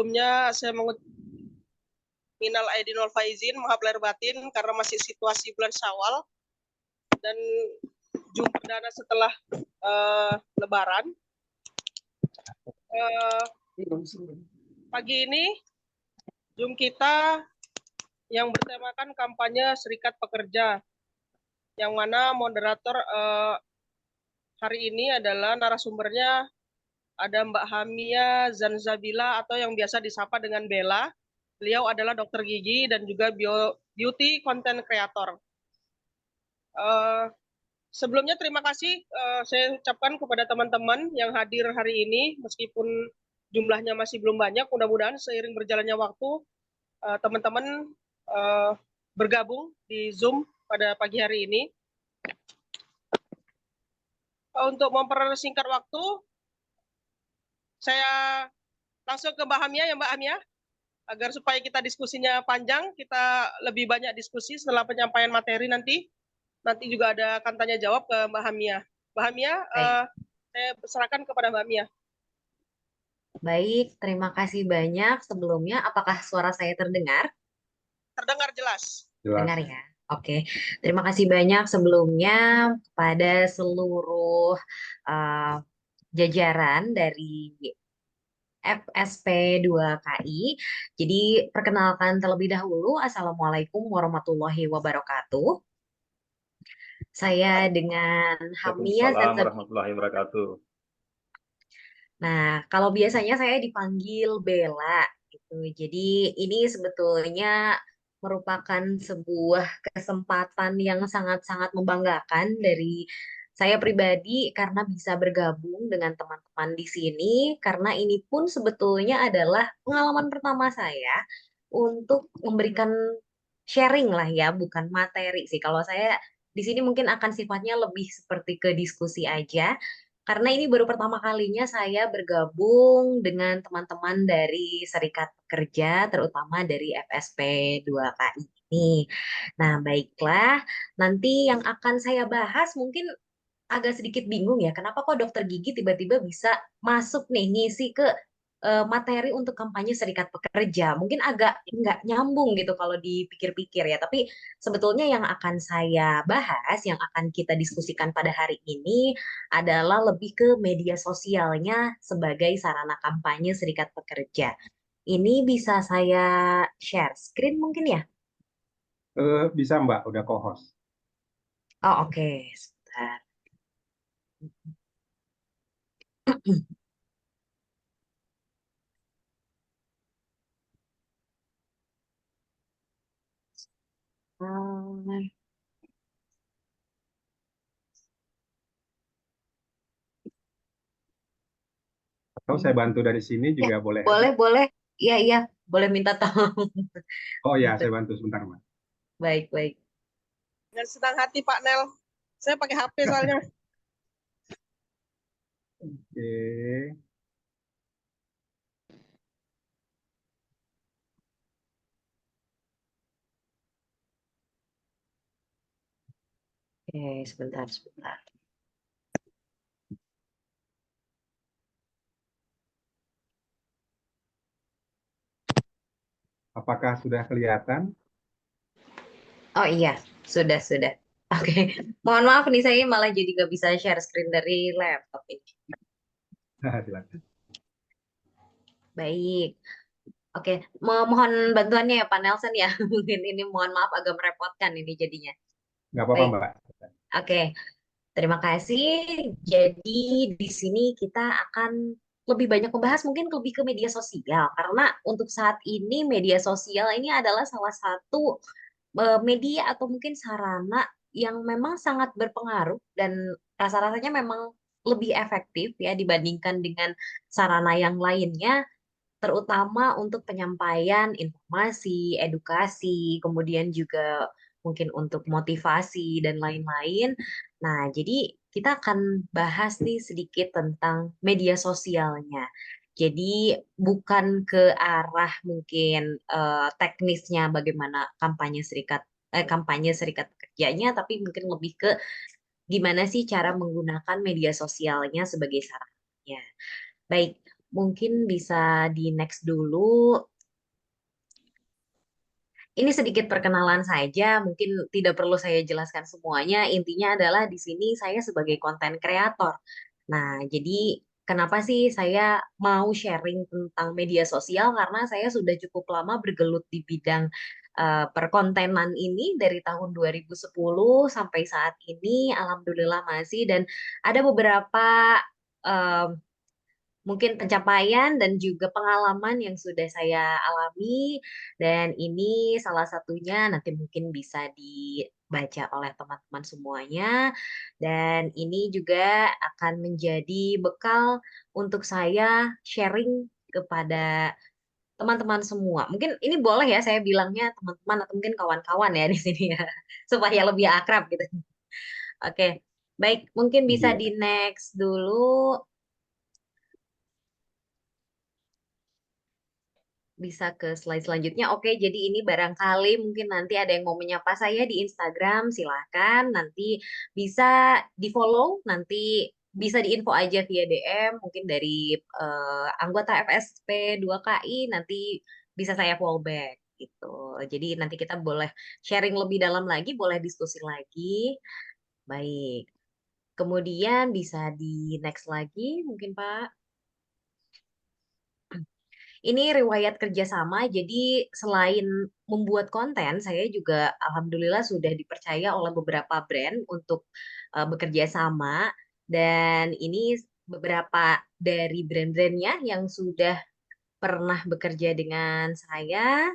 Sebelumnya saya mengucapkan minal aidin wal faizin, maaf lahir batin, karena masih situasi bulan Syawal dan Zoom perdana setelah Lebaran. Pagi ini Zoom kita yang bertemakan kampanye Serikat Pekerja, yang mana moderator hari ini adalah narasumbernya ada Mbak Hamia Zanzabila atau yang biasa disapa dengan Bella. Beliau adalah dokter gigi dan juga beauty content creator. Sebelumnya terima kasih saya ucapkan kepada teman-teman yang hadir hari ini, meskipun jumlahnya masih belum banyak. Mudah-mudahan seiring berjalannya waktu teman-teman bergabung di Zoom pada pagi hari ini. Untuk mempersingkat waktu, saya langsung ke Mbak Hamia ya Mbak Hamia, agar supaya kita diskusinya panjang, kita lebih banyak diskusi setelah penyampaian materi nanti. Nanti juga ada akan tanya jawab ke Mbak Hamia. Mbak Hamia, saya serahkan kepada Mbak Hamia. Baik, terima kasih banyak sebelumnya. Apakah suara saya terdengar? Terdengar jelas. Dengar ya. Oke, terima kasih banyak sebelumnya kepada seluruh jajaran dari FSP2KI. Jadi perkenalkan terlebih dahulu, Assalamualaikum warahmatullahi wabarakatuh. Saya dengan Hamia Waalaikumsalam warahmatullahi wabarakatuh. Nah, kalau biasanya saya dipanggil Bella gitu. Jadi ini sebetulnya merupakan sebuah kesempatan yang sangat-sangat membanggakan dari saya pribadi karena bisa bergabung dengan teman-teman di sini, karena ini pun sebetulnya adalah pengalaman pertama saya untuk memberikan sharing lah ya, bukan materi sih. Kalau saya di sini mungkin akan sifatnya lebih seperti ke diskusi aja. Karena ini baru pertama kalinya saya bergabung dengan teman-teman dari Serikat Pekerja, terutama dari FSP2KI ini. Nah, baiklah, nanti yang akan saya bahas mungkin agak sedikit bingung ya, kenapa kok dokter gigi tiba-tiba bisa masuk nih ngisi ke materi untuk kampanye Serikat Pekerja. Mungkin agak nggak nyambung gitu kalau dipikir-pikir ya, tapi sebetulnya yang akan saya bahas, yang akan kita diskusikan pada hari ini adalah lebih ke media sosialnya sebagai sarana kampanye Serikat Pekerja. Ini bisa saya share screen mungkin ya? Bisa Mbak, udah co-host. Oh oke, sebentar. Atau saya bantu dari sini juga boleh. Boleh. Iya, boleh minta tolong. Oh ya, saya bantu sebentar, Mbak. Baik. Dengan senang hati Pak Nel. Saya pakai HP soalnya. Oke. Oke, sebentar. Apakah sudah kelihatan? Oh iya, sudah. Oke, mohon maaf nih saya malah jadi gak bisa share screen dari laptop ini. Silakan. Baik. Oke, mohon bantuannya ya Pak Nelson ya. Mungkin ini mohon maaf agak merepotkan ini jadinya. Nggak apa-apa, Baik. Mbak. Oke, terima kasih. Jadi di sini kita akan lebih banyak membahas mungkin lebih ke media sosial, karena untuk saat ini media sosial ini adalah salah satu media atau mungkin sarana yang memang sangat berpengaruh dan rasa-rasanya memang lebih efektif ya dibandingkan dengan sarana yang lainnya, terutama untuk penyampaian informasi, edukasi, kemudian juga mungkin untuk motivasi dan lain-lain. Nah, jadi kita akan bahas nih sedikit tentang media sosialnya. Jadi bukan ke arah mungkin teknisnya bagaimana kampanye serikat pekerjanya, tapi mungkin lebih ke gimana sih cara menggunakan media sosialnya sebagai sarannya. Baik, Mungkin bisa di next dulu. Ini sedikit perkenalan saja, mungkin tidak perlu saya jelaskan semuanya. Intinya adalah di sini saya sebagai konten kreator. Nah, jadi kenapa sih saya mau sharing tentang media sosial? Karena saya sudah cukup lama bergelut di bidang perkontenan ini dari tahun 2010 sampai saat ini. Alhamdulillah masih, dan ada beberapa eh, mungkin pencapaian dan juga pengalaman yang sudah saya alami, dan ini salah satunya nanti mungkin bisa dibaca oleh teman-teman semuanya, dan ini juga akan menjadi bekal untuk saya sharing kepada teman-teman semua. Mungkin ini boleh ya saya bilangnya teman-teman atau mungkin kawan-kawan ya di sini ya, supaya lebih akrab gitu. Oke, baik, mungkin bisa Iya. di next dulu. Bisa ke slide selanjutnya. Oke, jadi ini barangkali mungkin nanti ada yang mau menyapa saya di Instagram, silahkan. Nanti bisa di-follow, nanti bisa diinfo aja via DM, mungkin dari anggota FSP 2KI, nanti bisa saya follow back gitu. Jadi nanti kita boleh sharing lebih dalam lagi, boleh diskusi lagi. Baik. Kemudian bisa di next lagi, mungkin Pak. Ini riwayat kerjasama, jadi selain membuat konten, saya juga alhamdulillah sudah dipercaya oleh beberapa brand untuk bekerja sama. Dan ini beberapa dari brand-brandnya yang sudah pernah bekerja dengan saya.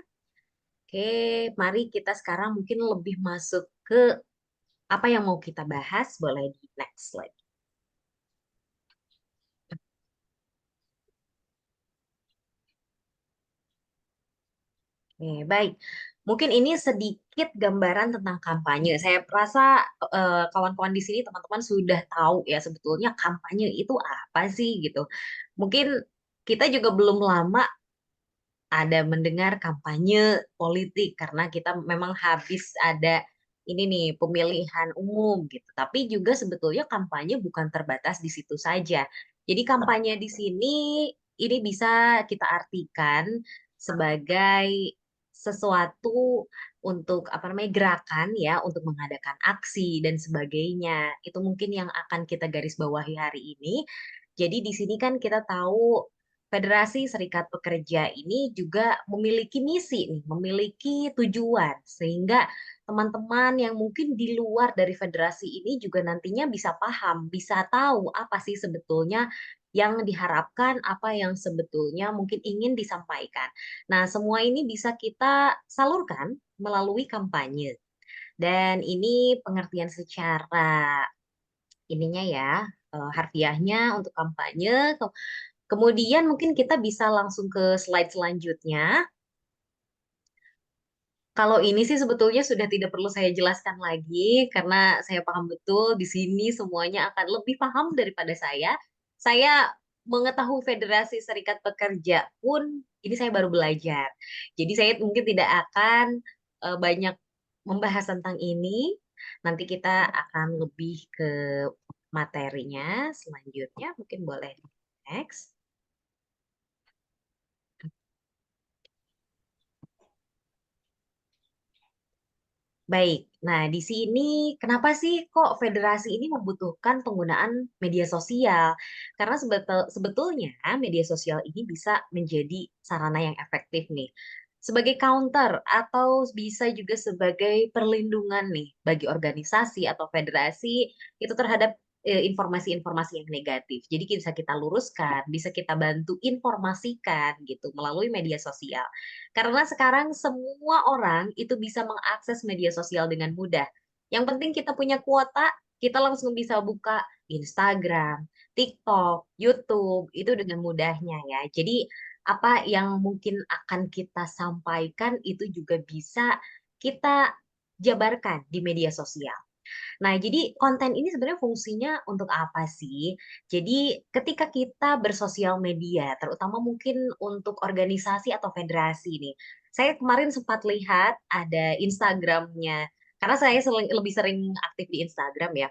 Oke, mari kita sekarang mungkin lebih masuk ke apa yang mau kita bahas. Boleh di next slide. Oke, baik. Mungkin ini sedikit gambaran tentang kampanye. Saya rasa kawan-kawan di sini teman-teman sudah tahu ya sebetulnya kampanye itu apa sih gitu. Mungkin kita juga belum lama ada mendengar kampanye politik karena kita memang habis ada ini nih pemilihan umum gitu. Tapi juga sebetulnya kampanye bukan terbatas di situ saja. Jadi kampanye di sini ini bisa kita artikan sebagai sesuatu untuk apa namanya gerakan ya untuk mengadakan aksi dan sebagainya. Itu mungkin yang akan kita garis bawahi hari ini. Jadi di sini kan kita tahu Federasi Serikat Pekerja ini juga memiliki misi nih, memiliki tujuan sehingga teman-teman yang mungkin di luar dari federasi ini juga nantinya bisa paham, bisa tahu apa sih sebetulnya yang diharapkan, apa yang sebetulnya mungkin ingin disampaikan. Nah, semua ini bisa kita salurkan melalui kampanye. Dan ini pengertian secara ininya ya, harfiahnya untuk kampanye. Kemudian mungkin kita bisa langsung ke slide selanjutnya. Kalau ini sih sebetulnya sudah tidak perlu saya jelaskan lagi karena saya paham betul di sini semuanya akan lebih paham daripada saya. Saya mengetahui Federasi Serikat Pekerja pun ini saya baru belajar. Jadi saya mungkin tidak akan banyak membahas tentang ini. Nanti kita akan lebih ke materinya selanjutnya. Mungkin boleh next. Baik, nah di sini kenapa sih kok federasi ini membutuhkan penggunaan media sosial? Karena sebetulnya media sosial ini bisa menjadi sarana yang efektif nih. Sebagai counter atau bisa juga sebagai perlindungan nih bagi organisasi atau federasi itu terhadap informasi-informasi yang negatif. Jadi bisa kita luruskan, bisa kita bantu informasikan gitu melalui media sosial. Karena sekarang semua orang itu bisa mengakses media sosial dengan mudah. Yang penting kita punya kuota, kita langsung bisa buka Instagram, TikTok, YouTube, itu dengan mudahnya ya. Jadi apa yang mungkin akan kita sampaikan itu juga bisa kita jabarkan di media sosial. Nah, jadi konten ini sebenarnya fungsinya untuk apa sih? Jadi, ketika kita bersosial media, terutama mungkin untuk organisasi atau federasi nih, saya kemarin sempat lihat ada Instagramnya, karena saya lebih sering aktif di Instagram ya.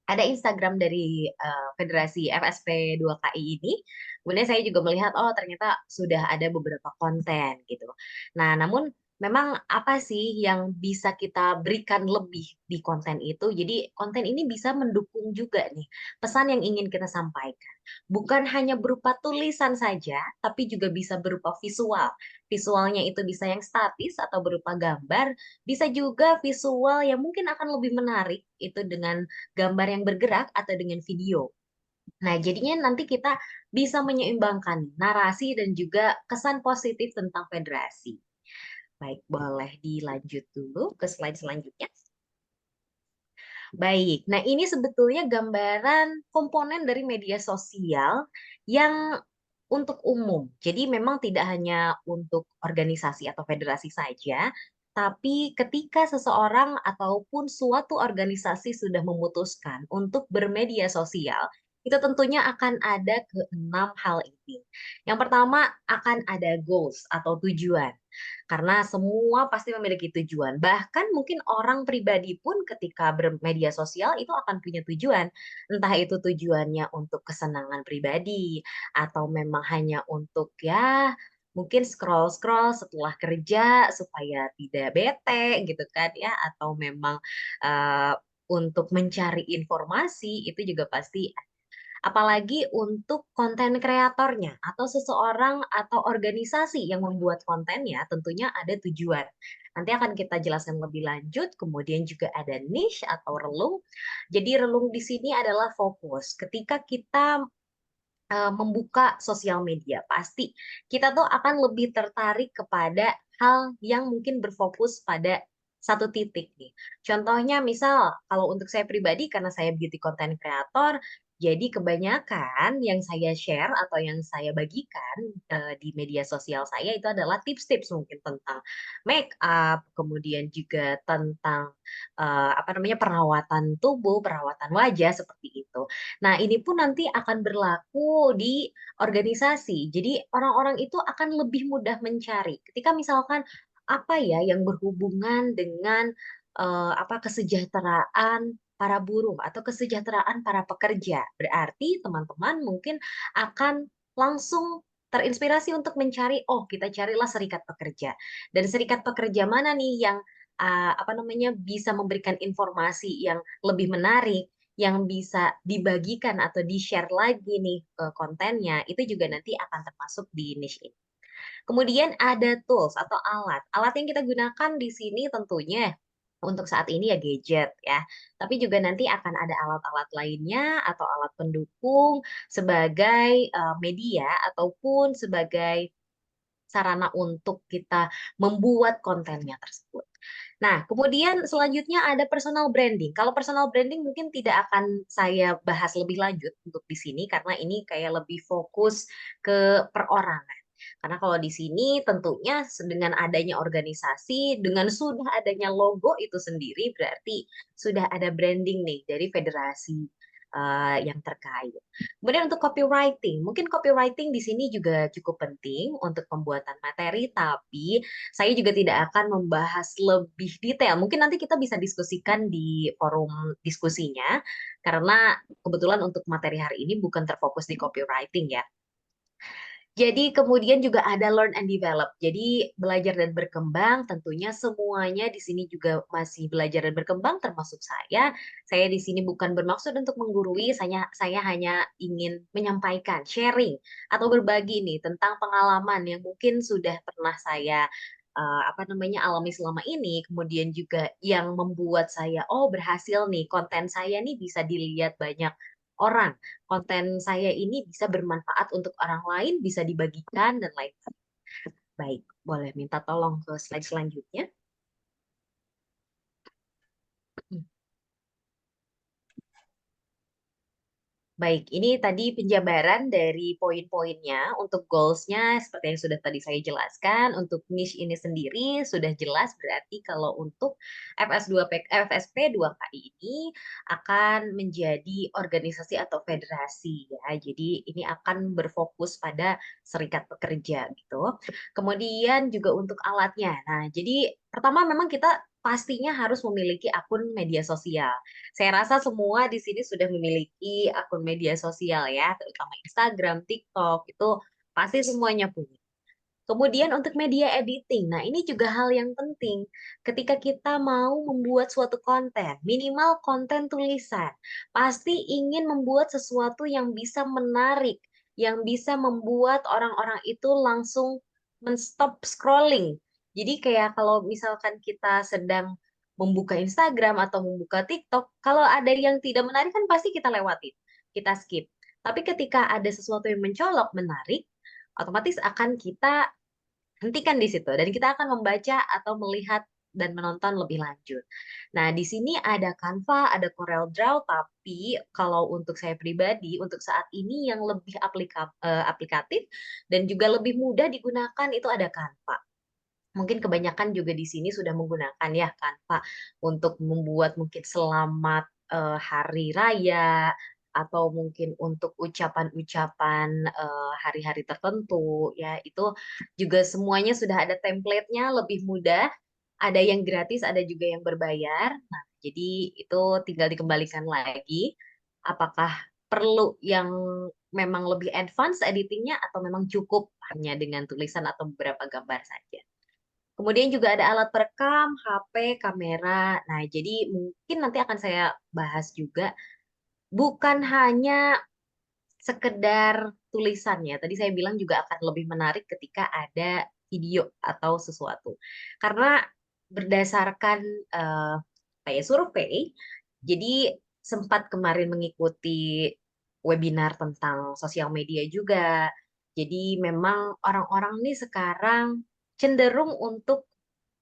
Ada Instagram dari Federasi FSP 2KI ini. Kemudian saya juga melihat, oh ternyata sudah ada beberapa konten gitu. Nah, namun memang apa sih yang bisa kita berikan lebih di konten itu? Jadi konten ini bisa mendukung juga nih pesan yang ingin kita sampaikan. Bukan hanya berupa tulisan saja, tapi juga bisa berupa visual. Visualnya itu bisa yang statis atau berupa gambar, bisa juga visual yang mungkin akan lebih menarik itu dengan gambar yang bergerak atau dengan video. Nah, jadinya nanti kita bisa menyeimbangkan narasi dan juga kesan positif tentang federasi. Baik, boleh dilanjut dulu ke slide selanjutnya. Baik, nah ini sebetulnya gambaran komponen dari media sosial yang untuk umum. Jadi memang tidak hanya untuk organisasi atau federasi saja, tapi ketika seseorang ataupun suatu organisasi sudah memutuskan untuk bermedia sosial, itu tentunya akan ada keenam hal ini. Yang pertama akan ada goals atau tujuan. Karena semua pasti memiliki tujuan. Bahkan mungkin orang pribadi pun ketika bermedia sosial itu akan punya tujuan. Entah itu tujuannya untuk kesenangan pribadi, atau memang hanya untuk ya mungkin scroll-scroll setelah kerja supaya tidak bete gitu kan ya, atau memang eh, untuk mencari informasi itu juga pasti. Apalagi untuk konten kreatornya atau seseorang atau organisasi yang membuat kontennya tentunya ada tujuan. Nanti akan kita jelaskan lebih lanjut, kemudian juga ada niche atau relung. Jadi relung di sini adalah fokus. Ketika kita membuka sosial media, pasti kita tuh akan lebih tertarik kepada hal yang mungkin berfokus pada satu titik nih. Contohnya misal kalau untuk saya pribadi karena saya beauty content creator, jadi kebanyakan yang saya share atau yang saya bagikan di media sosial saya itu adalah tips-tips mungkin tentang make up, kemudian juga tentang apa namanya perawatan tubuh, perawatan wajah seperti itu. Nah, ini pun nanti akan berlaku di organisasi. Jadi orang-orang itu akan lebih mudah mencari. Ketika misalkan apa ya yang berhubungan dengan apa kesejahteraan para buruh atau kesejahteraan para pekerja. Berarti teman-teman mungkin akan langsung terinspirasi untuk mencari, oh kita carilah serikat pekerja. Dan serikat pekerja mana nih yang apa namanya bisa memberikan informasi yang lebih menarik, yang bisa dibagikan atau di-share lagi nih ke kontennya, itu juga nanti akan termasuk di niche ini. Kemudian ada tools atau alat. Alat yang kita gunakan di sini tentunya untuk saat ini ya gadget ya. Tapi juga nanti akan ada alat-alat lainnya atau alat pendukung sebagai media ataupun sebagai sarana untuk kita membuat kontennya tersebut. Nah, kemudian selanjutnya ada personal branding. Kalau personal branding mungkin tidak akan saya bahas lebih lanjut untuk di sini karena ini kayak lebih fokus ke perorangan. Karena kalau di sini tentunya dengan adanya organisasi, dengan sudah adanya logo itu sendiri berarti sudah ada branding nih dari federasi yang terkait. Kemudian untuk copywriting, mungkin copywriting di sini juga cukup penting untuk pembuatan materi, tapi saya juga tidak akan membahas lebih detail. Mungkin nanti kita bisa diskusikan di forum diskusinya, karena kebetulan untuk materi hari ini bukan terfokus di copywriting ya. Jadi kemudian juga ada learn and develop. Jadi belajar dan berkembang tentunya semuanya di sini juga masih belajar dan berkembang termasuk saya. Saya di sini bukan bermaksud untuk menggurui, saya hanya ingin menyampaikan, sharing atau berbagi nih tentang pengalaman yang mungkin sudah pernah saya apa namanya alami selama ini, kemudian juga yang membuat saya oh berhasil nih konten saya nih bisa dilihat banyak orang, konten saya ini bisa bermanfaat untuk orang lain, bisa dibagikan dan lain-lain. Baik, boleh minta tolong ke slide selanjutnya. Baik, ini tadi penjabaran dari poin-poinnya. Untuk goals-nya, seperti yang sudah tadi saya jelaskan, untuk niche ini sendiri sudah jelas berarti kalau untuk FSP 2KI ini akan menjadi organisasi atau federasi ya. Jadi ini akan berfokus pada serikat pekerja gitu. Kemudian juga untuk alatnya. Nah, jadi pertama memang kita pastinya harus memiliki akun media sosial. Saya rasa semua di sini sudah memiliki akun media sosial ya, terutama Instagram, TikTok, itu pasti semuanya punya. Kemudian untuk media editing, nah ini juga hal yang penting. Ketika kita mau membuat suatu konten, minimal konten tulisan, pasti ingin membuat sesuatu yang bisa menarik, yang bisa membuat orang-orang itu langsung men-stop scrolling. Jadi kayak kalau misalkan kita sedang membuka Instagram atau membuka TikTok, kalau ada yang tidak menarik kan pasti kita lewatin, kita skip. Tapi ketika ada sesuatu yang mencolok, menarik, otomatis akan kita hentikan di situ dan kita akan membaca atau melihat dan menonton lebih lanjut. Nah, di sini ada Canva, ada CorelDRAW, tapi kalau untuk saya pribadi, untuk saat ini yang lebih aplikatif dan juga lebih mudah digunakan itu ada Canva. Mungkin kebanyakan juga di sini sudah menggunakan ya Canva untuk membuat mungkin selamat hari raya atau mungkin untuk ucapan-ucapan hari-hari tertentu ya itu juga semuanya sudah ada template-nya lebih mudah, ada yang gratis, ada juga yang berbayar. Nah, jadi itu tinggal dikembalikan lagi apakah perlu yang memang lebih advance editingnya atau memang cukup hanya dengan tulisan atau beberapa gambar saja. Kemudian juga ada alat perekam, HP, kamera. Nah, jadi mungkin nanti akan saya bahas juga, bukan hanya sekedar tulisannya. Tadi saya bilang juga akan lebih menarik ketika ada video atau sesuatu. Karena berdasarkan eh, kayak survei, jadi sempat kemarin mengikuti webinar tentang sosial media juga. Jadi memang orang-orang nih sekarang cenderung untuk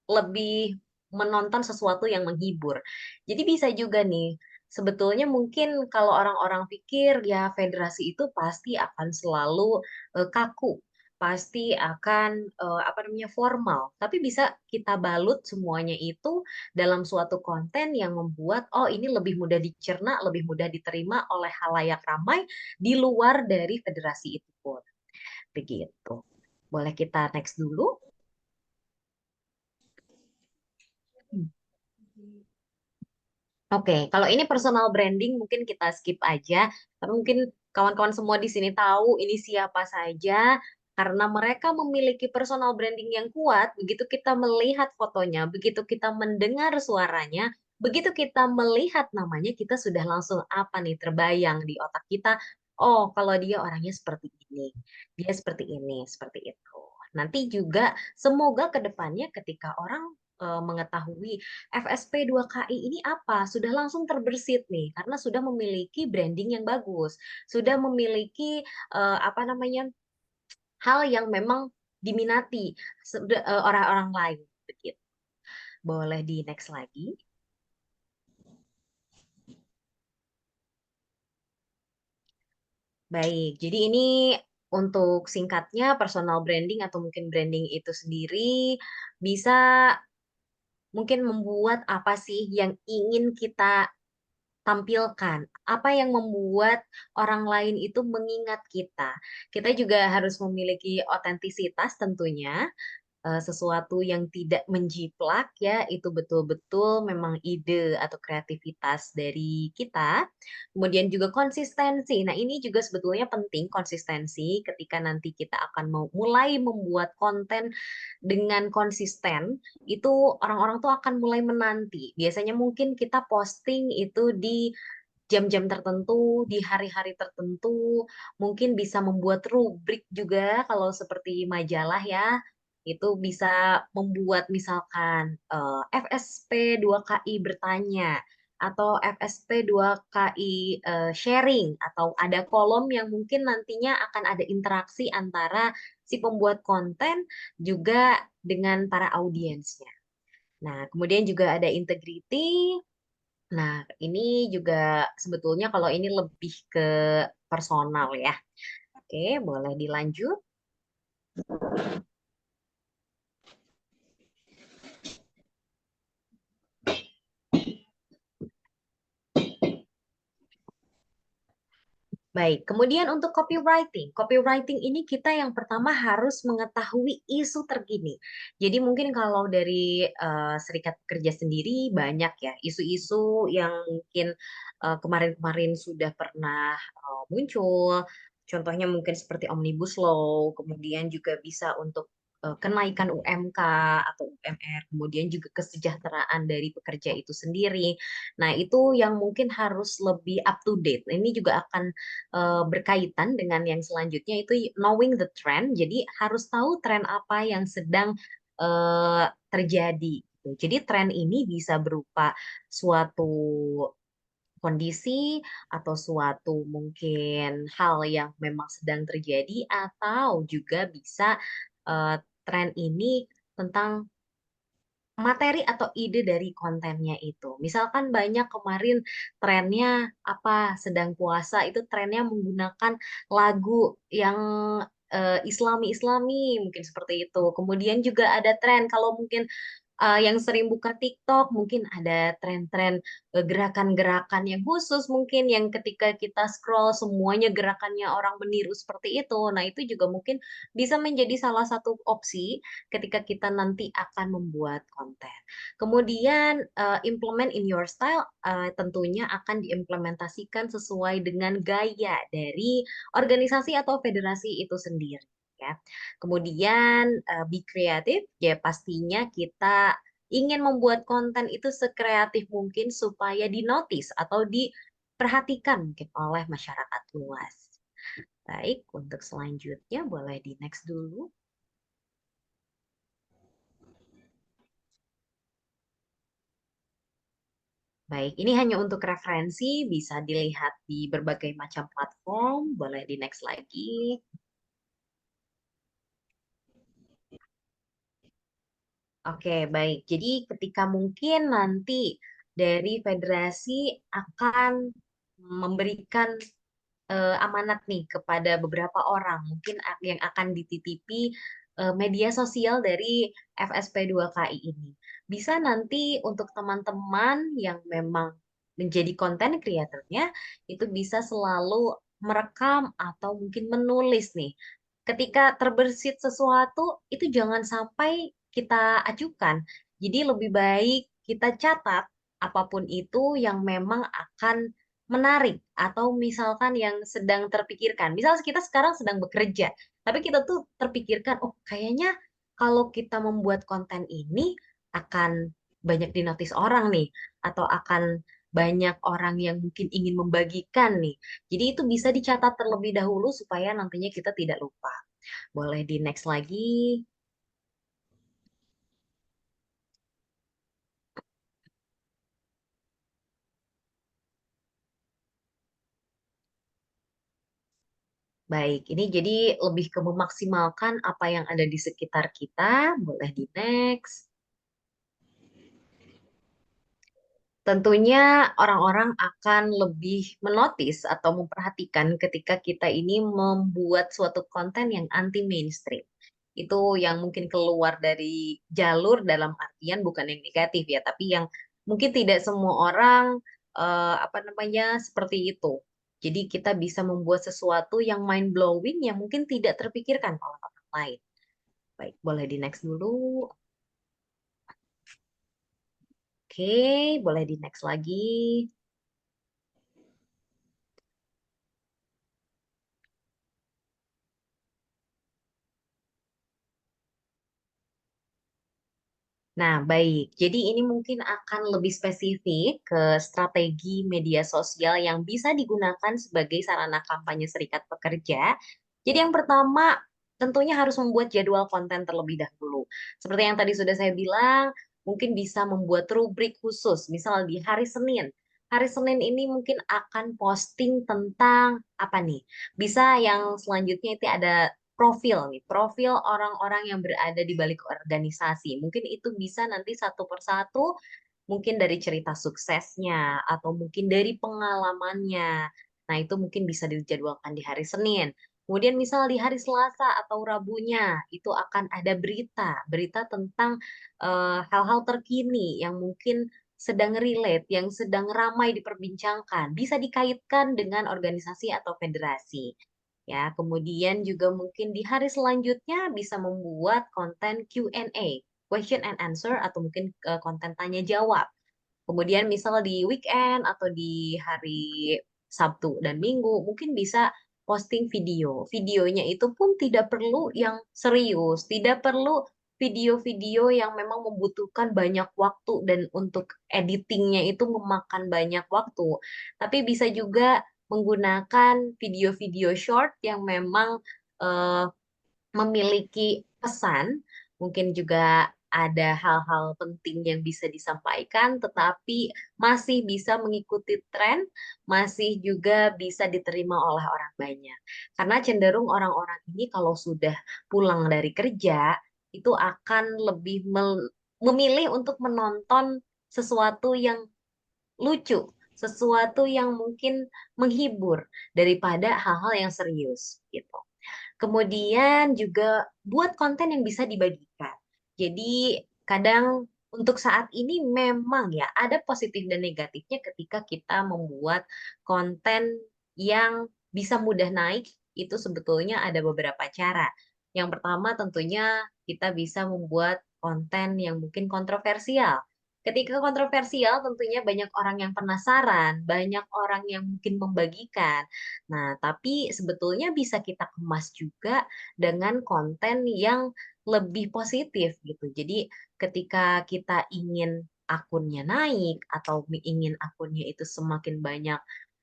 lebih menonton sesuatu yang menghibur. Jadi bisa juga nih, sebetulnya mungkin kalau orang-orang pikir ya federasi itu pasti akan selalu kaku, pasti akan apa namanya formal. Tapi bisa kita balut semuanya itu dalam suatu konten yang membuat oh ini lebih mudah dicerna, lebih mudah diterima oleh halayak ramai di luar dari federasi itu pun. Begitu. Boleh kita next dulu? Oke, kalau ini personal branding mungkin kita skip aja. Tapi mungkin kawan-kawan semua di sini tahu ini siapa saja karena mereka memiliki personal branding yang kuat. Begitu kita melihat fotonya, begitu kita mendengar suaranya, begitu kita melihat namanya, kita sudah langsung apa nih terbayang di otak kita. Oh, kalau dia orangnya seperti ini, dia seperti ini, seperti itu. Nanti juga semoga ke depannya ketika orang mengetahui FSP 2KI ini apa? Sudah langsung terbersit nih karena sudah memiliki branding yang bagus, sudah memiliki apa namanya hal yang memang diminati orang-orang lain begitu. Boleh di next lagi. Baik, jadi ini untuk singkatnya personal branding atau mungkin branding itu sendiri bisa mungkin membuat apa sih yang ingin kita tampilkan, apa yang membuat orang lain itu mengingat kita. Kita juga harus memiliki otentisitas tentunya, sesuatu yang tidak menjiplak ya, itu betul-betul memang ide atau kreativitas dari kita. Kemudian juga konsistensi. Nah, ini juga sebetulnya penting konsistensi ketika nanti kita akan mau mulai membuat konten dengan konsisten, itu orang-orang tuh akan mulai menanti. Biasanya mungkin kita posting itu di jam-jam tertentu, di hari-hari tertentu, mungkin bisa membuat rubrik juga kalau seperti majalah ya, itu bisa membuat misalkan FSP 2KI bertanya atau FSP 2KI sharing atau ada kolom yang mungkin nantinya akan ada interaksi antara si pembuat konten juga dengan para audiensnya. Nah, kemudian juga ada integrity. Nah, ini juga sebetulnya kalau ini lebih ke personal ya. Oke, boleh dilanjut. Baik, kemudian untuk copywriting. Copywriting ini kita yang pertama harus mengetahui isu terkini. Jadi mungkin kalau dari Serikat Pekerja sendiri banyak ya isu-isu yang mungkin kemarin-kemarin sudah pernah muncul. Contohnya mungkin seperti Omnibus Law, kemudian juga bisa untuk kenaikan UMK atau UMR, kemudian juga kesejahteraan dari pekerja itu sendiri. Nah, itu yang mungkin harus lebih up to date. Ini juga akan berkaitan dengan yang selanjutnya itu knowing the trend. Jadi harus tahu tren apa yang sedang terjadi, gitu. Jadi tren ini bisa berupa suatu kondisi atau suatu mungkin hal yang memang sedang terjadi atau juga bisa tren ini tentang materi atau ide dari kontennya itu. Misalkan banyak kemarin trennya apa sedang puasa itu trennya menggunakan lagu yang Islami-Islami mungkin seperti itu. Kemudian juga ada tren kalau mungkin yang sering buka TikTok mungkin ada tren-tren gerakan-gerakan yang khusus mungkin yang ketika kita scroll semuanya gerakannya orang meniru seperti itu. Nah, itu juga mungkin bisa menjadi salah satu opsi ketika kita nanti akan membuat konten. Kemudian implement in your style tentunya akan diimplementasikan sesuai dengan gaya dari organisasi atau federasi itu sendiri. Ya. Kemudian be kreatif, ya pastinya kita ingin membuat konten itu sekreatif mungkin supaya dinotis atau diperhatikan mungkin oleh masyarakat luas. Baik, untuk selanjutnya boleh di next dulu. Baik, ini hanya untuk referensi, bisa dilihat di berbagai macam platform. Boleh di next lagi. Oke, baik. Jadi ketika mungkin nanti dari federasi akan memberikan amanat nih kepada beberapa orang, mungkin yang akan dititipi media sosial dari FSP2KI ini. Bisa nanti untuk teman-teman yang memang menjadi konten kreatornya, itu bisa selalu merekam atau mungkin menulis nih. Ketika terbersit sesuatu, itu jangan sampai kita acukan. Jadi lebih baik kita catat apapun itu yang memang akan menarik atau misalkan yang sedang terpikirkan. Misal kita sekarang sedang bekerja, tapi kita tuh terpikirkan, oh kayaknya kalau kita membuat konten ini akan banyak dinotis orang nih, atau akan banyak orang yang mungkin ingin membagikan nih. Jadi itu bisa dicatat terlebih dahulu supaya nantinya kita tidak lupa. Boleh di next lagi. Baik, ini jadi lebih ke memaksimalkan apa yang ada di sekitar kita. Boleh di next. Tentunya orang-orang akan lebih menotis atau memperhatikan ketika kita ini membuat suatu konten yang anti mainstream. Itu yang mungkin keluar dari jalur dalam artian bukan yang negatif ya, tapi yang mungkin tidak semua orang apa namanya seperti itu. Jadi kita bisa membuat sesuatu yang mind blowing yang mungkin tidak terpikirkan oleh orang lain. Baik, boleh di next dulu. Oke, boleh di next lagi. Nah, baik. Jadi ini mungkin akan lebih spesifik ke strategi media sosial yang bisa digunakan sebagai sarana kampanye serikat pekerja. Jadi yang pertama, tentunya harus membuat jadwal konten terlebih dahulu. Seperti yang tadi sudah saya bilang, mungkin bisa membuat rubrik khusus, misal di hari Senin. Hari Senin ini mungkin akan posting tentang apa nih? Bisa yang selanjutnya itu ada profil nih, profil orang-orang yang berada di balik organisasi. Mungkin itu bisa nanti satu persatu, mungkin dari cerita suksesnya atau mungkin dari pengalamannya. Nah, itu mungkin bisa dijadwalkan di hari Senin. Kemudian misal di hari Selasa atau Rabunya itu akan ada berita, berita tentang hal-hal terkini yang mungkin sedang relate, yang sedang ramai diperbincangkan, bisa dikaitkan dengan organisasi atau federasi. Ya, kemudian juga mungkin di hari selanjutnya bisa membuat konten Q&A, question and answer, atau mungkin konten tanya jawab. Kemudian misal di weekend atau di hari Sabtu dan Minggu mungkin bisa posting video. Videonya itu pun tidak perlu yang serius, tidak perlu video-video yang memang membutuhkan banyak waktu dan untuk editingnya itu memakan banyak waktu. Tapi bisa juga menggunakan video-video short yang memang eh, memiliki pesan, mungkin juga ada hal-hal penting yang bisa disampaikan, tetapi masih bisa mengikuti tren, masih juga bisa diterima oleh orang banyak. Karena cenderung orang-orang ini kalau sudah pulang dari kerja, itu akan lebih memilih untuk menonton sesuatu yang lucu, sesuatu yang mungkin menghibur daripada hal-hal yang serius gitu. Kemudian juga buat konten yang bisa dibagikan. Jadi kadang untuk saat ini memang ya ada positif dan negatifnya ketika kita membuat konten yang bisa mudah naik, itu sebetulnya ada beberapa cara. Yang pertama tentunya kita bisa membuat konten yang mungkin kontroversial. Ketika kontroversial tentunya banyak orang yang penasaran, banyak orang yang mungkin membagikan. Nah, tapi sebetulnya bisa kita kemas juga dengan konten yang lebih positif gitu. Jadi ketika kita ingin akunnya naik atau ingin akunnya itu semakin banyak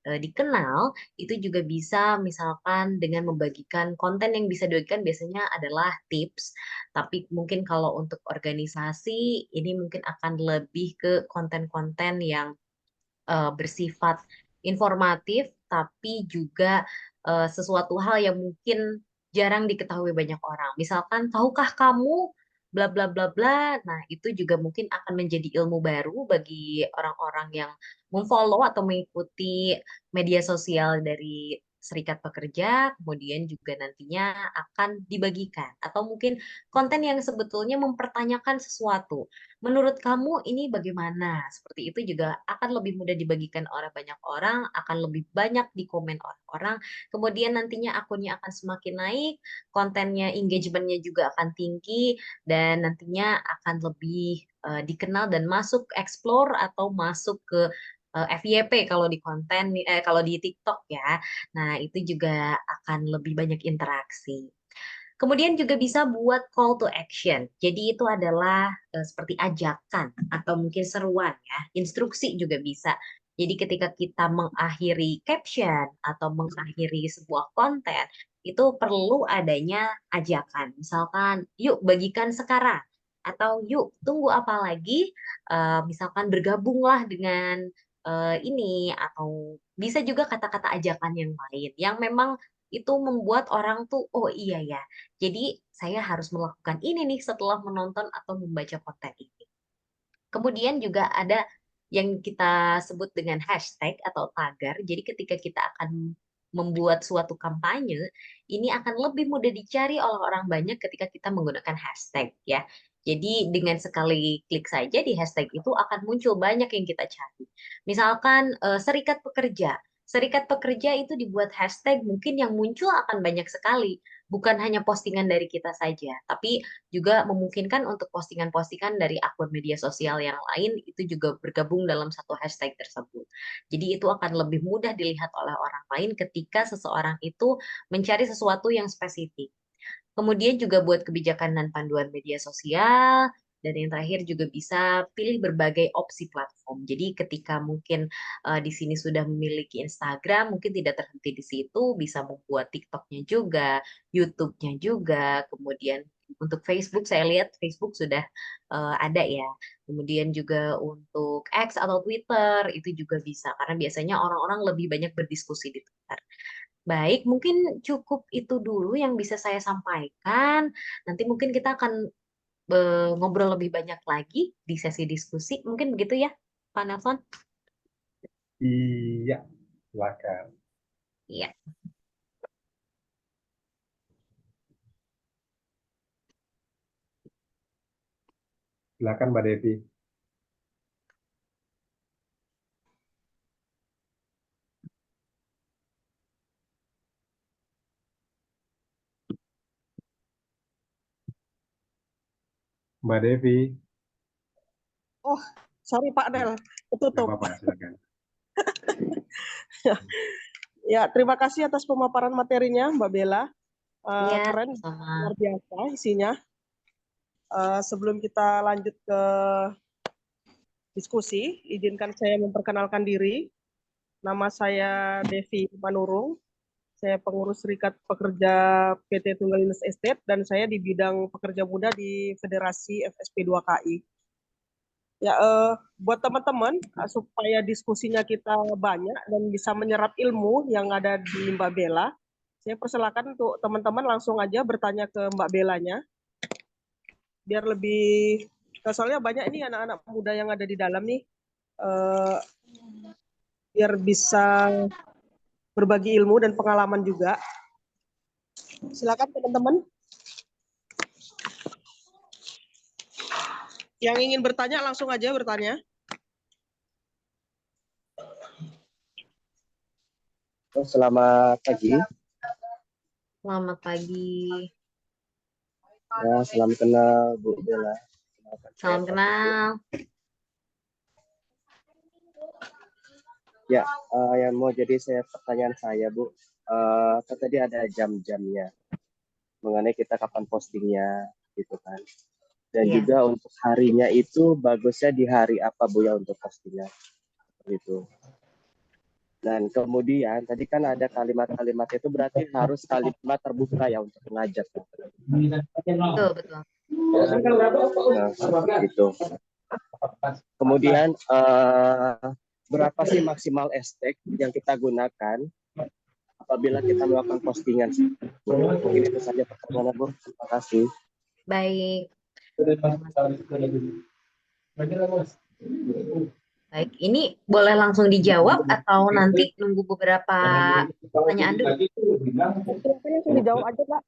dikenal, itu juga bisa misalkan dengan membagikan konten yang bisa dibagikan biasanya adalah tips. Tapi mungkin kalau untuk organisasi ini mungkin akan lebih ke konten-konten yang bersifat informatif, tapi juga sesuatu hal yang mungkin jarang diketahui banyak orang. Misalkan, tahukah kamu bla bla bla bla. Nah, itu juga mungkin akan menjadi ilmu baru bagi orang-orang yang memfollow atau mengikuti media sosial dari Serikat Pekerja, kemudian juga nantinya akan dibagikan. Atau mungkin konten yang sebetulnya mempertanyakan sesuatu. Menurut kamu ini bagaimana? Seperti itu juga akan lebih mudah dibagikan oleh banyak orang, akan lebih banyak dikomen oleh orang. Kemudian nantinya akunnya akan semakin naik, kontennya, engagementnya juga akan tinggi, dan nantinya akan lebih dikenal dan masuk explore atau masuk ke FYP kalau di kalau di TikTok ya. Nah, itu juga akan lebih banyak interaksi. Kemudian juga bisa buat call to action. Jadi itu adalah seperti ajakan atau mungkin seruan ya, instruksi juga bisa. Jadi ketika kita mengakhiri caption atau mengakhiri sebuah konten, itu perlu adanya ajakan. Misalkan, yuk bagikan sekarang. Atau yuk tunggu apa lagi, misalkan bergabunglah dengan ini. Atau bisa juga kata-kata ajakan yang lain. Yang memang itu membuat orang tuh, oh iya ya, jadi saya harus melakukan ini nih setelah menonton atau membaca konten ini. Kemudian juga ada yang kita sebut dengan hashtag atau tagar. Jadi ketika kita akan membuat suatu kampanye, ini akan lebih mudah dicari oleh orang banyak ketika kita menggunakan hashtag ya. Jadi dengan sekali klik saja di hashtag itu akan muncul banyak yang kita cari. Misalkan Serikat Pekerja. Serikat Pekerja itu dibuat hashtag mungkin yang muncul akan banyak sekali. Bukan hanya postingan dari kita saja, tapi juga memungkinkan untuk postingan-postingan dari akun media sosial yang lain itu juga bergabung dalam satu hashtag tersebut. Jadi itu akan lebih mudah dilihat oleh orang lain ketika seseorang itu mencari sesuatu yang spesifik. Kemudian juga buat kebijakan dan panduan media sosial. Dan yang terakhir juga bisa pilih berbagai opsi platform. Jadi ketika mungkin di sini sudah memiliki Instagram, mungkin tidak terhenti di situ, bisa membuat TikToknya juga, YouTube-nya juga. Kemudian untuk Facebook, saya lihat Facebook sudah ada ya. Kemudian juga untuk X atau Twitter, itu juga bisa. Karena biasanya orang-orang lebih banyak berdiskusi di Twitter. Baik, mungkin cukup itu dulu yang bisa saya sampaikan. Nanti mungkin kita akan ngobrol lebih banyak lagi di sesi diskusi. Mungkin begitu ya, Pak Nelson? Iya, silakan. Iya. Silakan Mbak Devi. Mbak Devi, Oh, sorry Pak Del, nggak ketutup. apa-apa, silakan. Ya, terima kasih atas pemaparan materinya, Mbak Bella. Iya, Keren, sama. luar biasa isinya. Sebelum kita lanjut ke diskusi, izinkan saya memperkenalkan diri. Nama saya Devi Manurung. Saya pengurus Serikat Pekerja PT Tunggal Inus Estate dan saya di bidang pekerja muda di Federasi FSP 2KI. Ya, buat teman-teman supaya diskusinya kita banyak dan bisa menyerap ilmu yang ada di Mbak Bella, saya persilakan untuk teman-teman langsung aja bertanya ke Mbak Bellanya, biar lebih, soalnya banyak ini anak-anak muda yang ada di dalam nih, biar bisa berbagi ilmu dan pengalaman juga. Silakan teman-teman. Yang ingin bertanya langsung aja bertanya. Selamat pagi. Selamat pagi. Ya, salam kenal Bu Bella. Salam kenal. Ya, yang mau jadi pertanyaan saya Bu, kan tadi ada jam-jamnya mengenai kita kapan postingnya gitu kan. Dan Iya. juga untuk harinya itu bagusnya di hari apa Bu ya untuk postingnya gitu. Dan kemudian tadi kan ada kalimat-kalimat itu berarti harus kalimat terbuka ya untuk mengajak. Betul, betul. Nah, seperti itu. Kemudian berapa sih maksimal hashtag yang kita gunakan apabila kita melakukan postingan? Mungkin itu saja pertanyaannya Bu. Terima kasih. Baik. Baik, ini boleh langsung dijawab atau nanti nunggu beberapa pertanyaan dulu? Silakan langsung dijawab aja, Pak.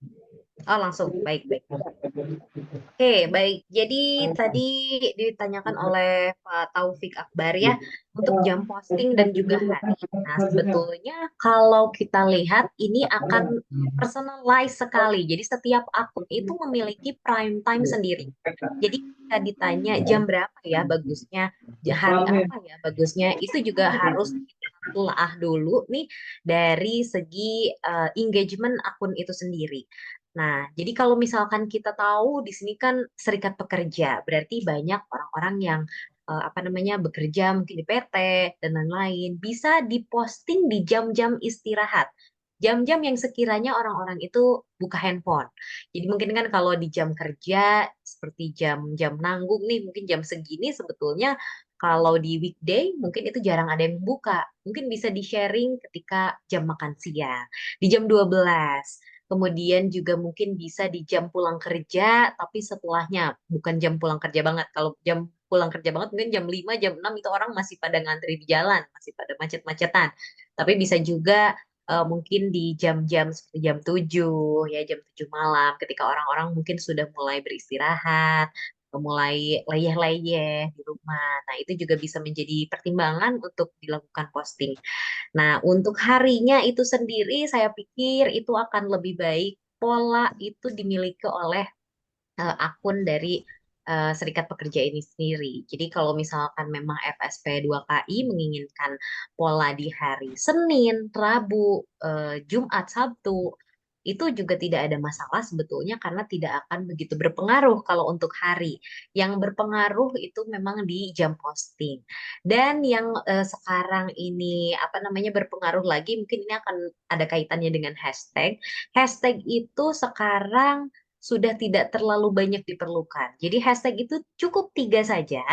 Oh, langsung. Baik, baik. Oke, baik. Jadi tadi ditanyakan oleh Pak Taufik Akbar ya, untuk jam posting dan juga hari. Nah, sebetulnya kalau kita lihat ini akan personalize sekali. Jadi setiap akun itu memiliki prime time sendiri. Jadi jika ditanya jam berapa ya bagusnya, hari apa ya bagusnya, itu juga harus kita telah dulu nih dari segi engagement akun itu sendiri. Nah, jadi kalau misalkan kita tahu di sini kan serikat pekerja, berarti banyak orang-orang yang apa namanya bekerja mungkin di PT dan lain-lain, bisa diposting di jam-jam istirahat. Jam-jam yang sekiranya orang-orang itu buka handphone. Jadi mungkin kan kalau di jam kerja seperti jam-jam nanggung nih, mungkin jam segini sebetulnya kalau di weekday mungkin itu jarang ada yang buka. Mungkin bisa di-sharing ketika jam makan siang, di jam 12. Kemudian juga mungkin bisa di jam pulang kerja, tapi setelahnya, bukan jam pulang kerja banget. Kalau jam pulang kerja banget mungkin jam 5, jam 6 itu orang masih pada ngantri di jalan, masih pada macet-macetan. Tapi bisa juga mungkin di jam-jam seperti jam 7, ya jam 7 malam, ketika orang-orang mungkin sudah mulai beristirahat, mulai leyeh-leyeh di rumah. Nah, itu juga bisa menjadi pertimbangan untuk dilakukan posting. Nah, untuk harinya itu sendiri saya pikir itu akan lebih baik pola itu dimiliki oleh akun dari Serikat Pekerja ini sendiri. Jadi kalau misalkan memang FSP 2KI menginginkan pola di hari Senin, Rabu, Jumat, Sabtu, itu juga tidak ada masalah sebetulnya karena tidak akan begitu berpengaruh kalau untuk hari. Yang berpengaruh itu memang di jam posting. Dan yang sekarang ini apa namanya berpengaruh lagi mungkin ini akan ada kaitannya dengan hashtag. Hashtag itu sekarang sudah tidak terlalu banyak diperlukan. Jadi hashtag itu cukup 3 saja,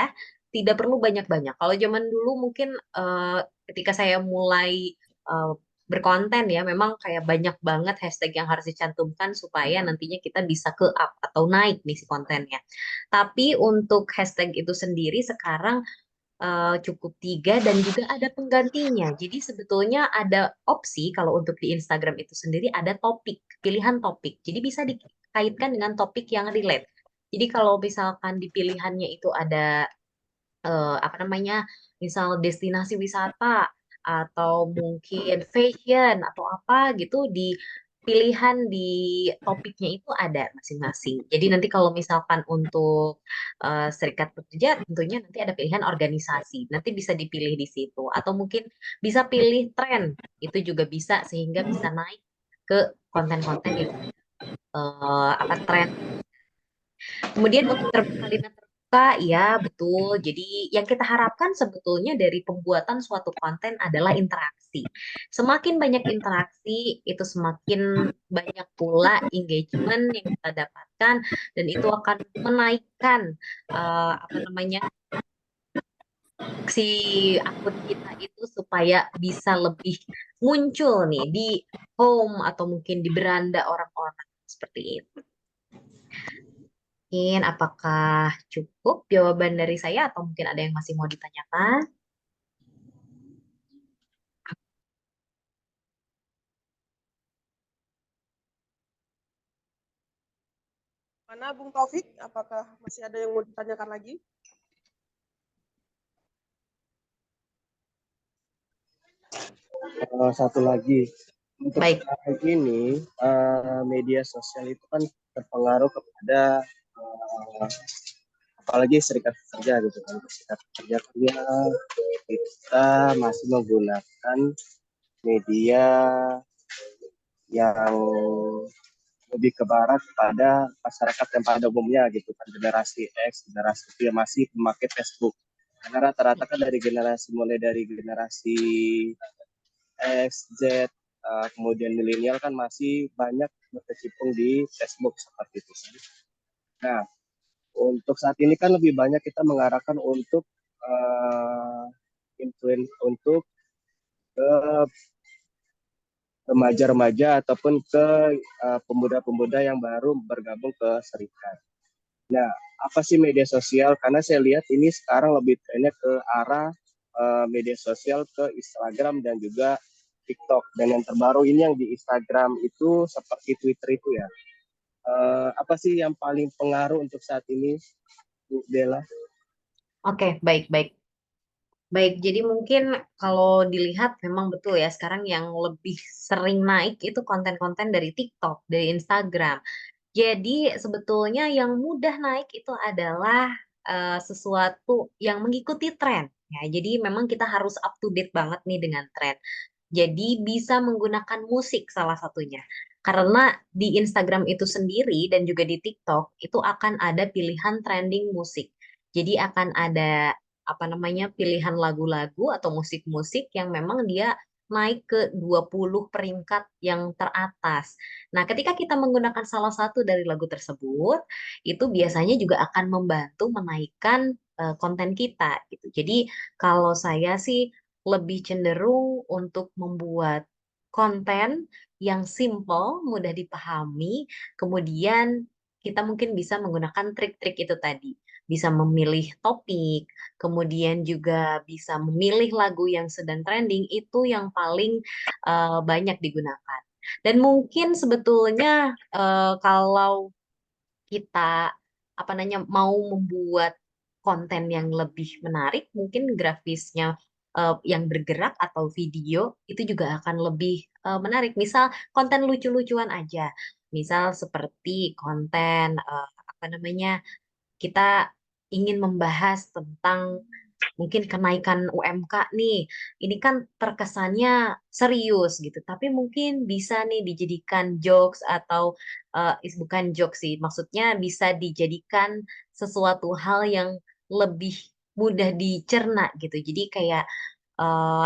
tidak perlu banyak-banyak. Kalau zaman dulu mungkin ketika saya mulai eh, berkonten ya, memang kayak banyak banget hashtag yang harus dicantumkan supaya nantinya kita bisa ke up atau naik nih si kontennya. Tapi untuk hashtag itu sendiri sekarang cukup 3 dan juga ada penggantinya. Jadi sebetulnya ada opsi kalau untuk di Instagram itu sendiri ada topik, pilihan topik. Jadi bisa dikaitkan dengan topik yang relate. Jadi kalau misalkan di pilihannya itu ada apa namanya, misal destinasi wisata atau mungkin fashion atau apa gitu di pilihan di topiknya itu ada masing-masing. Jadi nanti kalau misalkan untuk serikat pekerja tentunya nanti ada pilihan organisasi. Nanti bisa dipilih di situ atau mungkin bisa pilih tren. Itu juga bisa sehingga bisa naik ke konten-konten yang apa tren. Kemudian untuk terbuka dan terbuka, ya betul. Jadi yang kita harapkan sebetulnya dari pembuatan suatu konten adalah interaksi. Semakin banyak interaksi, itu semakin banyak pula engagement yang kita dapatkan dan itu akan menaikkan apa namanya si akun kita itu supaya bisa lebih muncul nih di home atau mungkin di beranda orang-orang seperti itu. Mungkin apakah cukup jawaban dari saya atau mungkin ada yang masih mau ditanyakan? Mana Bung Taufik? Apakah masih ada yang mau ditanyakan lagi? Satu lagi, untuk Baik, sekarang ini media sosial itu kan terpengaruh kepada apalagi serikat pekerja gitu kan. Serikat pekerja kita masih menggunakan media yang lebih ke barat kepada masyarakat yang pada umumnya gitu kan, generasi X, generasi Y masih memakai Facebook. Karena rata-rata kan dari generasi mulai dari generasi X, Z, kemudian milenial kan masih banyak berkecimpung di Facebook seperti itu. Nah, untuk saat ini kan lebih banyak kita mengarahkan untuk influence untuk ke remaja-remaja ataupun ke pemuda-pemuda yang baru bergabung ke serikat. Nah, apa sih media sosial? Karena saya lihat ini sekarang lebih trennya ke arah media sosial ke Instagram dan juga TikTok. Dan yang terbaru ini yang di Instagram itu seperti Twitter itu ya. Apa sih yang paling pengaruh untuk saat ini, Bu Dela? oke, baik, baik. Baik, jadi mungkin kalau dilihat memang betul ya sekarang yang lebih sering naik itu konten-konten dari TikTok, dari Instagram. Jadi sebetulnya yang mudah naik itu adalah sesuatu yang mengikuti tren. Ya, jadi memang kita harus up to date banget nih dengan tren. Jadi bisa menggunakan musik salah satunya. Karena di Instagram itu sendiri dan juga di TikTok itu akan ada pilihan trending musik. Jadi akan ada apa namanya pilihan lagu-lagu atau musik-musik yang memang dia naik ke 20 peringkat yang teratas. Nah, ketika kita menggunakan salah satu dari lagu tersebut, itu biasanya juga akan membantu menaikkan konten kita gitu. Jadi, kalau saya sih lebih cenderung untuk membuat konten yang simple, mudah dipahami, kemudian kita mungkin bisa menggunakan trik-trik itu tadi. Bisa memilih topik, kemudian juga bisa memilih lagu yang sedang trending, itu yang paling banyak digunakan. Dan mungkin sebetulnya kalau kita apa namanya mau membuat konten yang lebih menarik, mungkin grafisnya yang bergerak atau video itu juga akan lebih menarik. Misal konten lucu-lucuan aja, misal seperti konten apa namanya kita ingin membahas tentang mungkin kenaikan UMK nih. Ini kan terkesannya serius gitu, tapi mungkin bisa nih dijadikan jokes atau bukan jokes sih, maksudnya bisa dijadikan sesuatu hal yang lebih mudah dicerna gitu. Jadi kayak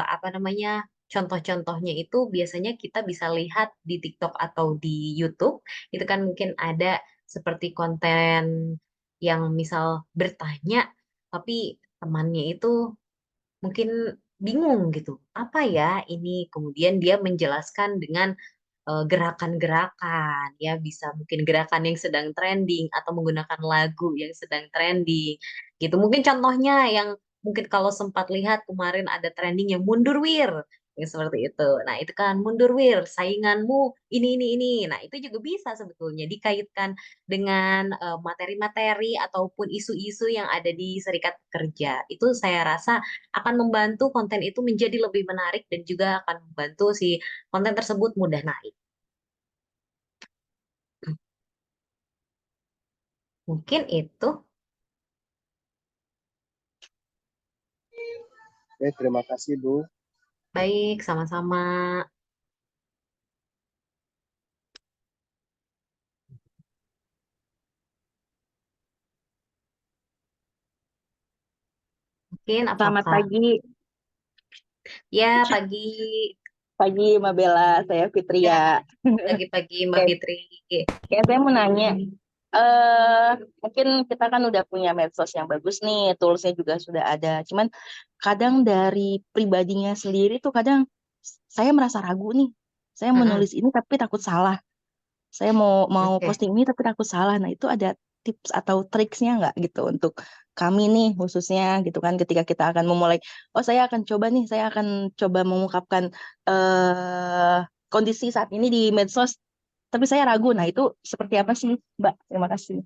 apa namanya? Contoh-contohnya itu biasanya kita bisa lihat di TikTok atau di YouTube. Itu kan mungkin ada seperti konten yang misal bertanya, tapi temannya itu mungkin bingung gitu. Apa ya ini? Kemudian dia menjelaskan dengan gerakan-gerakan, ya bisa mungkin gerakan yang sedang trending atau menggunakan lagu yang sedang trending gitu. Mungkin contohnya yang mungkin kalau sempat lihat kemarin ada trending yang mundur wir yang seperti itu. Nah, itu kan mundur wir, sainganmu ini. Nah, itu juga bisa sebetulnya dikaitkan dengan materi-materi ataupun isu-isu yang ada di serikat pekerja. Itu saya rasa akan membantu konten itu menjadi lebih menarik dan juga akan membantu si konten tersebut mudah naik. Mungkin itu. Oke, terima kasih Bu. Baik, sama-sama. Mungkin Selamat apakah pagi, ya pagi Mbak Bella. Saya ya Fitria. pagi-pagi Mbak Oke, Fitri. saya mau nanya. Mungkin kita kan udah punya medsos yang bagus nih, toolsnya juga sudah ada. Cuman kadang dari pribadinya sendiri tuh kadang saya merasa ragu nih. Saya Mm-mm. menulis ini tapi takut salah. Saya mau mau Oke. posting ini tapi takut salah. Nah, itu ada tips atau triksnya nggak gitu untuk kami nih khususnya gitu kan ketika kita akan memulai, oh saya akan coba nih, saya akan coba mengungkapkan eh kondisi saat ini di medsos, tapi saya ragu. Nah, itu seperti apa sih, Mbak? Terima kasih.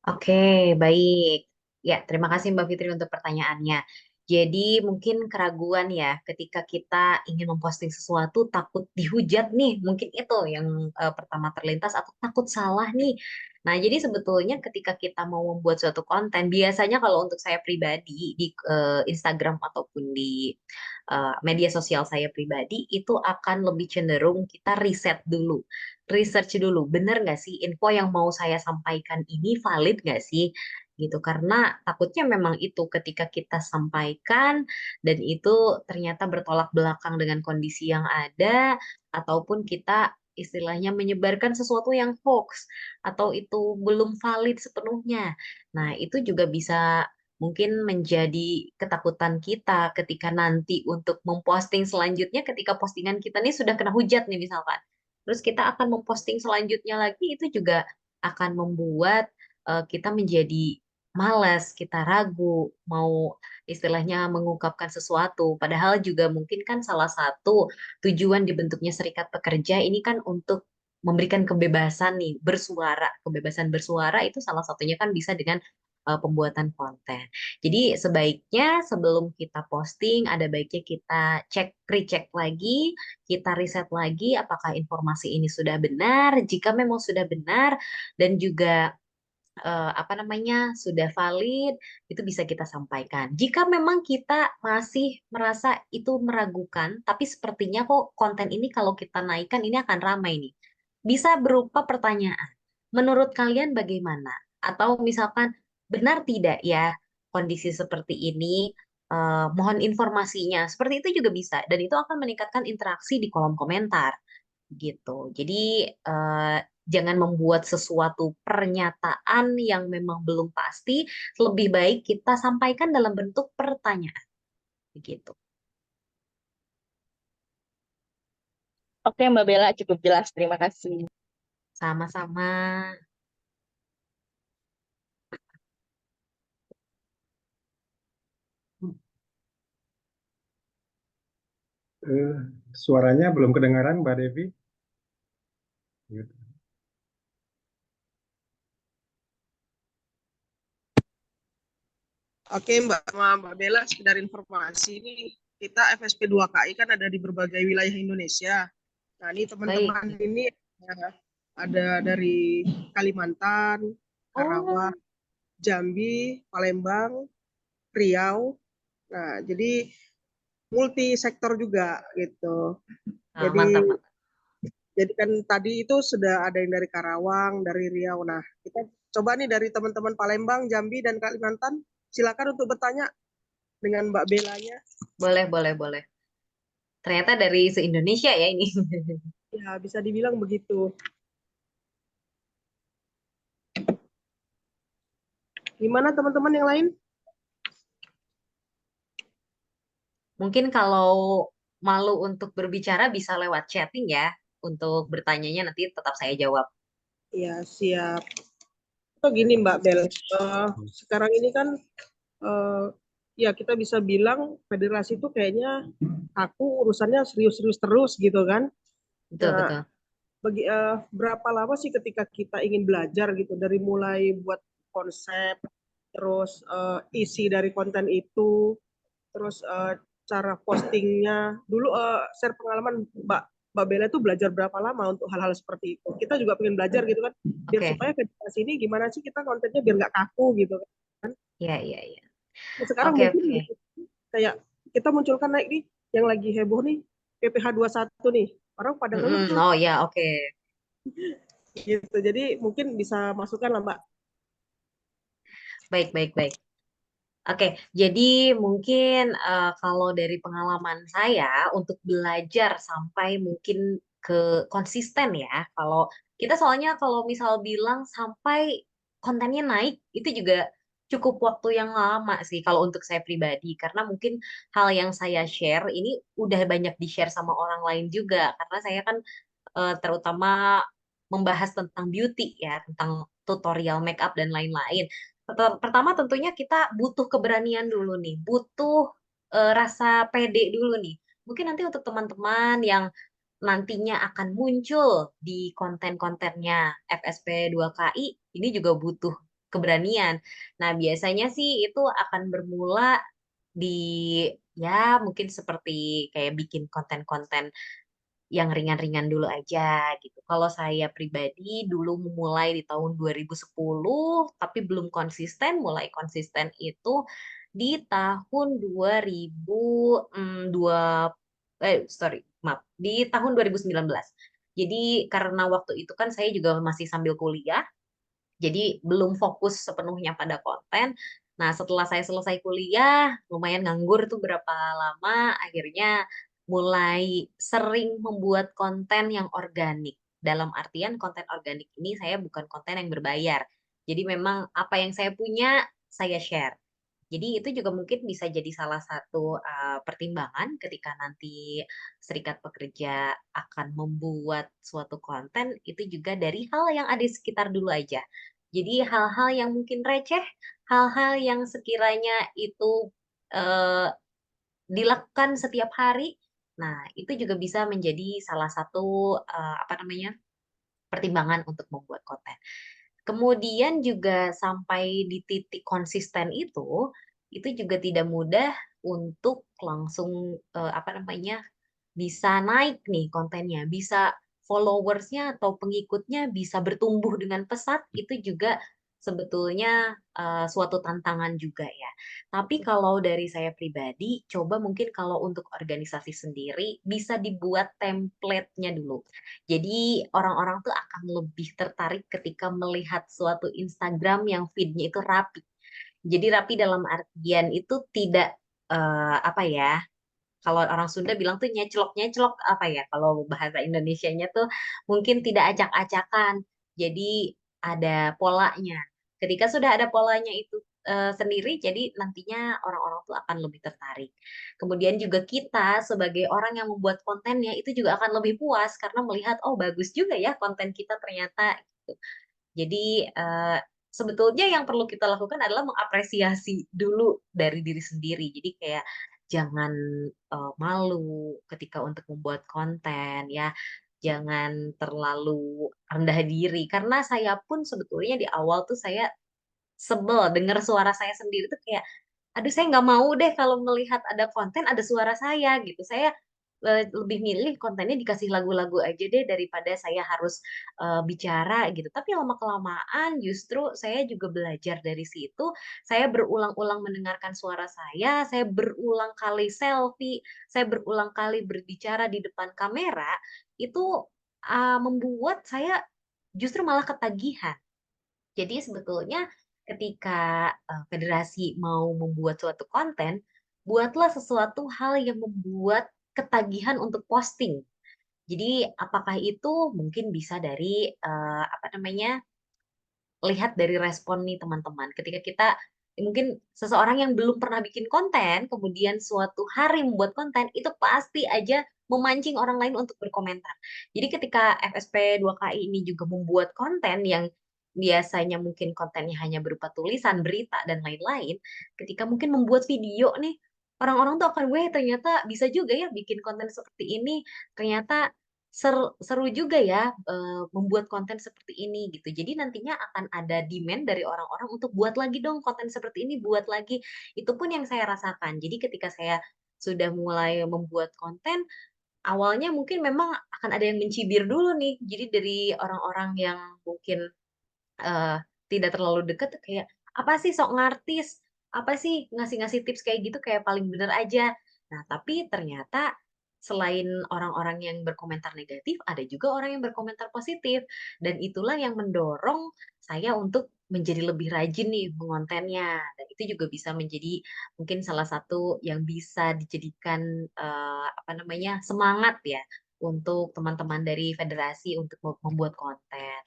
Oke, baik. Ya, terima kasih Mbak Fitri untuk pertanyaannya. Jadi mungkin keraguan ya ketika kita ingin memposting sesuatu takut dihujat nih, mungkin itu yang pertama terlintas atau takut salah nih. Nah, jadi sebetulnya ketika kita mau membuat suatu konten, biasanya kalau untuk saya pribadi di Instagram ataupun di media sosial saya pribadi itu akan lebih cenderung kita riset dulu, research dulu, bener nggak sih info yang mau saya sampaikan ini valid nggak sih? Gitu, karena takutnya memang itu ketika kita sampaikan dan itu ternyata bertolak belakang dengan kondisi yang ada, ataupun kita istilahnya menyebarkan sesuatu yang hoax atau itu belum valid sepenuhnya. Nah, itu juga bisa mungkin menjadi ketakutan kita ketika nanti untuk memposting selanjutnya ketika postingan kita nih sudah kena hujat nih misalkan. Terus kita akan memposting selanjutnya lagi itu juga akan membuat kita menjadi malas, kita ragu mau istilahnya mengungkapkan sesuatu. Padahal juga mungkin kan salah satu tujuan dibentuknya serikat pekerja ini kan untuk memberikan kebebasan nih bersuara. Kebebasan bersuara itu salah satunya kan bisa dengan pembuatan konten. Jadi sebaiknya sebelum kita posting ada baiknya kita recheck lagi, kita riset lagi apakah informasi ini sudah benar. Jika memang sudah benar dan juga apa namanya sudah valid, itu bisa kita sampaikan. Jika memang kita masih merasa itu meragukan, tapi sepertinya kok konten ini kalau kita naikkan ini akan ramai nih. Bisa berupa pertanyaan. Menurut kalian bagaimana? Atau misalkan benar tidak ya kondisi seperti ini? Mohon informasinya. Seperti itu juga bisa dan itu akan meningkatkan interaksi di kolom komentar gitu. Jadi jangan membuat sesuatu pernyataan yang memang belum pasti, lebih baik kita sampaikan dalam bentuk pertanyaan begitu. Oke, Mbak Bella, cukup jelas. Terima kasih. Sama-sama. Eh, Suaranya belum kedengaran, Mbak Devi. Gitu. Oke Mbak, sama Mbak Bella, sekedar informasi ini kita FSP 2KI kan ada di berbagai wilayah Indonesia. Nah ini Baik. teman-teman ini ada dari Kalimantan, Oh, Karawang, Jambi, Palembang, Riau. Nah jadi multi sektor juga gitu. nah, Jadi mantap, mantap. jadi kan tadi itu sudah ada yang dari Karawang, dari Riau. Nah kita coba nih dari teman-teman Palembang, Jambi, dan Kalimantan. Silakan untuk bertanya dengan Mbak Belanya. Boleh, boleh, boleh. Ternyata dari se-Indonesia ya ini. Ya, bisa dibilang begitu. Gimana teman-teman yang lain? Mungkin kalau malu untuk berbicara bisa lewat chatting ya. Untuk bertanyanya nanti tetap saya jawab. Ya, siap. Atau gini Mbak Bel, sekarang ini kan eh, ya kita bisa bilang federasi itu kayaknya aku urusannya serius-serius terus gitu kan. Betul, Nah, betul. berapa lama sih ketika kita ingin belajar gitu dari mulai buat konsep, terus isi dari konten itu, terus cara postingnya. Dulu share pengalaman Mbak Mbak Bella tuh belajar berapa lama untuk hal-hal seperti itu. Kita juga pengen belajar gitu kan, biar Oke, supaya ke depan sini gimana sih kita kontennya biar nggak kaku gitu kan. ya, ya, ya. Nah, sekarang Oke, mungkin oke. kayak kita munculkan naik nih, yang lagi heboh nih, PPh 21 nih. Orang pada ngeluh Mm-mm. tuh Oh ya, oke. gitu. Jadi mungkin bisa masukkan lah Mbak. Baik, baik, baik. Oke, jadi mungkin kalau dari pengalaman saya untuk belajar sampai mungkin ke konsisten ya. Kalau kita soalnya kalau misal bilang sampai kontennya naik itu juga cukup waktu yang lama sih kalau untuk saya pribadi karena mungkin hal yang saya share ini udah banyak di-share sama orang lain juga karena saya kan terutama membahas tentang beauty ya, tentang tutorial makeup dan lain-lain. Pertama tentunya kita butuh keberanian dulu nih, butuh rasa pede dulu nih. Mungkin nanti untuk teman-teman yang nantinya akan muncul di konten-kontennya FSP 2KI, ini juga butuh keberanian. Nah, biasanya sih itu akan bermula di ya mungkin seperti kayak bikin konten-konten yang ringan-ringan dulu aja gitu. Kalau saya pribadi dulu memulai di tahun 2010, tapi belum konsisten, mulai konsisten itu di tahun 2002, maaf, di tahun 2019. Jadi karena waktu itu kan saya juga masih sambil kuliah, jadi belum fokus sepenuhnya pada konten. Nah, setelah saya selesai kuliah, lumayan nganggur tuh berapa lama, akhirnya mulai sering membuat konten yang organik. Dalam artian konten organik ini saya bukan konten yang berbayar. Jadi memang apa yang saya punya, saya share. Jadi itu juga mungkin bisa jadi salah satu pertimbangan ketika nanti serikat pekerja akan membuat suatu konten, itu juga dari hal yang ada di sekitar dulu aja. Jadi hal-hal yang mungkin receh, hal-hal yang sekiranya itu eh, dilakukan setiap hari, nah itu juga bisa menjadi salah satu apa namanya pertimbangan untuk membuat konten. Kemudian juga sampai di titik konsisten itu juga tidak mudah untuk langsung apa namanya bisa naik nih kontennya, bisa followersnya atau pengikutnya bisa bertumbuh dengan pesat, itu juga sebetulnya suatu tantangan juga ya. Tapi kalau dari saya pribadi, coba mungkin kalau untuk organisasi sendiri bisa dibuat template-nya dulu. Jadi orang-orang tuh akan lebih tertarik ketika melihat suatu Instagram yang feed-nya itu rapi. Jadi rapi dalam artian itu tidak apa ya, kalau orang Sunda bilang tuh nyeclok-nyeclok apa ya, kalau bahasa Indonesianya tuh mungkin tidak acak-acakan. Jadi ada polanya. Ketika sudah ada polanya itu sendiri, jadi nantinya orang-orang tuh akan lebih tertarik. Kemudian juga kita sebagai orang yang membuat kontennya itu juga akan lebih puas karena melihat, oh bagus juga ya konten kita ternyata gitu. Jadi sebetulnya yang perlu kita lakukan adalah mengapresiasi dulu dari diri sendiri. Jadi kayak jangan malu ketika untuk membuat konten ya. Jangan terlalu rendah diri karena saya pun sebetulnya di awal tuh saya sebel dengar suara saya sendiri tuh kayak aduh saya nggak mau deh kalau melihat ada konten ada suara saya gitu. Saya lebih milih kontennya dikasih lagu-lagu aja deh daripada saya harus bicara gitu. Tapi lama-kelamaan justru saya juga belajar dari situ. Saya berulang-ulang mendengarkan suara saya berulang kali selfie, saya berulang kali berbicara di depan kamera, itu membuat saya justru malah ketagihan. Jadi sebetulnya ketika federasi mau membuat suatu konten, buatlah sesuatu hal yang membuat ketagihan untuk posting. Jadi apakah itu mungkin bisa dari apa namanya lihat dari respon nih teman-teman. Ketika kita mungkin seseorang yang belum pernah bikin konten, kemudian suatu hari membuat konten, itu pasti aja memancing orang lain untuk berkomentar. Jadi ketika FSP 2KI ini juga membuat konten yang biasanya mungkin kontennya hanya berupa tulisan, berita, dan lain-lain, ketika mungkin membuat video nih, orang-orang tuh akan, weh ternyata bisa juga ya bikin konten seperti ini, ternyata seru juga ya membuat konten seperti ini gitu. Jadi nantinya akan ada demand dari orang-orang untuk buat lagi dong konten seperti ini, buat lagi. Itu pun yang saya rasakan. Jadi ketika saya sudah mulai membuat konten, awalnya mungkin memang akan ada yang mencibir dulu nih. Jadi dari orang-orang yang mungkin eh, tidak terlalu dekat tuh kayak apa sih sok ngartis, apa sih ngasih-ngasih tips kayak gitu kayak paling bener aja. Nah, tapi ternyata selain orang-orang yang berkomentar negatif, ada juga orang yang berkomentar positif. Dan itulah yang mendorong saya untuk menjadi lebih rajin nih mengontennya. Dan itu juga bisa menjadi mungkin salah satu yang bisa dijadikan apa namanya semangat ya untuk teman-teman dari federasi untuk membuat konten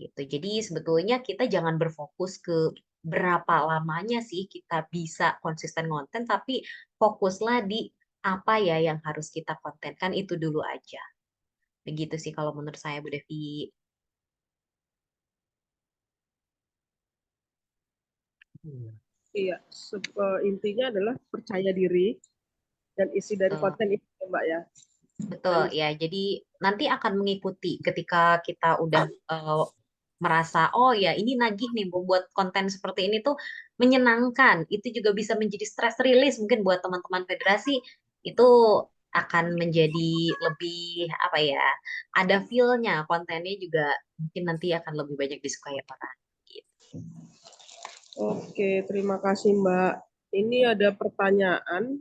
gitu. Jadi sebetulnya kita jangan berfokus ke berapa lamanya sih kita bisa konsisten konten, tapi fokuslah di apa ya yang harus kita kontenkan itu dulu aja. Begitu sih kalau menurut saya Bu Devi. Iya. Iya, intinya adalah percaya diri dan isi dari Betul, konten itu ya, Mbak ya. betul Dan ya. Jadi nanti akan mengikuti ketika kita udah merasa oh ya ini nagih nih membuat konten seperti ini tuh menyenangkan. Itu juga bisa menjadi stress release mungkin buat teman-teman federasi itu akan menjadi lebih apa ya ada feel-nya kontennya juga mungkin nanti akan lebih banyak disukai orang. Gitu. oke, terima kasih Mbak. Ini ada pertanyaan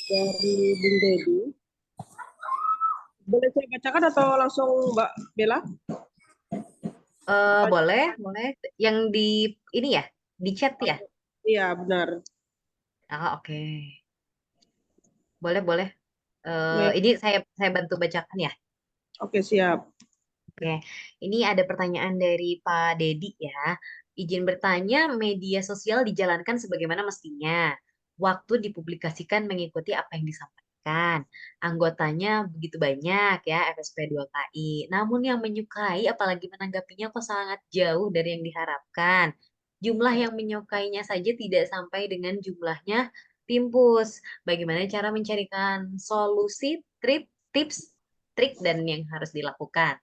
dari Bung Dedi. Boleh saya bacakan atau langsung Mbak Bella? Boleh, boleh. Yang di ini ya, di chat ya. Iya, benar. Ah, oke. Boleh, boleh. Oke, Ini saya bantu bacakan ya. oke, siap. Oke, ini ada pertanyaan dari Pak Dedi ya. Izin bertanya, media sosial dijalankan sebagaimana mestinya. Waktu dipublikasikan mengikuti apa yang disampaikan. Anggotanya begitu banyak ya, FSP 2KI. Namun yang menyukai apalagi menanggapinya kok sangat jauh dari yang diharapkan. Jumlah yang menyukainya saja tidak sampai dengan jumlahnya Pimpus. Bagaimana cara mencarikan solusi, tips, trik, dan yang harus dilakukan?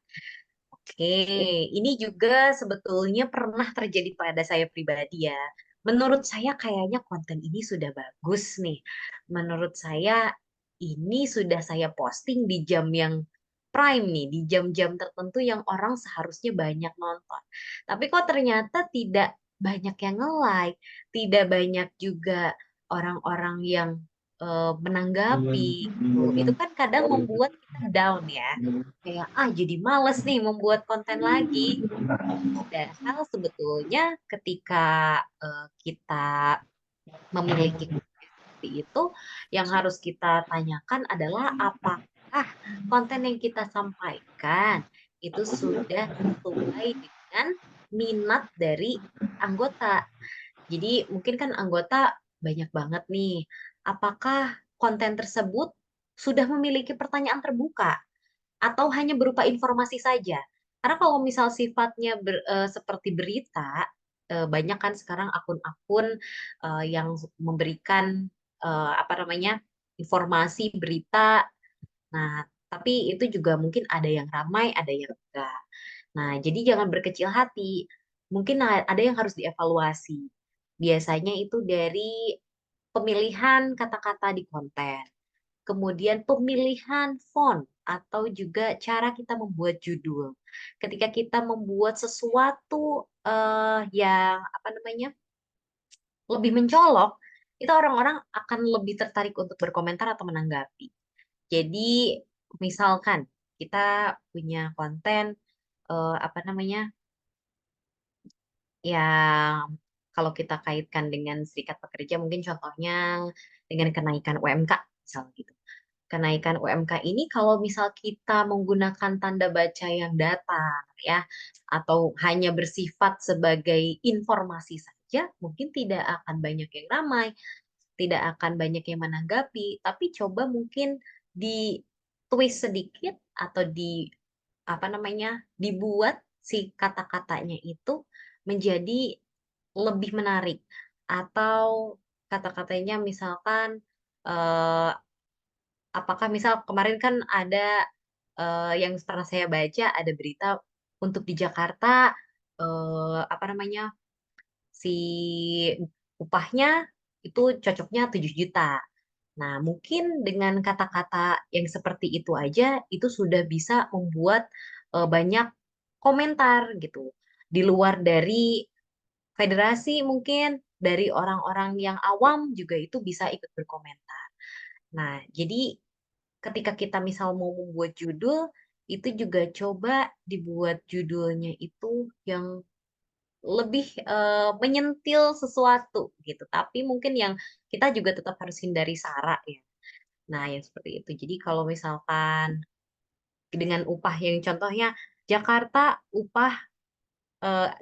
Oke, ini juga sebetulnya pernah terjadi pada saya pribadi ya. Menurut saya kayaknya konten ini sudah bagus nih. Menurut saya ini sudah saya posting di jam yang prime nih, di jam-jam tertentu yang orang seharusnya banyak nonton. Tapi kok ternyata tidak banyak yang nge-like, tidak banyak juga orang-orang yang menanggapi gitu. Itu kan kadang membuat kita down ya kayak jadi males nih membuat konten lagi. Padahal sebetulnya ketika kita memiliki konten seperti itu, yang harus kita tanyakan adalah apakah konten yang kita sampaikan itu sudah sesuai dengan minat dari anggota. Jadi mungkin kan anggota banyak banget nih. Apakah konten tersebut sudah memiliki pertanyaan terbuka? Atau hanya berupa informasi saja. Karena kalau misal sifatnya seperti berita, banyak kan sekarang akun-akun yang memberikan apa namanya informasi berita. Nah, tapi itu juga mungkin ada yang ramai, ada yang enggak. Nah, jadi jangan berkecil hati. Mungkin ada yang harus dievaluasi. Biasanya itu dari pemilihan kata-kata di konten kemudian pemilihan font atau juga cara kita membuat judul. Ketika kita membuat sesuatu yang apa namanya lebih mencolok, itu orang-orang akan lebih tertarik untuk berkomentar atau menanggapi. Jadi misalkan kita punya konten apa namanya yang kalau kita kaitkan dengan serikat pekerja mungkin contohnya dengan kenaikan UMK misalnya gitu. Kenaikan UMK ini kalau misal kita menggunakan tanda baca yang datar ya atau hanya bersifat sebagai informasi saja, mungkin tidak akan banyak yang ramai, tidak akan banyak yang menanggapi, tapi coba mungkin di twist sedikit atau di apa namanya dibuat si kata-katanya itu menjadi lebih menarik atau kata-katanya misalkan eh, apakah misal kemarin kan ada yang pernah saya baca ada berita untuk di Jakarta apa namanya si upahnya itu cocoknya 7 juta. Nah, mungkin dengan kata-kata yang seperti itu aja, itu sudah bisa membuat banyak komentar gitu. Di luar dari federasi mungkin, dari orang-orang yang awam juga itu bisa ikut berkomentar. Nah, jadi ketika kita misal mau membuat judul, itu juga coba dibuat judulnya itu yang lebih menyentil sesuatu gitu. Tapi mungkin yang kita juga tetap harus hindari sara ya. Nah, yang seperti itu. Jadi kalau misalkan dengan upah yang contohnya Jakarta upah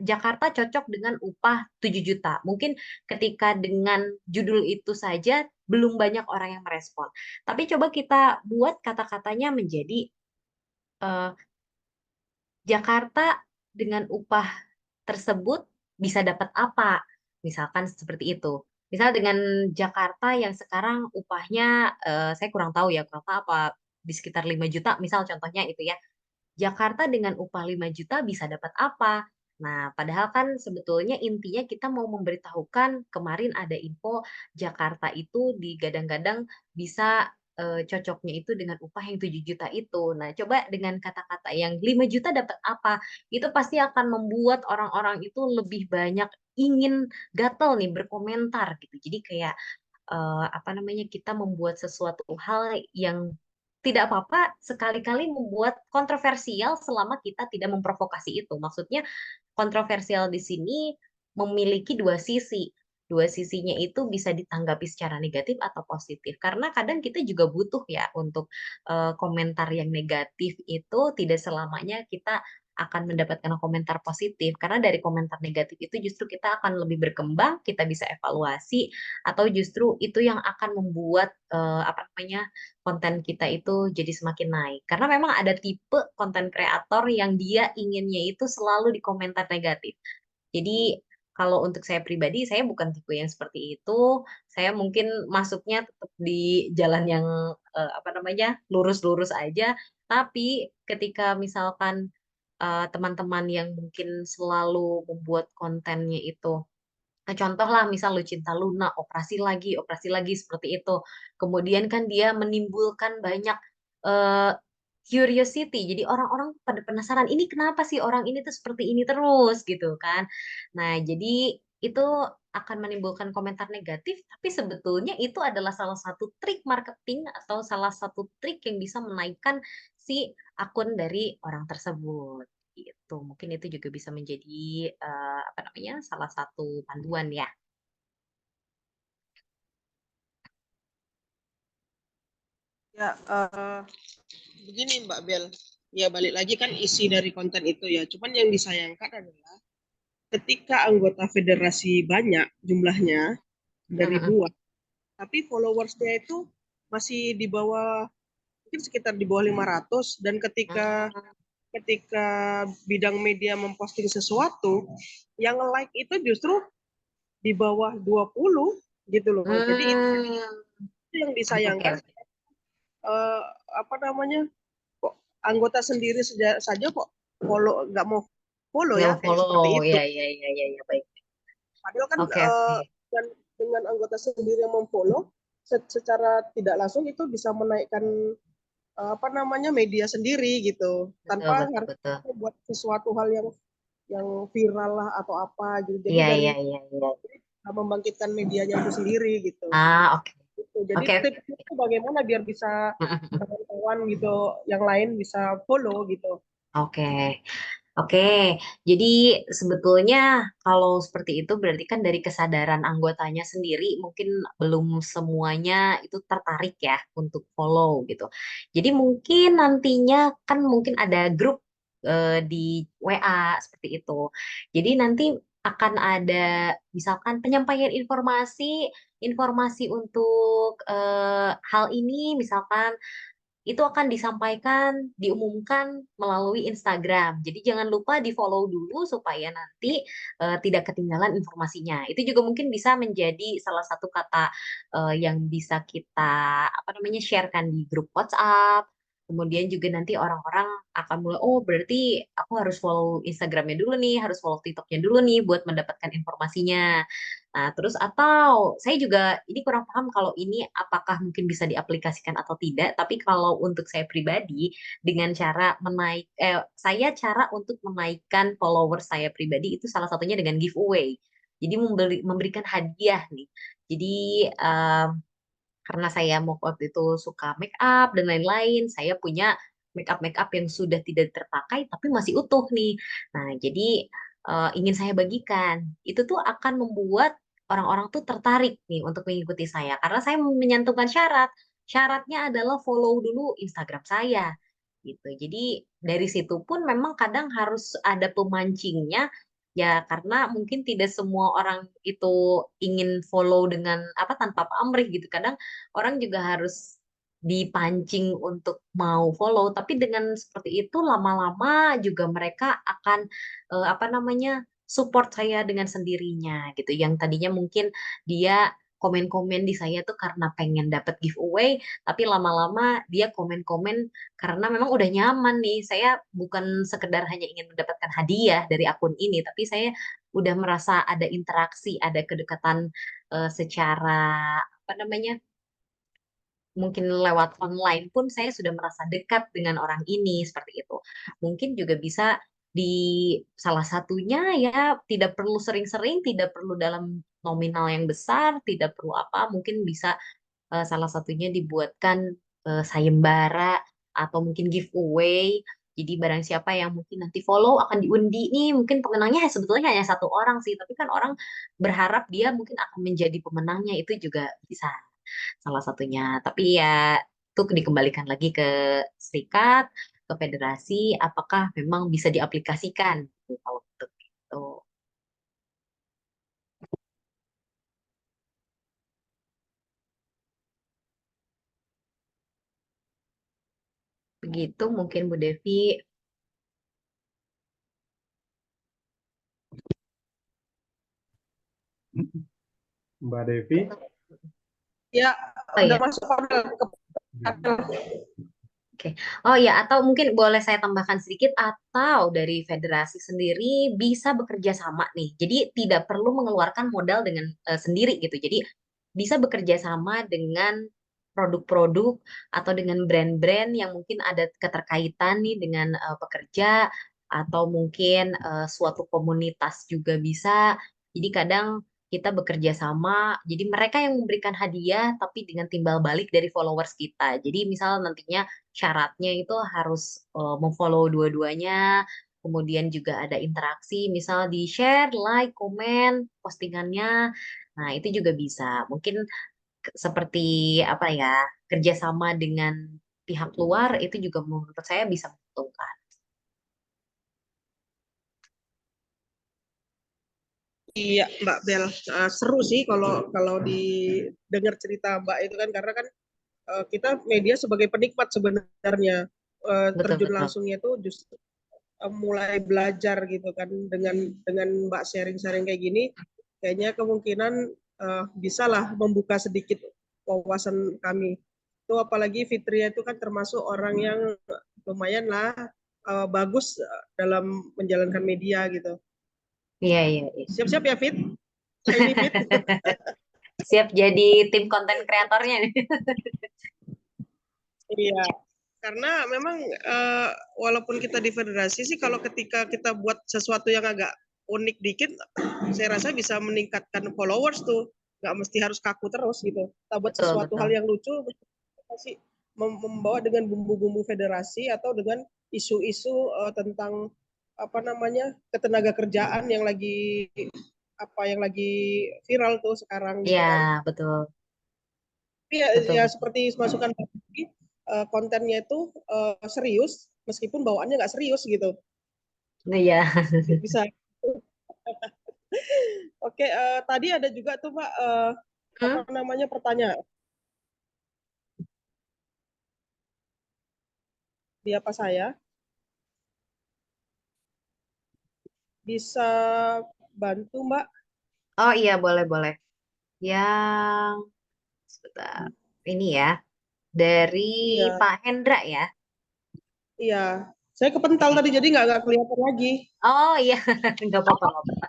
Jakarta cocok dengan upah 7 juta. Mungkin ketika dengan judul itu saja belum banyak orang yang merespon. Tapi coba kita buat kata-katanya menjadi eh, Jakarta dengan upah tersebut bisa dapat apa? Misalkan seperti itu. Misal dengan Jakarta yang sekarang upahnya saya kurang tahu ya, kurang tahu apa di sekitar 5 juta misal contohnya itu ya. Jakarta dengan upah 5 juta bisa dapat apa? Nah, padahal kan sebetulnya intinya kita mau memberitahukan kemarin ada info Jakarta itu digadang-gadang bisa cocoknya itu dengan upah yang 7 juta itu. Nah, coba dengan kata-kata yang 5 juta dapat apa? Itu pasti akan membuat orang-orang itu lebih banyak ingin gatel nih berkomentar gitu. Jadi kayak apa namanya kita membuat sesuatu hal yang tidak apa-apa sekali-kali membuat kontroversial selama kita tidak memprovokasi itu. Maksudnya kontroversial di sini memiliki dua sisi. Dua sisinya itu bisa ditanggapi secara negatif atau positif. Karena kadang kita juga butuh ya untuk komentar yang negatif itu tidak selamanya kita akan mendapatkan komentar positif. Karena dari komentar negatif itu justru kita akan lebih berkembang, kita bisa evaluasi, atau justru itu yang akan membuat apa namanya konten kita itu jadi semakin naik. Karena memang ada tipe konten kreator yang dia inginnya itu selalu di komentar negatif. Jadi kalau untuk saya pribadi, saya bukan tipe yang seperti itu. Saya mungkin masuknya tetap di jalan yang apa namanya lurus-lurus aja. Tapi ketika misalkan teman-teman yang mungkin selalu membuat kontennya itu contoh lah, misal Lucinta Luna, operasi lagi seperti itu. Kemudian kan dia menimbulkan banyak eh, curiosity. Jadi orang-orang pada penasaran, ini kenapa sih orang ini tuh seperti ini terus gitu kan. Nah, jadi itu akan menimbulkan komentar negatif, tapi sebetulnya itu adalah salah satu trik marketing atau salah satu trik yang bisa menaikkan si akun dari orang tersebut gitu. Mungkin itu juga bisa menjadi apa namanya salah satu panduan ya. Ya, begini Mbak Bel. Ya balik lagi kan isi dari konten itu ya. Cuman yang disayangkan adalah ketika anggota federasi banyak jumlahnya dari Mm-mm. ribuan, tapi followersnya itu masih di bawah mungkin sekitar di bawah 500 dan ketika ketika bidang media memposting sesuatu yang like itu justru di bawah 20 gitu loh. Jadi itu yang Oke, oke, disayangkan oke. eh, apa namanya kok anggota sendiri saja kok follow nggak mau follow Nggak ya kayak follow, seperti itu. ya, ya, ya, ya, ya, baik. Padahal kan Oke, oke. dengan anggota sendiri yang memfollow secara tidak langsung itu bisa menaikkan apa namanya media sendiri gitu Betul, tanpa betul, harus betul. membuat sesuatu hal yang viral lah atau apa gitu. Jadi Iya, dari iya, iya, iya. membangkitkan medianya itu sendiri gitu. Oke. Gitu. Jadi Oke, oke. tipsnya itu bagaimana biar bisa kawan-kawan gitu yang lain bisa follow gitu. Oke. Oke, jadi sebetulnya kalau seperti itu berarti kan dari kesadaran anggotanya sendiri mungkin belum semuanya itu tertarik ya untuk follow gitu. Jadi mungkin nantinya kan mungkin ada grup di WA seperti itu. Jadi nanti akan ada misalkan penyampaian informasi untuk hal ini misalkan itu akan disampaikan, diumumkan melalui Instagram. Jadi jangan lupa di-follow dulu supaya nanti tidak ketinggalan informasinya. Itu juga mungkin bisa menjadi salah satu kata yang bisa kita apa namanya sharekan di grup WhatsApp. Kemudian juga nanti orang-orang akan mulai, oh berarti aku harus follow Instagramnya dulu nih, harus follow TikToknya dulu nih buat mendapatkan informasinya. Nah, terus atau saya juga ini kurang paham kalau ini apakah mungkin bisa diaplikasikan atau tidak, tapi kalau untuk saya pribadi dengan cara saya cara untuk menaikkan follower saya pribadi itu salah satunya dengan giveaway. Jadi memberikan hadiah nih. Jadi karena saya mau waktu itu suka make up dan lain-lain, saya punya make up yang sudah tidak terpakai tapi masih utuh nih. Nah, jadi ingin saya bagikan. Itu tuh akan membuat orang-orang tuh tertarik nih untuk mengikuti saya karena saya menyantumkan syarat. Syaratnya adalah follow dulu Instagram saya gitu. Jadi dari situ pun memang kadang harus ada pemancingnya ya karena mungkin tidak semua orang itu ingin follow dengan apa tanpa pamrih gitu. Kadang orang juga harus dipancing untuk mau follow, tapi dengan seperti itu lama-lama juga mereka akan apa namanya support saya dengan sendirinya gitu. Yang tadinya mungkin dia komen-komen di saya tuh karena pengen dapat giveaway, tapi lama-lama dia komen-komen karena memang udah nyaman nih. Saya bukan sekedar hanya ingin mendapatkan hadiah dari akun ini, tapi saya udah merasa ada interaksi, ada kedekatan secara apa namanya mungkin lewat online pun saya sudah merasa dekat dengan orang ini seperti itu. Mungkin juga bisa di salah satunya ya tidak perlu sering-sering, tidak perlu dalam nominal yang besar, tidak perlu apa, mungkin bisa salah satunya dibuatkan sayembara atau mungkin giveaway. Jadi barang siapa yang mungkin nanti follow akan diundi nih, mungkin pemenangnya sebetulnya hanya satu orang sih, tapi kan orang berharap dia mungkin akan menjadi pemenangnya itu juga bisa salah satunya. Tapi ya itu dikembalikan lagi ke serikat, ke federasi, apakah memang bisa diaplikasikan gitu, kalau untuk itu. Begitu mungkin Bu Devi. Mbak Devi. Ya, Oh udah iya. masuk panel ke panel. Oke. Oh ya, atau mungkin boleh saya tambahkan sedikit, atau dari federasi sendiri bisa bekerja sama nih. Jadi tidak perlu mengeluarkan modal dengan sendiri gitu. Jadi bisa bekerja sama dengan produk-produk atau dengan brand-brand yang mungkin ada keterkaitan nih dengan pekerja atau mungkin suatu komunitas juga bisa. Jadi kadang kita bekerja sama, jadi mereka yang memberikan hadiah tapi dengan timbal balik dari followers kita. Jadi misal nantinya syaratnya itu harus memfollow dua-duanya, kemudian juga ada interaksi, misal di share, like, komen postingannya. Nah, itu juga bisa. Mungkin seperti apa ya, kerjasama dengan pihak luar itu juga menurut saya bisa menguntungkan. Iya, Mbak Bel. Seru sih kalau kalau didengar cerita Mbak itu kan, karena kan kita media sebagai penikmat sebenarnya, terjun Betul-betul. langsungnya itu justru mulai belajar gitu kan, dengan Mbak sharing-sharing kayak gini, kayaknya kemungkinan bisa lah membuka sedikit wawasan kami. Itu apalagi Fitria itu kan termasuk orang yang lumayan lah bagus dalam menjalankan media gitu. Iya, iya, iya. Siap-siap ya Fit. Ini Fit. Siap jadi tim konten kreatornya nih. Iya. Karena memang walaupun kita di federasi sih, kalau ketika kita buat sesuatu yang agak unik dikit, saya rasa bisa meningkatkan followers tuh. Nggak mesti harus kaku terus gitu. Kita buat Betul, sesuatu betul. hal yang lucu, pasti membawa dengan bumbu-bumbu federasi atau dengan isu-isu tentang apa namanya ketenaga kerjaan yang lagi viral tuh sekarang gitu Iya, kan. betul. Tapi ya, Betul, ya betul. seperti masukan tadi, kontennya itu serius meskipun bawaannya nggak serius gitu. Iya. Bisa. Oke, tadi ada juga tuh Pak apa Hmm? namanya pertanyaan di apa saya bisa bantu Mbak. Oh iya, boleh, boleh. Yang sebentar. Ini ya, dari Iya, Pak Hendra ya. iya. Saya kepental Oke. tadi jadi nggak kelihatan lagi. Oh iya, nggak apa-apa, nggak apa-apa.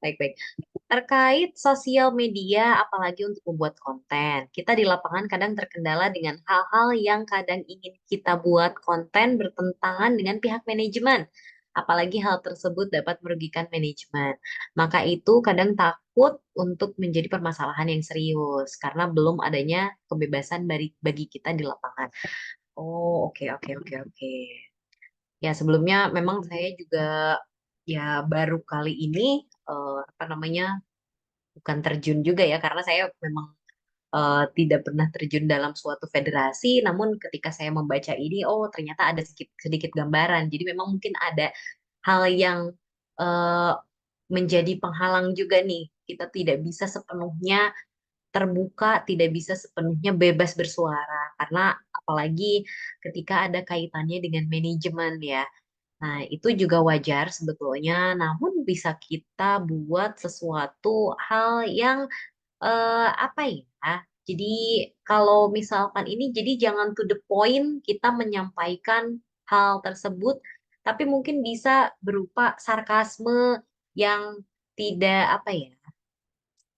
Baik-baik. Terkait sosial media, apalagi untuk membuat konten, kita di lapangan kadang terkendala dengan hal-hal yang kadang ingin kita buat konten bertentangan dengan pihak manajemen. Apalagi hal tersebut dapat merugikan manajemen. Maka itu kadang takut untuk menjadi permasalahan yang serius karena belum adanya kebebasan bagi kita di lapangan. Oh, oke, oke, oke, oke. Ya, sebelumnya memang saya juga ya baru kali ini apa namanya bukan terjun juga ya karena saya memang tidak pernah terjun dalam suatu federasi. Namun ketika saya membaca ini, oh ternyata ada sedikit sedikit gambaran. Jadi memang mungkin ada hal yang eh, menjadi penghalang juga nih. Kita tidak bisa sepenuhnya terbuka, tidak bisa sepenuhnya bebas bersuara karena apalagi ketika ada kaitannya dengan manajemen ya. Nah, itu juga wajar sebetulnya, namun bisa kita buat sesuatu hal yang apa ya? Jadi kalau misalkan ini, jadi jangan to the point kita menyampaikan hal tersebut, tapi mungkin bisa berupa sarkasme yang tidak apa ya?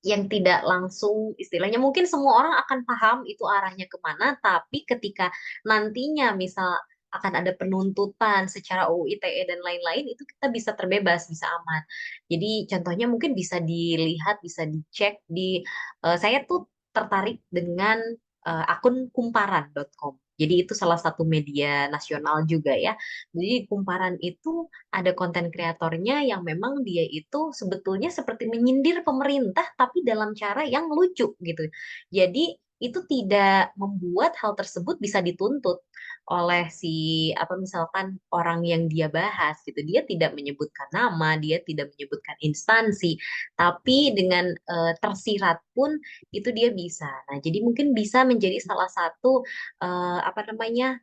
Yang tidak langsung istilahnya mungkin semua orang akan paham itu arahnya kemana, tapi ketika nantinya misal akan ada penuntutan secara UU ITE dan lain-lain itu kita bisa terbebas, bisa aman. Jadi contohnya mungkin bisa dilihat, bisa dicek di saya tuh tertarik dengan akun kumparan.com. Jadi itu salah satu media nasional juga ya. Jadi Kumparan itu ada konten kreatornya yang memang dia itu sebetulnya seperti menyindir pemerintah tapi dalam cara yang lucu gitu. Jadi itu tidak membuat hal tersebut bisa dituntut oleh si apa misalkan orang yang dia bahas gitu. Dia tidak menyebutkan nama, dia tidak menyebutkan instansi, tapi dengan tersirat pun itu dia bisa. Nah, jadi mungkin bisa menjadi salah satu apa namanya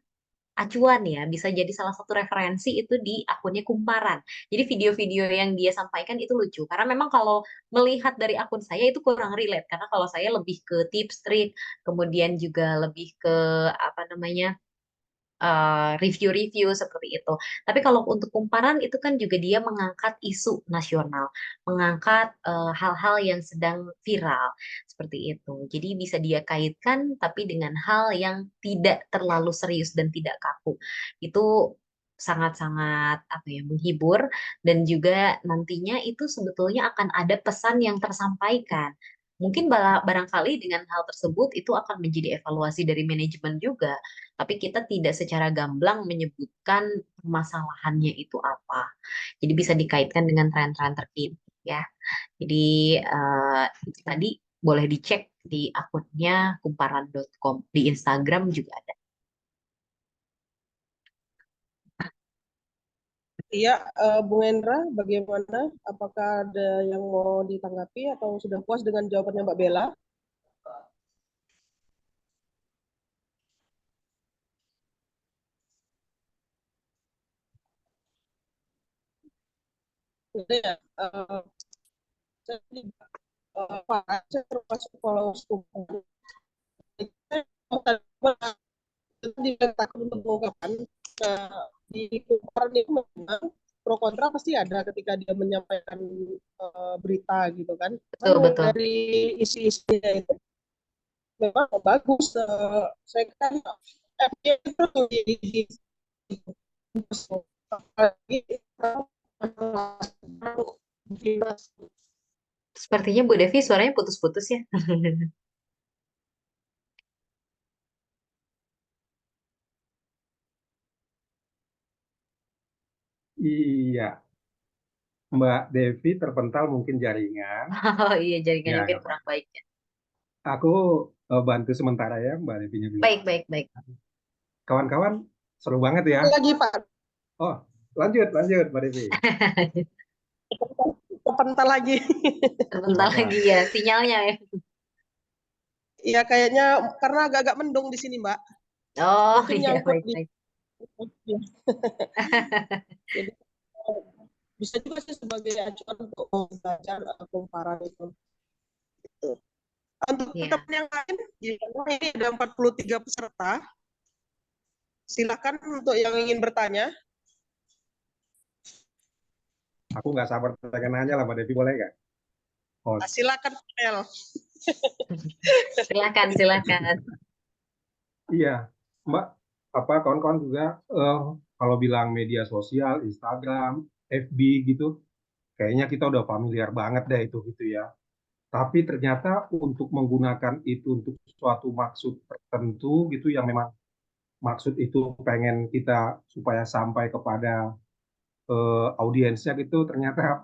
acuan ya, bisa jadi salah satu referensi itu di akunnya Kumparan. Jadi video-video yang dia sampaikan itu lucu. Karena memang kalau melihat dari akun saya itu kurang relate. Karena kalau saya lebih ke tips, trik, kemudian juga lebih ke apa namanya review-review seperti itu. Tapi kalau untuk Kumparan itu kan juga dia mengangkat isu nasional, mengangkat hal-hal yang sedang viral seperti itu. Jadi bisa dia kaitkan tapi dengan hal yang tidak terlalu serius dan tidak kaku. Itu sangat-sangat apa ya menghibur dan juga nantinya itu sebetulnya akan ada pesan yang tersampaikan. Mungkin barangkali dengan hal tersebut itu akan menjadi evaluasi dari manajemen juga, tapi kita tidak secara gamblang menyebutkan permasalahannya itu apa. Jadi bisa dikaitkan dengan tren-tren terkini ya. Jadi itu tadi boleh dicek di akunnya kumparan.com. Di Instagram juga ada. Iya, Bung Endra, bagaimana? Apakah ada yang mau ditanggapi atau sudah puas dengan jawabannya Mbak Bella? Jadi ya, saya, saya termasuk followers Kumparan. Itu diletakkan untuk mengungkapkan di Kumparan itu memang pro kontra pasti ada ketika dia menyampaikan berita gitu kan. Betul, betul. Dari isi-isinya itu memang bagus. Saya kan FB itu di Sepertinya Bu Devi suaranya putus-putus ya. Iya, Mbak Devi terpental mungkin jaringan. Oh iya, jaringannya Ya, mungkin nggak apa. kurang baik ya. Aku bantu sementara ya, Mbak Devinya belum. Baik, baik, baik. Kawan-kawan, seru banget ya. lagi Pak, Oh, lanjut, lanjut, Mbak Devi. kepental lagi. Nggak Sebentar apa-apa. lagi ya sinyalnya ya. Iya kayaknya karena agak-agak mendung di sini Mbak. Oh Mungkin iya, nyangkut baik, di. baik. Jadi bisa juga sih sebagai acuan untuk belajar Kumparan itu. Untuk Iya. teman yang lain, ini ada 43 peserta. Silakan untuk yang ingin bertanya. Aku nggak sabar pengen nanya lah, Mbak Devi, boleh nggak? Oh, Silakan El. Silakan. iya, Mbak, apa kawan-kawan juga kalau bilang media sosial, Instagram, FB gitu, kayaknya kita udah familiar banget deh itu gitu ya. Tapi ternyata untuk menggunakan itu untuk suatu maksud tertentu gitu yang memang maksud itu pengen kita supaya sampai kepada audiensnya gitu, ternyata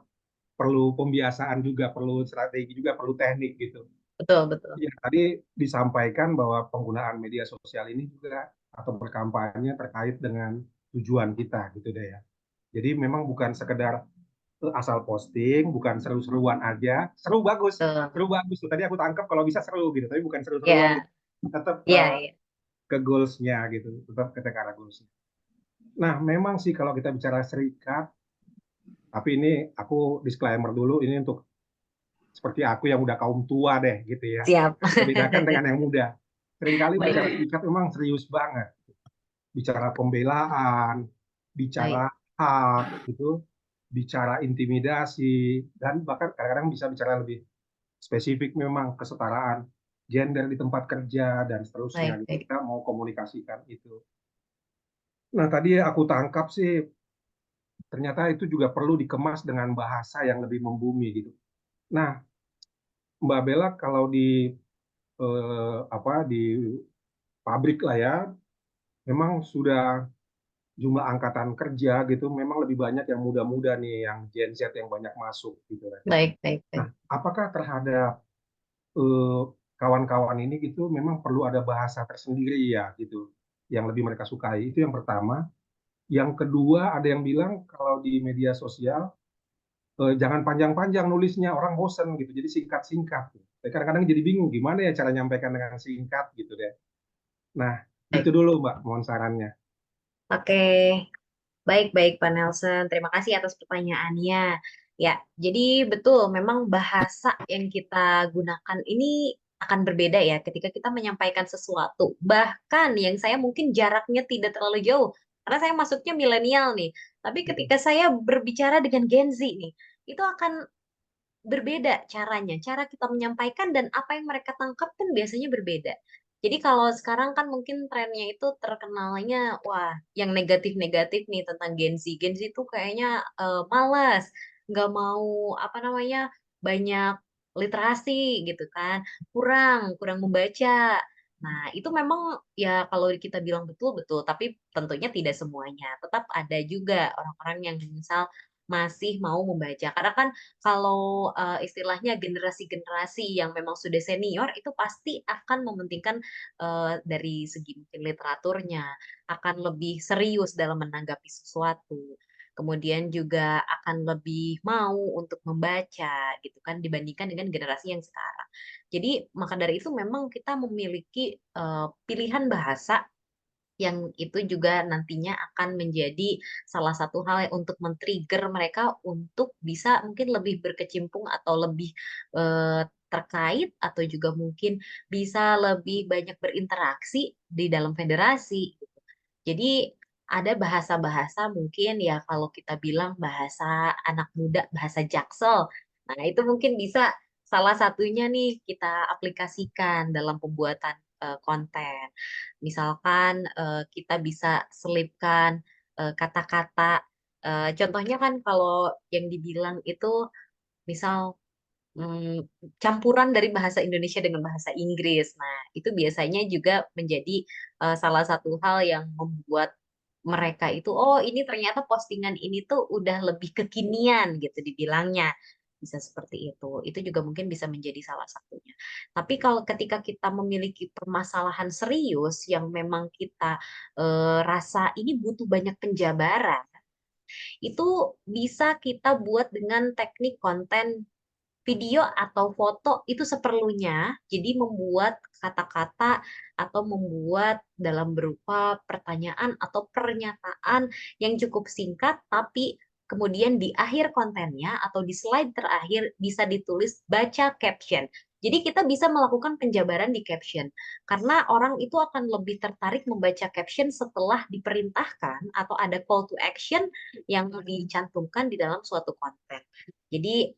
perlu pembiasaan juga, perlu strategi juga, perlu teknik gitu. Betul. Ya, tadi disampaikan bahwa penggunaan media sosial ini juga atau berkampanye terkait dengan tujuan kita gitu deh ya. Jadi memang bukan sekedar asal posting, bukan seru-seruan aja. Betul. Seru bagus tuh. Tadi aku tangkap kalau bisa seru gitu, tapi bukan seru-seruan Ya, gitu. Tetap ya. ke goals-nya gitu, tetap ke arah goals-nya. Nah, memang sih kalau kita bicara serikat, tapi ini aku disclaimer dulu, ini untuk seperti aku yang udah kaum tua deh gitu ya. Siap. Bedakan dengan yang muda. Seringkali bicara Baik, serikat memang serius banget. Bicara pembelaan, baik. bicara hak gitu, bicara intimidasi, dan bahkan kadang-kadang bisa bicara lebih spesifik memang kesetaraan gender di tempat kerja dan seterusnya. Baik. Kita mau komunikasikan itu. Nah, tadi aku tangkap sih ternyata itu juga perlu dikemas dengan bahasa yang lebih membumi gitu. Nah, Mbak Bella kalau di di pabrik lah ya, memang sudah jumlah angkatan kerja gitu, memang lebih banyak yang muda-muda nih, yang Gen Z yang banyak masuk gitu kan. Baik. Nah, apakah terhadap eh, kawan-kawan ini gitu memang perlu ada bahasa tersendiri ya gitu, yang lebih mereka sukai. Itu yang pertama. Yang kedua ada yang bilang kalau di media sosial jangan panjang-panjang nulisnya, orang bosen gitu. Jadi singkat-singkat. Kadang-kadang jadi bingung gimana ya cara nyampaikan dengan singkat gitu deh. Nah, itu Baik. dulu Mbak mohon sarannya. Oke. Baik, Pak Nelson. Terima kasih atas pertanyaannya. Ya, jadi betul, memang bahasa yang kita gunakan ini akan berbeda ya ketika kita menyampaikan sesuatu. Bahkan yang saya mungkin jaraknya tidak terlalu jauh, karena saya masuknya milenial nih. Tapi ketika saya berbicara dengan Gen Z nih, itu akan berbeda caranya. Cara kita menyampaikan dan apa yang mereka tangkap kan biasanya berbeda. Jadi kalau sekarang kan mungkin trennya itu terkenalnya, wah, yang negatif-negatif nih tentang Gen Z. Gen Z itu kayaknya malas, nggak mau apa namanya banyak literasi gitu kan, kurang membaca. Nah, itu memang ya kalau kita bilang betul-betul, tapi tentunya tidak semuanya. Tetap ada juga orang-orang yang misal masih mau membaca. Karena kan kalau istilahnya generasi-generasi yang memang sudah senior itu pasti akan mementingkan dari segi mungkin literaturnya, akan lebih serius dalam menanggapi sesuatu. Kemudian juga akan lebih mau untuk membaca gitu kan dibandingkan dengan generasi yang sekarang. Jadi maka dari itu memang kita memiliki pilihan bahasa yang itu juga nantinya akan menjadi salah satu hal yang untuk men-trigger mereka untuk bisa mungkin lebih berkecimpung atau lebih terkait atau juga mungkin bisa lebih banyak berinteraksi di dalam federasi gitu. Jadi ada bahasa-bahasa mungkin ya kalau kita bilang bahasa anak muda, bahasa Jaksel. Nah, itu mungkin bisa salah satunya nih kita aplikasikan dalam pembuatan konten. Misalkan kita bisa selipkan kata-kata. Contohnya kan kalau yang dibilang itu misal campuran dari bahasa Indonesia dengan bahasa Inggris. Nah, itu biasanya juga menjadi salah satu hal yang membuat mereka itu, oh ini ternyata postingan ini tuh udah lebih kekinian gitu dibilangnya. Bisa seperti itu. Itu juga mungkin bisa menjadi salah satunya. Tapi kalau ketika kita memiliki permasalahan serius yang memang kita rasa ini butuh banyak penjabaran, itu bisa kita buat dengan teknik konten video atau foto itu seperlunya, jadi membuat kata-kata atau membuat dalam berupa pertanyaan atau pernyataan yang cukup singkat, tapi kemudian di akhir kontennya atau di slide terakhir bisa ditulis baca caption. Jadi kita bisa melakukan penjabaran di caption, karena orang itu akan lebih tertarik membaca caption setelah diperintahkan atau ada call to action yang dicantumkan di dalam suatu konten. Jadi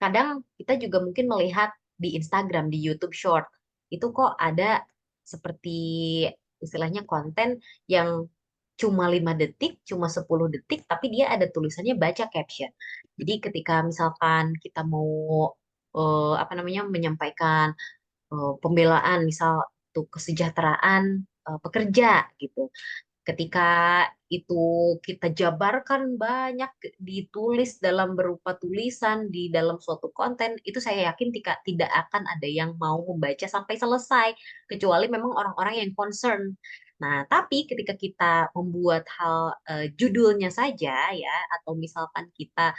kadang kita juga mungkin melihat di Instagram, di YouTube Short, itu kok ada seperti istilahnya konten yang cuma 5 detik, cuma 10 detik, tapi dia ada tulisannya baca caption. Jadi ketika misalkan kita mau apa namanya menyampaikan pembelaan, misal untuk kesejahteraan pekerja gitu. Ketika itu kita jabarkan banyak ditulis dalam berupa tulisan di dalam suatu konten, itu saya yakin tidak akan ada yang mau membaca sampai selesai, kecuali memang orang-orang yang concern. Nah, tapi ketika kita membuat hal judulnya saja ya, atau misalkan kita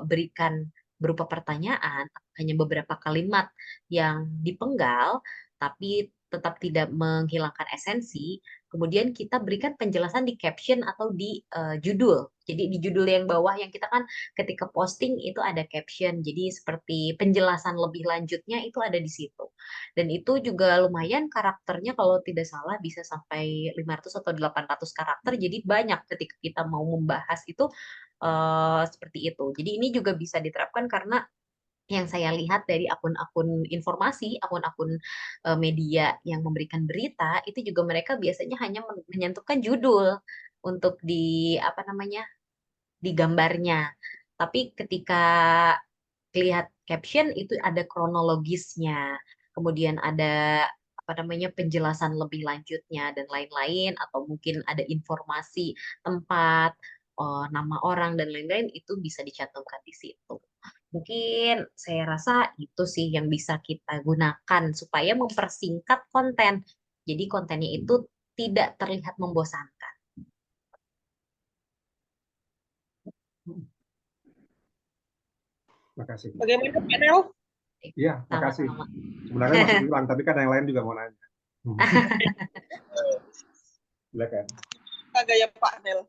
berikan berupa pertanyaan, hanya beberapa kalimat yang dipenggal, tapi tetap tidak menghilangkan esensi. Kemudian kita berikan penjelasan di caption atau di judul. Jadi di judul yang bawah yang kita kan ketika posting itu ada caption. Jadi seperti penjelasan lebih lanjutnya itu ada di situ. Dan itu juga lumayan karakternya kalau tidak salah bisa sampai 500 atau 800 karakter. Jadi banyak ketika kita mau membahas itu seperti itu. Jadi ini juga bisa diterapkan karena yang saya lihat dari akun-akun informasi, akun-akun media yang memberikan berita, itu juga mereka biasanya hanya menyentuhkan judul untuk di apa namanya di gambarnya. Tapi ketika lihat caption itu ada kronologisnya, kemudian ada apa namanya penjelasan lebih lanjutnya dan lain-lain, atau mungkin ada informasi tempat, nama orang dan lain-lain itu bisa dicantumkan di situ. Mungkin saya rasa itu sih yang bisa kita gunakan supaya mempersingkat konten. Jadi kontennya itu tidak terlihat membosankan. Makasih. Bagaimana panel? Iya, makasih. Sama-sama. Sebenarnya masih kurang, tapi kan yang lain juga mau nanya. Silakan. Gaya Pak Nel.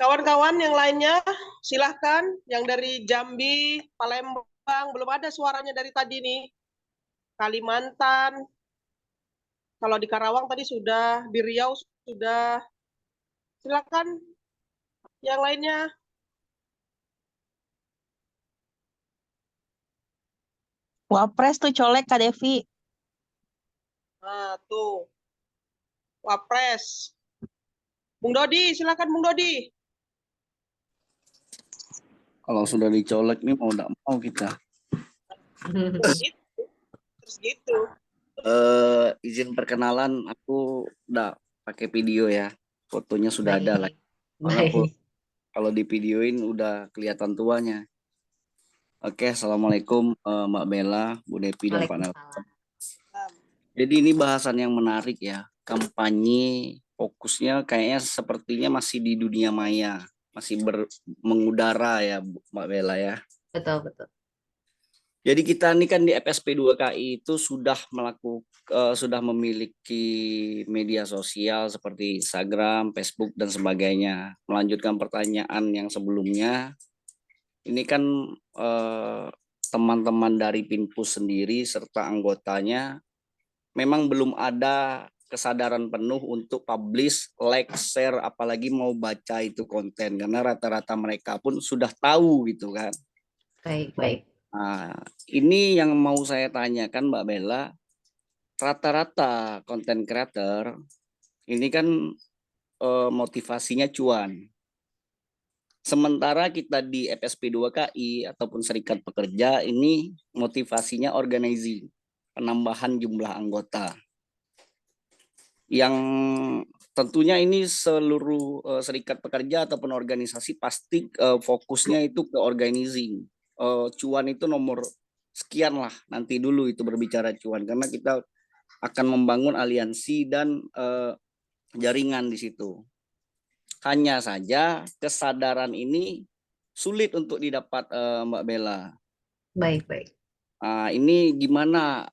Kawan-kawan yang lainnya, silahkan. Yang dari Jambi, Palembang, belum ada suaranya dari tadi nih. Kalimantan. Kalau di Karawang tadi sudah, di Riau sudah. Silahkan yang lainnya. Wapres tuh colek Kak Devi. Nah, tuh. Wapres. Bung Dodi, silakan Bung Dodi. Kalau sudah dicolek nih mau tidak mau kita. Terus gitu. Izin perkenalan, aku udah pakai video ya. Fotonya sudah ada lah. Baik. Kalau di videoin udah kelihatan tuanya. Oke, assalamualaikum Mbak Bella, Bu Depi dan Pak Nel. Waalaikumsalam. Jadi ini bahasan yang menarik ya. Kampanye fokusnya kayaknya sepertinya masih di dunia maya, masih mengudara ya Mbak Bella ya. Betul, betul. Jadi kita ini kan di FSP 2KI itu sudah sudah memiliki media sosial seperti Instagram, Facebook dan sebagainya. Melanjutkan pertanyaan yang sebelumnya, ini kan teman-teman dari Pinpus sendiri serta anggotanya memang belum ada kesadaran penuh untuk publish, like, share, apalagi mau baca itu konten karena rata-rata mereka pun sudah tahu gitu kan. Baik, baik. Nah, ini yang mau saya tanyakan Mbak Bella, rata-rata konten creator ini kan motivasinya cuan. Sementara kita di FSP 2KI ataupun Serikat Pekerja ini motivasinya organizing, penambahan jumlah anggota. Yang tentunya ini seluruh serikat pekerja ataupun organisasi pasti fokusnya itu ke organizing. Cuan itu nomor sekian lah, nanti dulu itu berbicara cuan karena kita akan membangun aliansi dan jaringan di situ. Hanya saja kesadaran ini sulit untuk didapat Mbak Bella. Baik, baik. Ini gimana?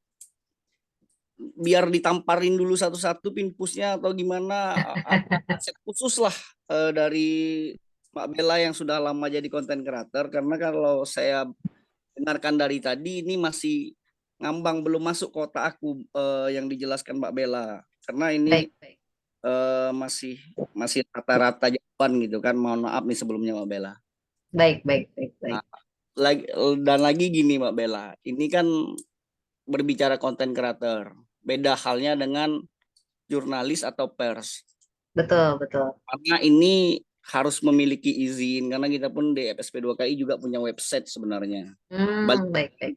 Biar ditamparin dulu satu-satu Pinpusnya atau gimana? Aset khusus lah dari Mbak Bella yang sudah lama jadi konten creator, karena kalau saya dengarkan dari tadi ini masih ngambang, belum masuk kota aku yang dijelaskan Mbak Bella, karena ini Baik, baik. masih rata-rata jawaban gitu kan. Mohon maaf nih sebelumnya Mbak Bella. Baik, baik, baik, baik. Nah, lagi gini Mbak Bella, ini kan berbicara konten creator. Beda halnya dengan jurnalis atau pers. Betul, betul. Karena ini harus memiliki izin karena kita pun di FSP2KI juga punya website sebenarnya. Baik, baik.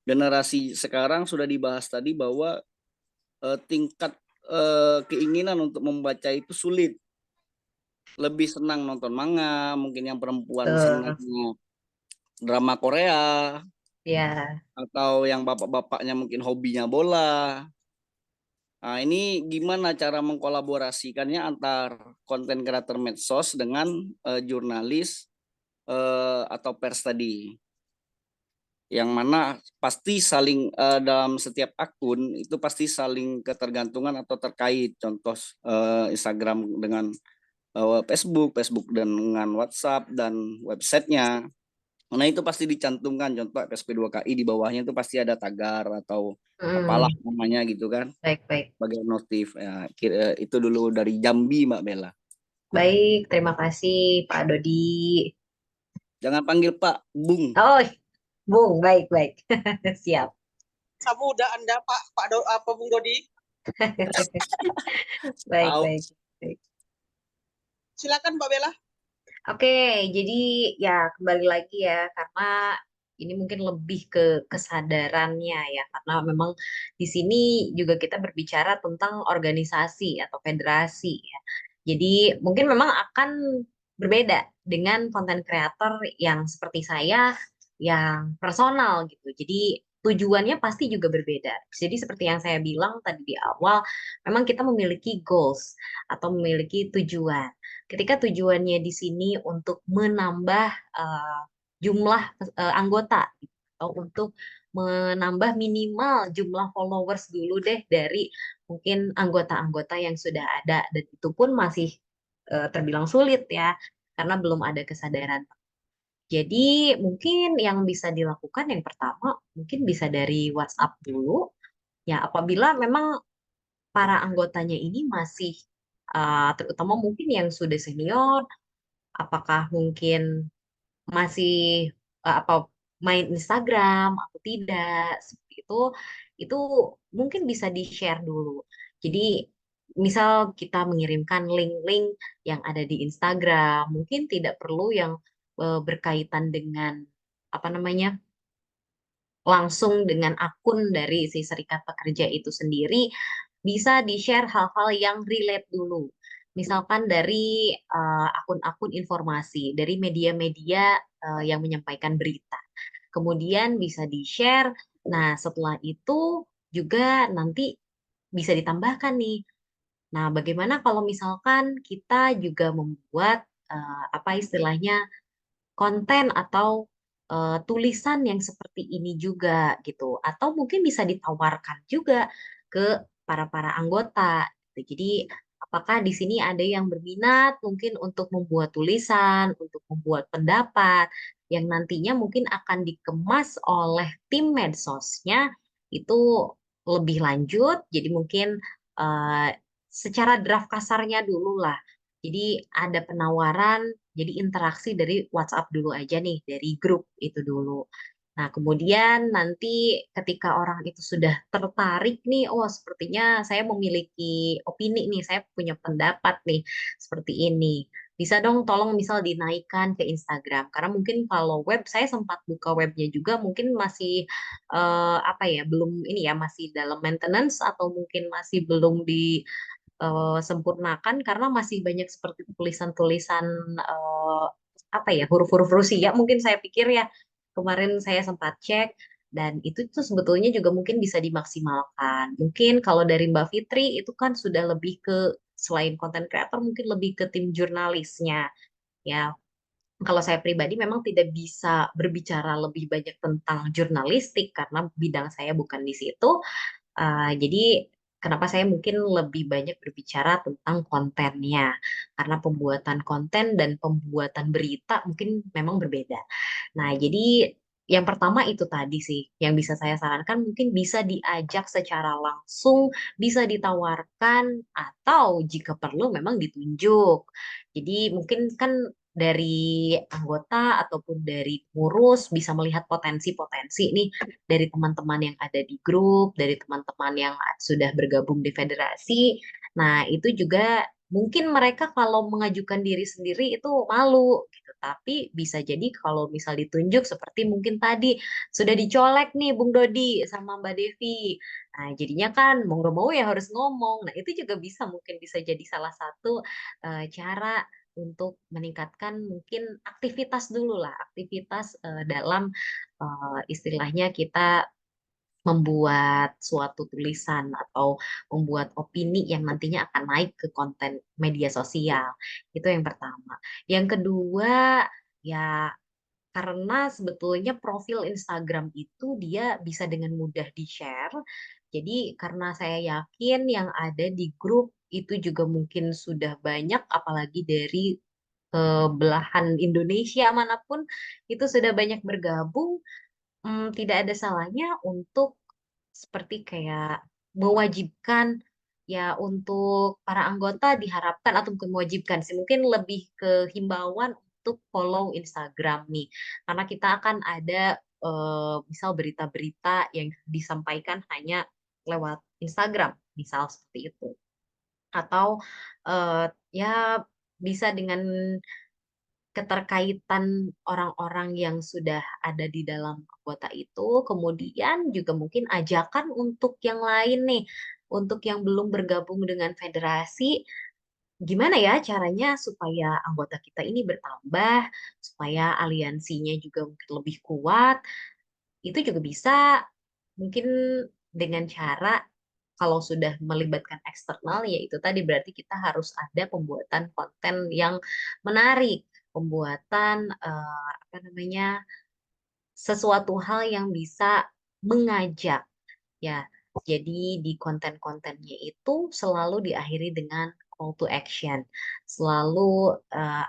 Generasi sekarang sudah dibahas tadi bahwa tingkat keinginan untuk membaca itu sulit. Lebih senang nonton manga, mungkin yang perempuan senang drama Korea, Ya. atau yang bapak-bapaknya mungkin hobinya bola. Nah, ini gimana cara mengkolaborasikannya antar konten kreator medsos dengan jurnalis atau pers tadi? Yang mana pasti saling dalam setiap akun itu pasti saling ketergantungan atau terkait. Contoh Instagram dengan Facebook dengan WhatsApp dan websitenya. Nah itu pasti dicantumkan contoh FSP2KI di bawahnya itu pasti ada tagar atau apalah namanya gitu kan. Baik, baik. Sebagai notif. Ya, itu dulu dari Jambi Mbak Bella. Baik, terima kasih Pak Dodi. Jangan panggil Pak, Bung. Oh, Bung, baik, baik. Siap. Samuda Anda Pak Bung Dodi. Baik, baik, baik. Silakan Mbak Bella. Oke, jadi ya kembali lagi ya, karena ini mungkin lebih ke kesadarannya ya, karena memang di sini juga kita berbicara tentang organisasi atau federasi ya. Jadi mungkin memang akan berbeda dengan konten kreator yang seperti saya, yang personal gitu. Jadi tujuannya pasti juga berbeda. Jadi seperti yang saya bilang tadi di awal, memang kita memiliki goals atau memiliki tujuan. Ketika tujuannya di sini untuk menambah jumlah anggota gitu, atau untuk menambah minimal jumlah followers dulu deh dari mungkin anggota-anggota yang sudah ada, dan itu pun masih terbilang sulit ya karena belum ada kesadaran. Jadi mungkin yang bisa dilakukan yang pertama mungkin bisa dari WhatsApp dulu ya, apabila memang para anggotanya ini masih terutama mungkin yang sudah senior, apakah mungkin masih apa main Instagram atau tidak seperti itu mungkin bisa di-share dulu. Jadi misal kita mengirimkan link-link yang ada di Instagram, mungkin tidak perlu yang berkaitan dengan apa namanya langsung dengan akun dari si serikat pekerja itu sendiri, bisa di-share hal-hal yang relate dulu. Misalkan dari akun-akun informasi, dari media-media yang menyampaikan berita. Kemudian bisa di-share. Nah, setelah itu juga nanti bisa ditambahkan nih. Nah, bagaimana kalau misalkan kita juga membuat apa istilahnya konten atau tulisan yang seperti ini juga gitu, atau mungkin bisa ditawarkan juga ke para anggota. Jadi apakah di sini ada yang berminat mungkin untuk membuat tulisan, untuk membuat pendapat yang nantinya mungkin akan dikemas oleh tim medsosnya itu lebih lanjut. Jadi mungkin eh, secara draft kasarnya dulu lah. Jadi ada penawaran, jadi interaksi dari WhatsApp dulu aja nih, dari grup itu dulu. Nah, kemudian nanti ketika orang itu sudah tertarik nih, oh sepertinya saya memiliki opini nih, saya punya pendapat nih, seperti ini. Bisa dong tolong misal dinaikkan ke Instagram. Karena mungkin kalau web, saya sempat buka webnya juga, mungkin masih apa ya, belum ini ya, masih dalam maintenance atau mungkin masih belum di sempurnakan karena masih banyak seperti tulisan-tulisan apa ya huruf-huruf Rusia mungkin saya pikir ya, kemarin saya sempat cek, dan itu tuh sebetulnya juga mungkin bisa dimaksimalkan. Mungkin kalau dari Mbak Fitri itu kan sudah lebih ke selain konten kreator mungkin lebih ke tim jurnalisnya ya. Kalau saya pribadi memang tidak bisa berbicara lebih banyak tentang jurnalistik karena bidang saya bukan di situ. Jadi kenapa saya mungkin lebih banyak berbicara tentang kontennya, karena pembuatan konten dan pembuatan berita mungkin memang berbeda. Nah, jadi yang pertama itu tadi sih, yang bisa saya sarankan mungkin bisa diajak secara langsung, bisa ditawarkan, atau jika perlu memang ditunjuk. Jadi mungkin kan dari anggota ataupun dari pengurus bisa melihat potensi-potensi nih dari teman-teman yang ada di grup, dari teman-teman yang sudah bergabung di federasi. Nah, itu juga mungkin mereka kalau mengajukan diri sendiri itu malu gitu. Tapi bisa jadi kalau misal ditunjuk seperti mungkin tadi sudah dicolek nih Bung Dodi sama Mbak Devi. Nah, jadinya kan mau nggak mau ya harus ngomong. Nah, itu juga mungkin bisa jadi salah satu cara untuk meningkatkan mungkin aktivitas dulu lah, aktivitas dalam istilahnya kita membuat suatu tulisan atau membuat opini yang nantinya akan naik ke konten media sosial. Itu yang pertama. Yang kedua, ya karena sebetulnya profil Instagram itu dia bisa dengan mudah di-share. Jadi karena saya yakin yang ada di grup itu juga mungkin sudah banyak, apalagi dari belahan Indonesia manapun itu sudah banyak bergabung, tidak ada salahnya untuk seperti kayak mewajibkan ya untuk para anggota diharapkan atau bukan mewajibkan sih mungkin lebih ke himbauan untuk follow Instagram nih karena kita akan ada misal berita-berita yang disampaikan hanya lewat Instagram misal seperti itu atau ya bisa dengan keterkaitan orang-orang yang sudah ada di dalam anggota itu, kemudian juga mungkin ajakan untuk yang lain nih, untuk yang belum bergabung dengan federasi, gimana ya caranya supaya anggota kita ini bertambah, supaya aliansinya juga mungkin lebih kuat, itu juga bisa mungkin dengan cara kalau sudah melibatkan eksternal ya itu tadi berarti kita harus ada pembuatan konten yang menarik, pembuatan apa namanya sesuatu hal yang bisa mengajak ya. Jadi di konten-kontennya itu selalu diakhiri dengan call to action. Selalu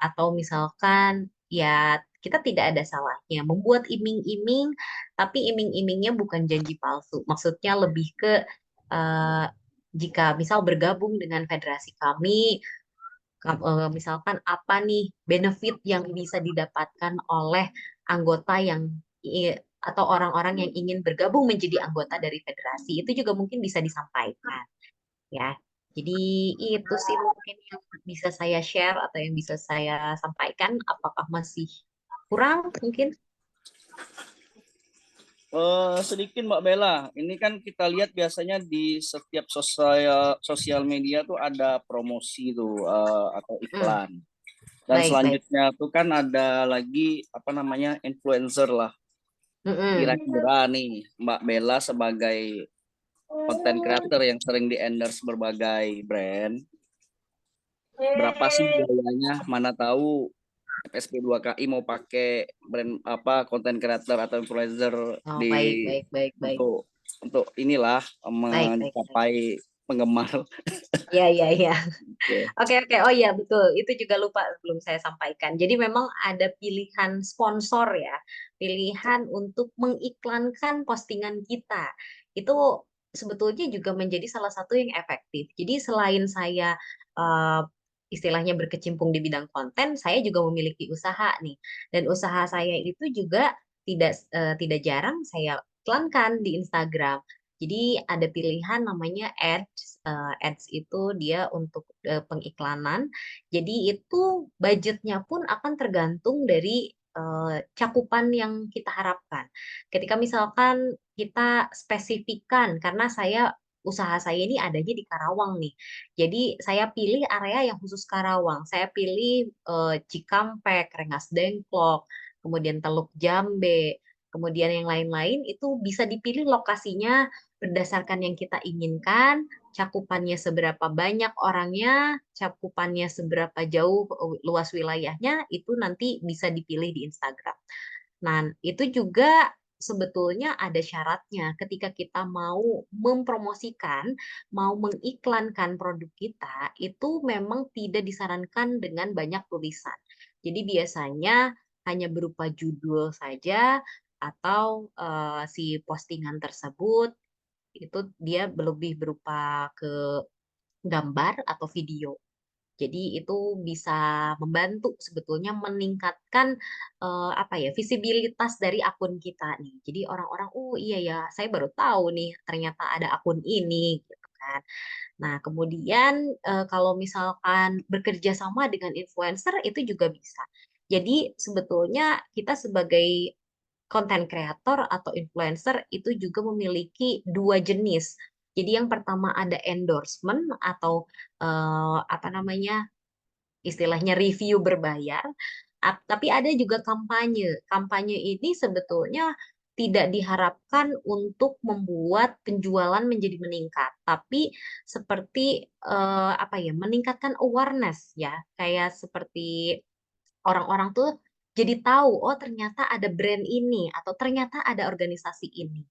atau misalkan ya kita tidak ada salahnya membuat iming-iming tapi iming-imingnya bukan janji palsu. Maksudnya lebih ke eh, jika misal bergabung dengan federasi kami misalkan apa nih benefit yang bisa didapatkan oleh anggota yang atau orang-orang yang ingin bergabung menjadi anggota dari federasi itu juga mungkin bisa disampaikan ya. Jadi itu sih mungkin yang bisa saya share atau yang bisa saya sampaikan. Apakah masih kurang mungkin? Sedikit Mbak Bella, ini kan kita lihat biasanya di setiap sosial media tuh ada promosi tuh atau Hmm, iklan. Dan baik, baik. selanjutnya tuh kan ada lagi apa namanya influencer lah. Mm-mm. Kira-kira nih Mbak Bella sebagai content creator yang sering di endorse berbagai brand, berapa sih biayanya? Mana tahu FSP 2KI mau pakai brand apa content creator atau influencer Oh, baik, di baik, baik, baik. untuk inilah Baik, baik, baik. mencapai penggemar. Ya, ya, ya. Oke. Oke, oke. Oh iya, betul. Itu juga lupa belum saya sampaikan. Jadi memang ada pilihan sponsor ya. Pilihan untuk mengiklankan postingan kita. Itu sebetulnya juga menjadi salah satu yang efektif. Jadi selain saya eh, istilahnya berkecimpung di bidang konten, saya juga memiliki usaha nih. Dan usaha saya itu juga tidak jarang saya iklankan di Instagram. Jadi ada pilihan namanya ads. Ads itu dia untuk pengiklanan. Jadi itu budgetnya pun akan tergantung dari cakupan yang kita harapkan. Ketika misalkan kita spesifikkan, karena usaha saya ini adanya di Karawang nih. Jadi saya pilih area yang khusus Karawang. Saya pilih Cikampek, Rengas Dengklok, kemudian Teluk Jambe, kemudian yang lain-lain itu bisa dipilih lokasinya berdasarkan yang kita inginkan, cakupannya seberapa banyak orangnya, cakupannya seberapa jauh luas wilayahnya, itu nanti bisa dipilih di Instagram. Nah, itu juga sebetulnya ada syaratnya ketika kita mau mempromosikan, mau mengiklankan produk kita, itu memang tidak disarankan dengan banyak tulisan. Jadi biasanya hanya berupa judul saja atau si postingan tersebut itu dia lebih berupa ke gambar atau video. Jadi itu bisa membantu sebetulnya meningkatkan apa ya, visibilitas dari akun kita nih. Jadi orang-orang, oh iya ya, saya baru tahu nih ternyata ada akun ini gitu kan. Nah, kemudian kalau misalkan bekerja sama dengan influencer itu juga bisa. Jadi sebetulnya kita sebagai konten kreator atau influencer itu juga memiliki dua jenis. Jadi yang pertama ada endorsement atau apa namanya, istilahnya review berbayar, tapi ada juga kampanye. Kampanye ini sebetulnya tidak diharapkan untuk membuat penjualan menjadi meningkat, tapi seperti apa ya, meningkatkan awareness ya, kayak seperti orang-orang tuh jadi tahu, oh ternyata ada brand ini atau ternyata ada organisasi ini.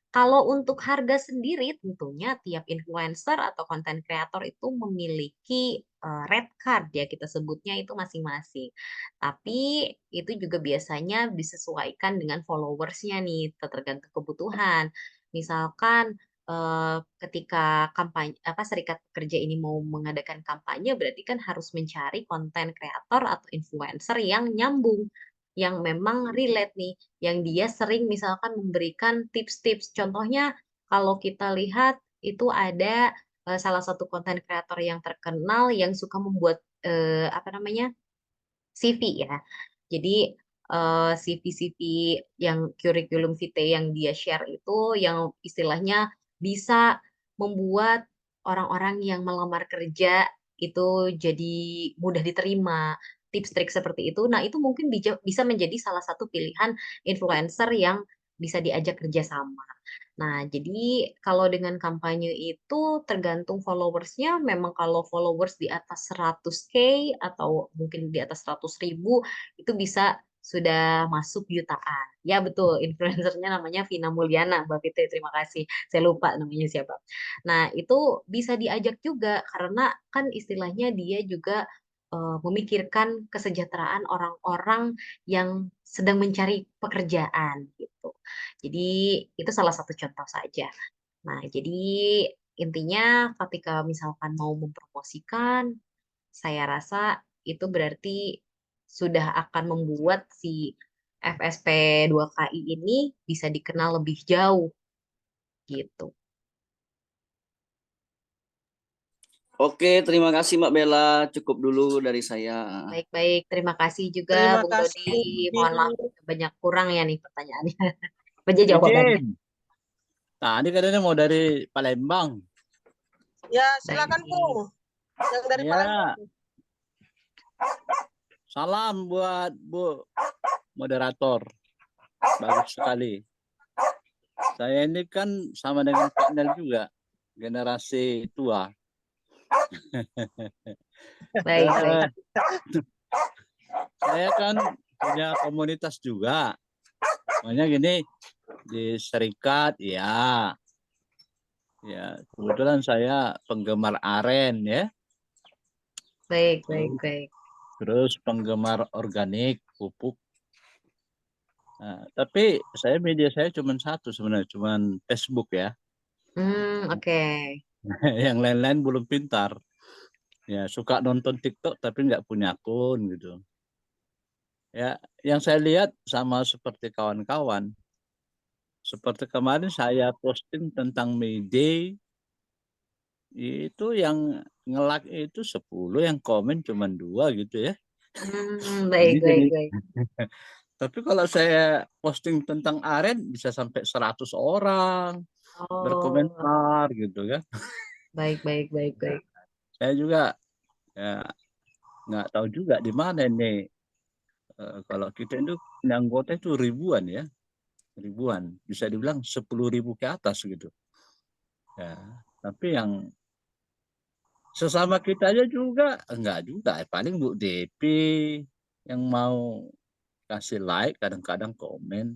Kalau untuk harga sendiri, tentunya tiap influencer atau konten kreator itu memiliki red card ya, kita sebutnya itu masing-masing. Tapi itu juga biasanya disesuaikan dengan followersnya nih, tergantung kebutuhan. Misalkan ketika kampanye apa serikat pekerja ini mau mengadakan kampanye, berarti kan harus mencari konten kreator atau influencer yang nyambung, yang memang relate nih, yang dia sering misalkan memberikan tips-tips. Contohnya kalau kita lihat itu ada salah satu konten kreator yang terkenal yang suka membuat apa namanya, CV ya. Jadi CV-CV yang kurikulum vitae yang dia share itu yang istilahnya bisa membuat orang-orang yang melamar kerja itu jadi mudah diterima. Tips trik seperti itu. Nah, itu mungkin bisa menjadi salah satu pilihan influencer yang bisa diajak kerjasama. Nah, jadi kalau dengan kampanye itu tergantung followersnya, memang kalau followers di atas 100K atau mungkin di atas 100.000 itu bisa sudah masuk jutaan. Ya betul, influencernya namanya Vina Mulyana, Mbak Fitri, terima kasih. Saya lupa namanya siapa. Nah, itu bisa diajak juga karena kan istilahnya dia juga memikirkan kesejahteraan orang-orang yang sedang mencari pekerjaan gitu. Jadi itu salah satu contoh saja. Nah, jadi intinya ketika misalkan mau mempromosikan, saya rasa itu berarti sudah akan membuat si FSP 2KI ini bisa dikenal lebih jauh gitu. Oke, terima kasih Mbak Bella. Cukup dulu dari saya. Baik-baik, terima kasih juga Terima Bung Dodi. kasih. Mohon maaf banyak kurang ya nih pertanyaannya. Banyak jawabannya. Izin. Tadi katanya mau dari Palembang. Ya, silakan Baik. Bung. Yang dari Ya, Palembang. salam buat Bu moderator. Bagus sekali. Saya ini kan sama dengan Pak Nel juga, generasi tua. Baik, baik. Saya kan punya komunitas juga. Makanya gini, di serikat ya. Ya, kebetulan saya penggemar aren ya. Baik, baik, baik. Terus penggemar organik, pupuk. Nah, tapi media saya cuma satu sebenarnya, cuma Facebook ya. Oke. Yang lain-lain belum pintar. Ya, suka nonton TikTok tapi nggak punya akun gitu. Ya, yang saya lihat sama seperti kawan-kawan. Seperti kemarin saya posting tentang Mayday, itu yang nge-like itu 10, yang komen cuma 2 gitu ya. Baik, Jadi baik, baik. tapi kalau saya posting tentang aren bisa sampai 100 orang Oh, berkomentar gitu kan. baik, baik, baik, baik. Saya juga ya nggak tahu juga di mana ini. Kalau kita itu punya anggota itu ribuan ya, ribuan, bisa dibilang 10.000 ke atas gitu. Ya, tapi yang sesama kita aja juga enggak juga, paling Bu Depi yang mau kasih like, kadang-kadang komen.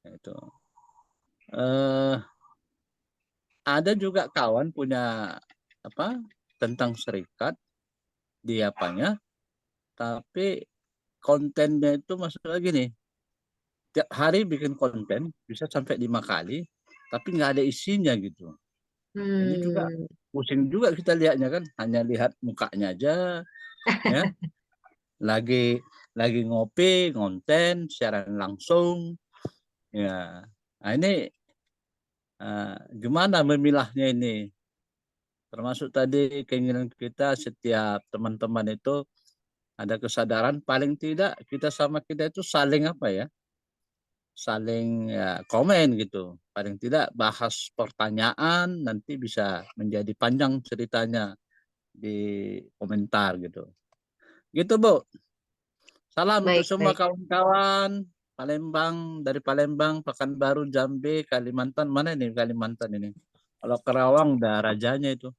Itu ada juga kawan punya apa tentang serikat di apanya, tapi kontennya itu maksudnya gini, tiap hari bikin konten bisa sampai 5 kali, tapi nggak ada isinya gitu. Ini juga pusing juga kita lihatnya kan, hanya lihat mukanya aja, ya. Lagi ngopi, konten, siaran langsung, ya. Nah ini gimana memilahnya ini? Termasuk tadi keinginan kita setiap teman-teman itu ada kesadaran paling tidak kita sama kita itu saling apa ya? Saling ya, komen gitu. Paling tidak bahas pertanyaan nanti bisa menjadi panjang ceritanya di komentar gitu. Gitu Bu. Salam untuk Baik, semua baik. kawan-kawan Palembang, dari Palembang, Pekanbaru, Jambi, Kalimantan. Mana ini Kalimantan ini? Kalau Kerawang udah rajanya itu.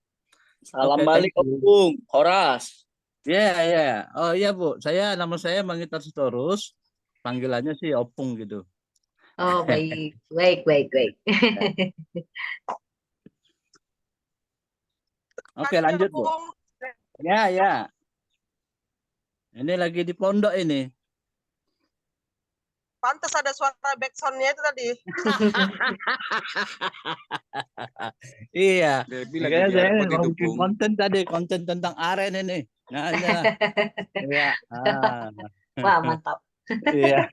Salam Oke, thank balik you. Opung, Horas. Ya, ya. Oh iya Bu, nama saya Mangitar Sitorus. Panggilannya sih Opung gitu. Oh, baik, baik, baik, baik. Oke, Kasih lanjut Bu. Opung. Ya, ya. Ini lagi di pondok ini. Pantes ada suara backsound-nya itu tadi. Iya. Debbie lagi Makanya saya diarak mau itu, bikin Pung. konten tadi, konten tentang aren ini. Nah, iya. Wah, mantap. Iya.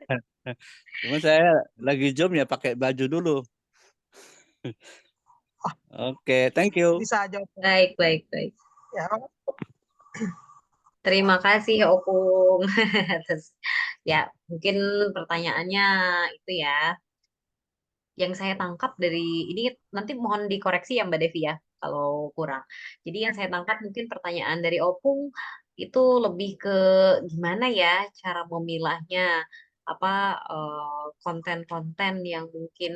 Cuma saya lagi zoom ya pakai baju dulu. Oke, thank you. Bisa aja. Opung. Baik, baik, baik. Ya, Terima kasih Opung. Terus, ya, mungkin pertanyaannya itu ya. Yang saya tangkap dari ini nanti mohon dikoreksi ya Mbak Devi ya kalau kurang. Jadi yang saya tangkap mungkin pertanyaan dari Opung itu lebih ke gimana ya cara memilahnya apa konten-konten yang mungkin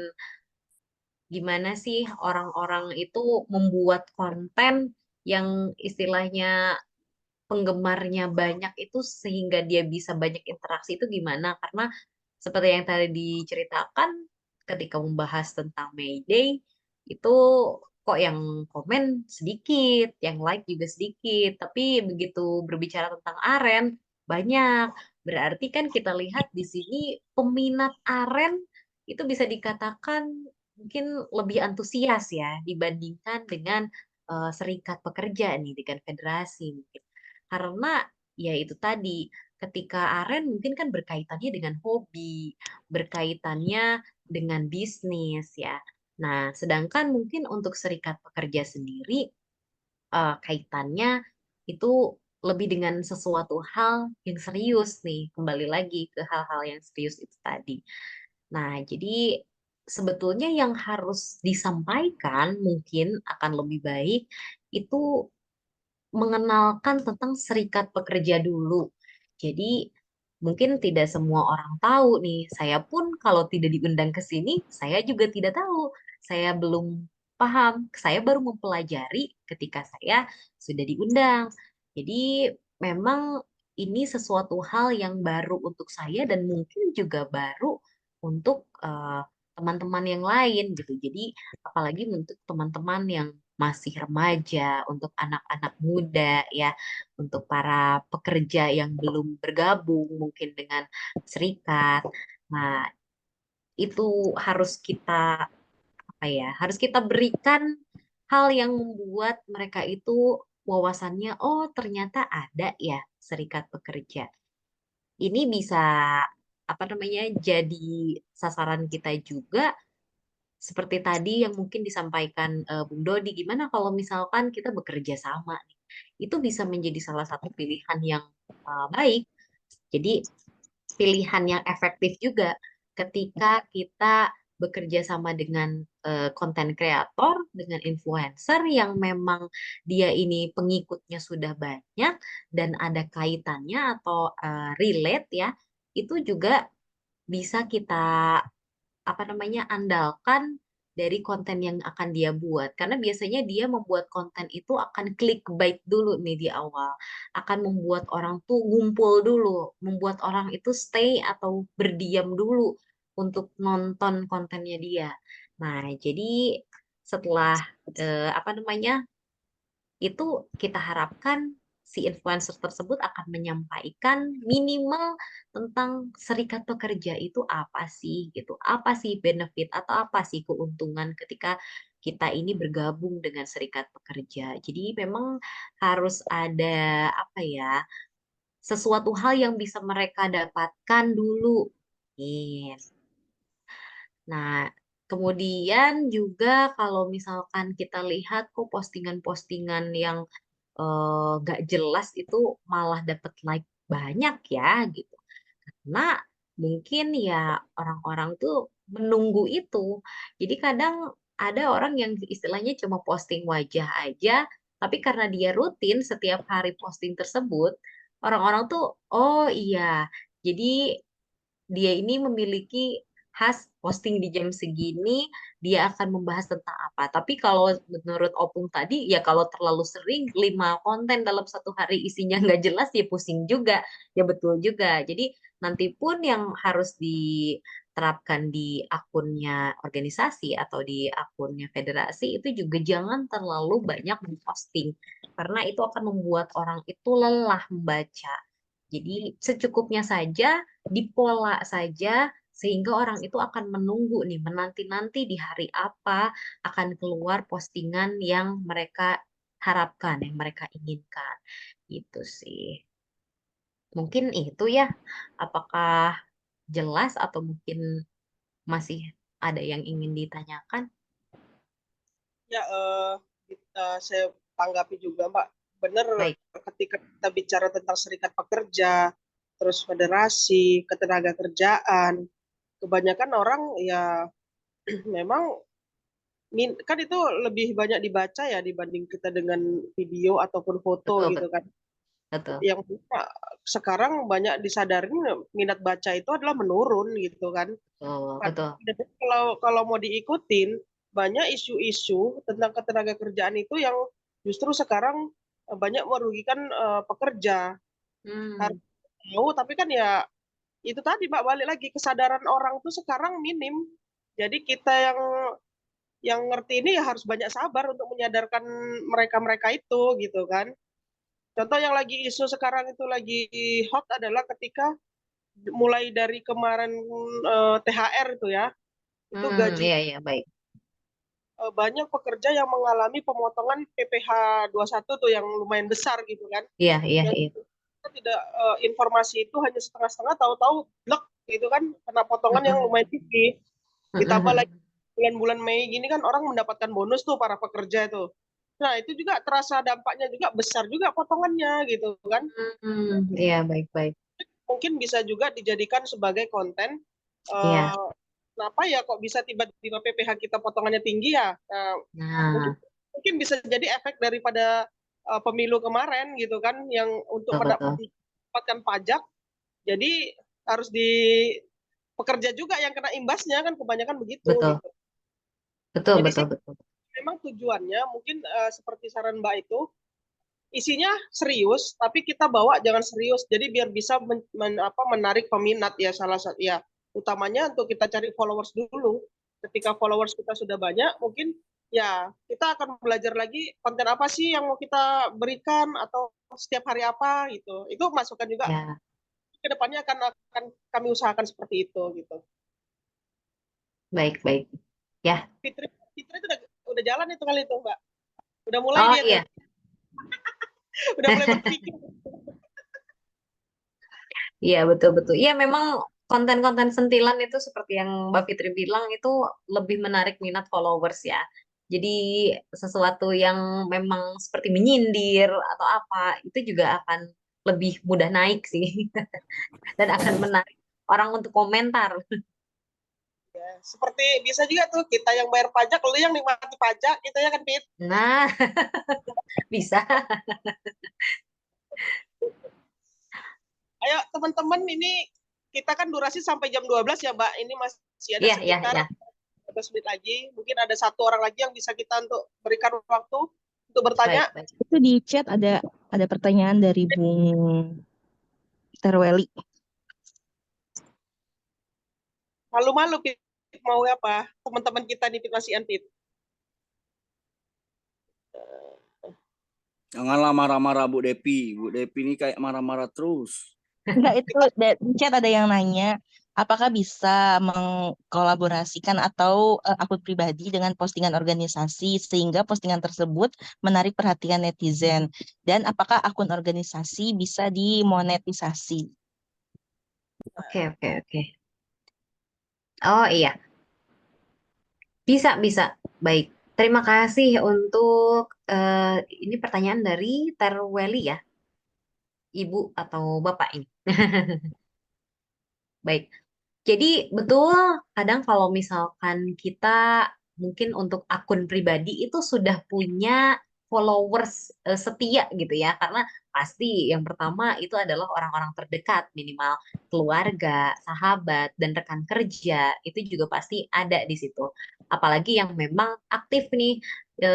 gimana sih orang-orang itu membuat konten yang istilahnya penggemarnya banyak itu sehingga dia bisa banyak interaksi itu gimana? Karena seperti yang tadi diceritakan ketika membahas tentang May Day itu kok yang komen sedikit, yang like juga sedikit, tapi begitu berbicara tentang aren banyak. Berarti kan kita lihat di sini peminat aren itu bisa dikatakan mungkin lebih antusias ya dibandingkan dengan serikat pekerja nih dengan federasi mungkin. Karena ya itu tadi, ketika aren mungkin kan berkaitannya dengan hobi, berkaitannya dengan bisnis ya. Nah, sedangkan mungkin untuk serikat pekerja sendiri kaitannya itu lebih dengan sesuatu hal yang serius nih, kembali lagi ke hal-hal yang serius itu tadi. Nah, jadi sebetulnya yang harus disampaikan mungkin akan lebih baik itu mengenalkan tentang serikat pekerja dulu. Jadi mungkin tidak semua orang tahu nih. Saya pun kalau tidak diundang ke sini, saya juga tidak tahu. Saya belum paham. Saya baru mempelajari ketika saya sudah diundang. Jadi memang ini sesuatu hal yang baru untuk saya dan mungkin juga baru untuk teman-teman yang lain gitu. Jadi apalagi untuk teman-teman yang masih remaja, untuk anak-anak muda ya, untuk para pekerja yang belum bergabung mungkin dengan serikat. Nah, itu harus kita apa ya? Harus kita berikan hal yang membuat mereka itu wawasannya, oh ternyata ada ya serikat pekerja. Ini bisa apa namanya? Jadi sasaran kita juga seperti tadi yang mungkin disampaikan Bung Dodi, gimana kalau misalkan kita bekerja sama nih? Itu bisa menjadi salah satu pilihan yang baik. Jadi pilihan yang efektif juga ketika kita bekerja sama dengan konten kreator, dengan influencer yang memang dia ini pengikutnya sudah banyak dan ada kaitannya atau relate ya, itu juga bisa kita apa namanya andalkan dari konten yang akan dia buat karena biasanya dia membuat konten itu akan clickbait dulu nih di awal akan membuat orang tuh ngumpul dulu membuat orang itu stay atau berdiam dulu untuk nonton kontennya dia. Nah jadi setelah apa namanya itu kita harapkan si influencer tersebut akan menyampaikan minimal tentang serikat pekerja itu apa sih gitu, apa sih benefit atau apa sih keuntungan ketika kita ini bergabung dengan serikat pekerja. Jadi memang harus ada apa ya, sesuatu hal yang bisa mereka dapatkan dulu. Nah, kemudian juga kalau misalkan kita lihat kok postingan-postingan yang nggak jelas itu malah dapat like banyak ya gitu. Karena mungkin ya orang-orang tuh menunggu itu. Jadi kadang ada orang yang istilahnya cuma posting wajah aja, tapi karena dia rutin setiap hari posting tersebut, orang-orang tuh, oh iya, jadi dia ini memiliki khas posting di jam segini, dia akan membahas tentang apa. Tapi kalau menurut Opung tadi, ya kalau terlalu sering 5 konten dalam satu hari isinya nggak jelas, ya pusing juga. Ya betul juga. Jadi nanti pun yang harus diterapkan di akunnya organisasi atau di akunnya federasi itu juga jangan terlalu banyak memposting. Karena itu akan membuat orang itu lelah membaca. Jadi secukupnya saja, dipola saja, sehingga orang itu akan menunggu nih, menanti-nanti di hari apa akan keluar postingan yang mereka harapkan, yang mereka inginkan. Gitu sih. Mungkin itu ya, apakah jelas atau mungkin masih ada yang ingin ditanyakan? Ya, saya tanggapi juga, Mbak. Benar, Baik. ketika kita bicara tentang serikat pekerja, terus federasi, ketenaga kerjaan, kebanyakan orang ya memang kan itu lebih banyak dibaca ya dibanding kita dengan video ataupun foto Betul, gitu kan. betul. Yang sekarang banyak disadarin minat baca itu adalah menurun gitu kan. Betul, betul. Kalau mau diikutin, banyak isu-isu tentang ketenaga kerjaan itu yang justru sekarang banyak merugikan pekerja. Harus tahu, tapi kan ya itu tadi Mbak, balik lagi kesadaran orang tuh sekarang minim. Jadi kita yang ngerti ini ya harus banyak sabar untuk menyadarkan mereka-mereka itu gitu kan. Contoh yang lagi isu sekarang itu lagi hot adalah ketika mulai dari kemarin THR itu ya, itu gaji Iya, iya, baik. banyak pekerja yang mengalami pemotongan PPh 21 tuh yang lumayan besar gitu kan. Iya, iya, Dan iya. kita tidak informasi itu hanya setengah-setengah, tahu-tahu blek gitu kan, kena potongan yang lumayan tinggi. Ditambah lagi bulan-bulan Mei gini kan orang mendapatkan bonus tuh para pekerja itu. Nah, itu juga terasa dampaknya juga besar juga potongannya gitu kan. Iya, baik-baik. Mungkin bisa juga dijadikan sebagai konten. Iya. Kenapa ya kok bisa tiba-tiba PPh kita potongannya tinggi ya? Nah, Mungkin bisa jadi efek daripada pemilu kemarin gitu kan, yang untuk betul. mendapatkan pajak, jadi harus di pekerja juga yang kena imbasnya kan, kebanyakan begitu Betul. gitu. Betul, Jadi betul, sih betul. memang tujuannya mungkin seperti saran Mbak itu, isinya serius tapi kita bawa jangan serius, jadi biar bisa menarik peminat ya, salah satu ya utamanya untuk kita cari followers dulu. Ketika followers kita sudah banyak, mungkin ya kita akan belajar lagi konten apa sih yang mau kita berikan atau setiap hari apa gitu. Itu masukan juga, Ya, kedepannya akan kami usahakan seperti itu gitu. baik-baik. Ya. Fitri itu udah jalan itu kali itu Mbak, udah mulai Oh dia iya, tuh udah mulai berpikir. iya betul-betul. Iya memang konten-konten sentilan itu seperti yang Mbak Fitri bilang itu lebih menarik minat followers ya. Jadi sesuatu yang memang seperti menyindir atau apa itu juga akan lebih mudah naik sih dan akan menarik orang untuk komentar. Ya, seperti bisa juga tuh kita yang bayar pajak, lu yang nikmati pajak gitu ya kan, Fit? Nah, bisa. Ayo teman-teman, ini kita kan durasi sampai jam 12 ya Mbak, ini masih ada Iya, iya, sekitar iya. 15 menit lagi, mungkin ada satu orang lagi yang bisa kita untuk berikan waktu untuk bertanya. Baik, baik. Itu di chat ada pertanyaan dari Bung Terweli. Malu-malu Fit, mau apa teman-teman kita di Fitnasian, Fit? Janganlah marah-marah Bu Depi. Bu Depi ini kayak marah-marah terus. Enggak, itu di chat ada yang nanya, apakah bisa mengkolaborasikan atau akun pribadi dengan postingan organisasi sehingga postingan tersebut menarik perhatian netizen? Dan apakah akun organisasi bisa dimonetisasi? Oke, oke, oke. Oh iya, bisa. Baik. Terima kasih untuk ini pertanyaan dari Terweli ya, Ibu atau Bapak ini. Baik. Jadi betul, kadang kalau misalkan kita mungkin untuk akun pribadi itu sudah punya followers setia gitu ya, karena pasti yang pertama itu adalah orang-orang terdekat, minimal keluarga, sahabat, dan rekan kerja, itu juga pasti ada di situ. Apalagi yang memang aktif nih,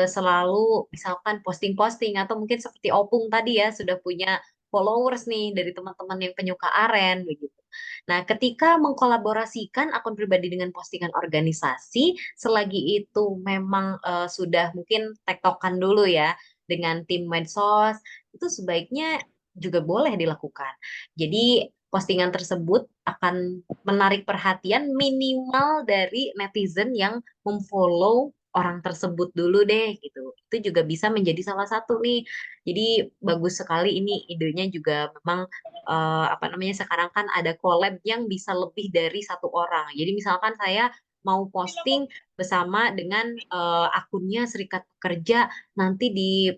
selalu misalkan posting-posting, atau mungkin seperti Opung tadi ya, sudah punya followers nih dari teman-teman yang penyuka aren begitu. Nah, ketika mengkolaborasikan akun pribadi dengan postingan organisasi, selagi itu memang sudah mungkin tektokan dulu ya dengan tim medsos, itu sebaiknya juga boleh dilakukan. Jadi, postingan tersebut akan menarik perhatian minimal dari netizen yang memfollow orang tersebut dulu deh gitu. Itu juga bisa menjadi salah satu nih. Jadi bagus sekali ini idenya juga memang apa namanya sekarang kan ada collab yang bisa lebih dari satu orang. Jadi misalkan saya mau posting bersama dengan akunnya Serikat Pekerja, nanti di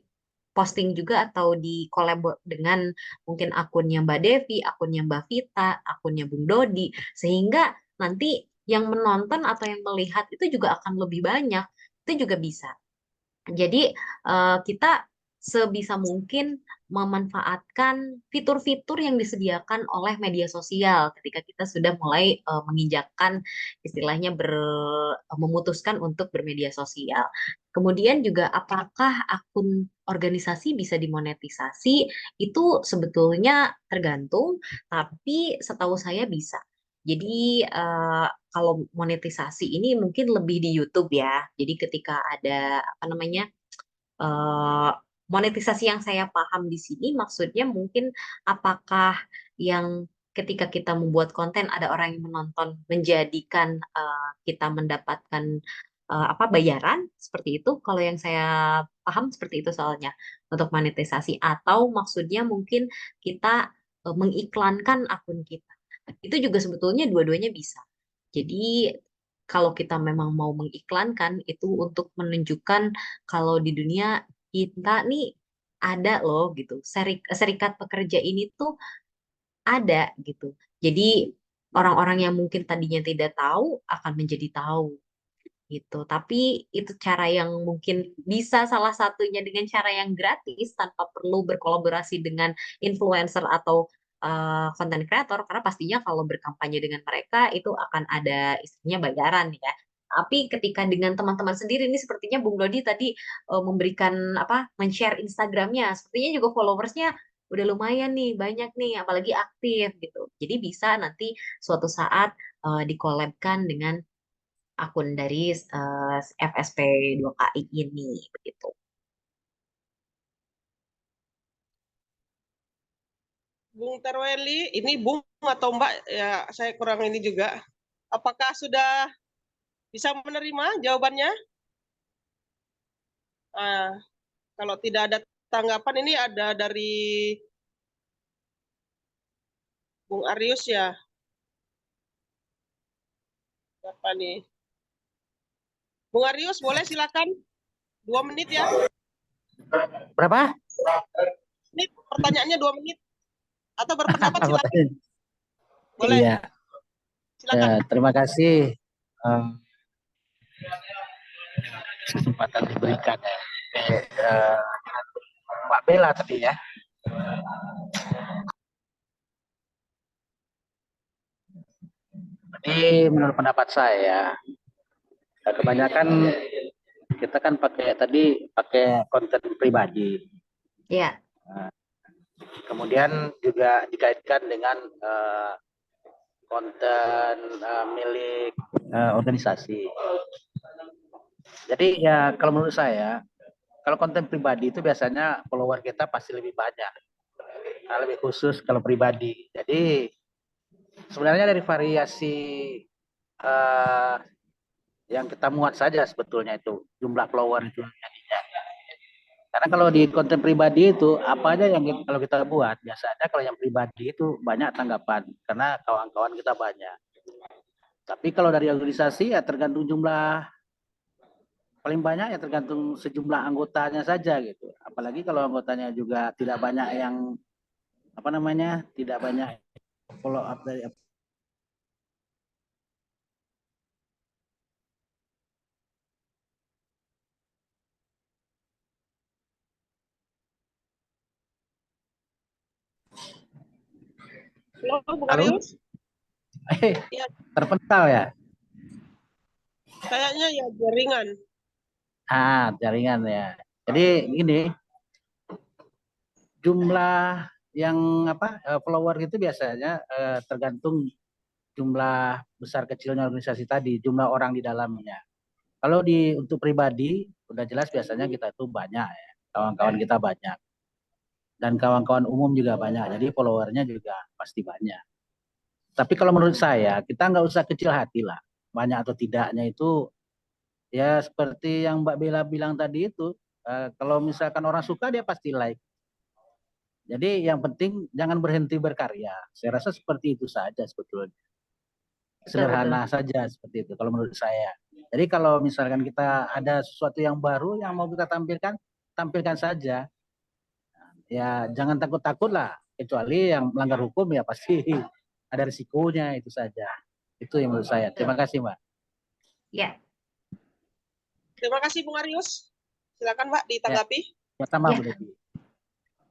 posting juga atau di collab dengan mungkin akunnya Mbak Devi, akunnya Mbak Vita, akunnya Bung Dodi, sehingga nanti yang menonton atau yang melihat itu juga akan lebih banyak. Itu juga bisa. Jadi kita sebisa mungkin memanfaatkan fitur-fitur yang disediakan oleh media sosial ketika kita sudah mulai menginjakkan istilahnya memutuskan untuk bermedia sosial. Kemudian juga apakah akun organisasi bisa dimonetisasi itu sebetulnya tergantung, tapi setahu saya bisa. Jadi kalau monetisasi ini mungkin lebih di YouTube ya. Jadi ketika ada apa namanya eh, monetisasi yang saya paham di sini maksudnya mungkin apakah yang ketika kita membuat konten ada orang yang menonton menjadikan kita mendapatkan apa bayaran seperti itu. Kalau yang saya paham seperti itu soalnya untuk monetisasi atau maksudnya mungkin kita mengiklankan akun kita. Itu juga sebetulnya dua-duanya bisa. Jadi kalau kita memang mau mengiklankan itu untuk menunjukkan kalau di dunia kita nih ada loh gitu. Serikat pekerja ini tuh ada gitu. Jadi orang-orang yang mungkin tadinya tidak tahu akan menjadi tahu gitu. Tapi itu cara yang mungkin bisa salah satunya dengan cara yang gratis tanpa perlu berkolaborasi dengan influencer atau konten kreator karena pastinya kalau berkampanye dengan mereka itu akan ada istrinya bayaran ya. Tapi ketika dengan teman-teman sendiri ini sepertinya Bung Dodi tadi memberikan apa men-share Instagramnya, sepertinya juga followersnya udah lumayan nih, banyak nih, apalagi aktif gitu. Jadi bisa nanti suatu saat dikolabkan dengan akun dari FSP 2KI ini begitu. Bung Terweli, ini Bung atau Mbak ya saya kurang ini juga. Apakah sudah bisa menerima jawabannya? Ah, kalau tidak ada tanggapan ini ada dari Bung Arius ya. Siapa nih? Bung Arius boleh silakan 2 menit ya. Berapa? Ini pertanyaannya 2 menit atau berpendapat silakan. Boleh. Iya. Silakan. Ya, terima kasih kesempatan diberikan Pak Bella tadi ya. Jadi menurut pendapat saya kebanyakan kita kan pakai konten pribadi. Iya. Kemudian juga dikaitkan dengan konten milik organisasi. Jadi ya kalau menurut saya, kalau konten pribadi itu biasanya follower kita pasti lebih banyak. Lebih khusus kalau pribadi. Jadi sebenarnya dari variasi eh, yang kita muat saja sebetulnya itu jumlah follower itu. Karena kalau di konten pribadi itu apa aja yang kalau kita buat biasanya kalau yang pribadi itu banyak tanggapan karena kawan-kawan kita banyak. Tapi kalau dari organisasi ya tergantung jumlah, paling banyak ya tergantung sejumlah anggotanya saja gitu. Apalagi kalau anggotanya juga tidak banyak yang apa namanya, tidak banyak follow up dari Halo, Bung Halo? Arius? Ya, Terpental ya. kayaknya ya jaringan. Jaringan ya. Jadi gini, jumlah yang follower itu biasanya tergantung jumlah besar kecilnya organisasi tadi, jumlah orang di dalamnya. Kalau untuk pribadi udah jelas biasanya kita tuh banyak ya, kawan-kawan kita banyak dan kawan-kawan umum juga banyak, jadi followernya juga pasti banyak. Tapi kalau menurut saya kita nggak usah kecil hati lah, banyak atau tidaknya itu ya seperti yang Mbak Bella bilang tadi itu, kalau misalkan orang suka dia pasti like. Jadi yang penting jangan berhenti berkarya. Saya rasa seperti itu saja sebetulnya. Sederhana saja seperti itu kalau menurut saya. Jadi kalau misalkan kita ada sesuatu yang baru yang mau kita tampilkan, tampilkan saja. Ya jangan takut-takut lah. Kecuali yang melanggar hukum ya pasti ada risikonya, itu saja. Itu yang menurut saya. Terima kasih Mbak. Ya, Terima kasih, Bung Arius. Silakan, Mbak, ditanggapi. Sama Ya. Bu Devi.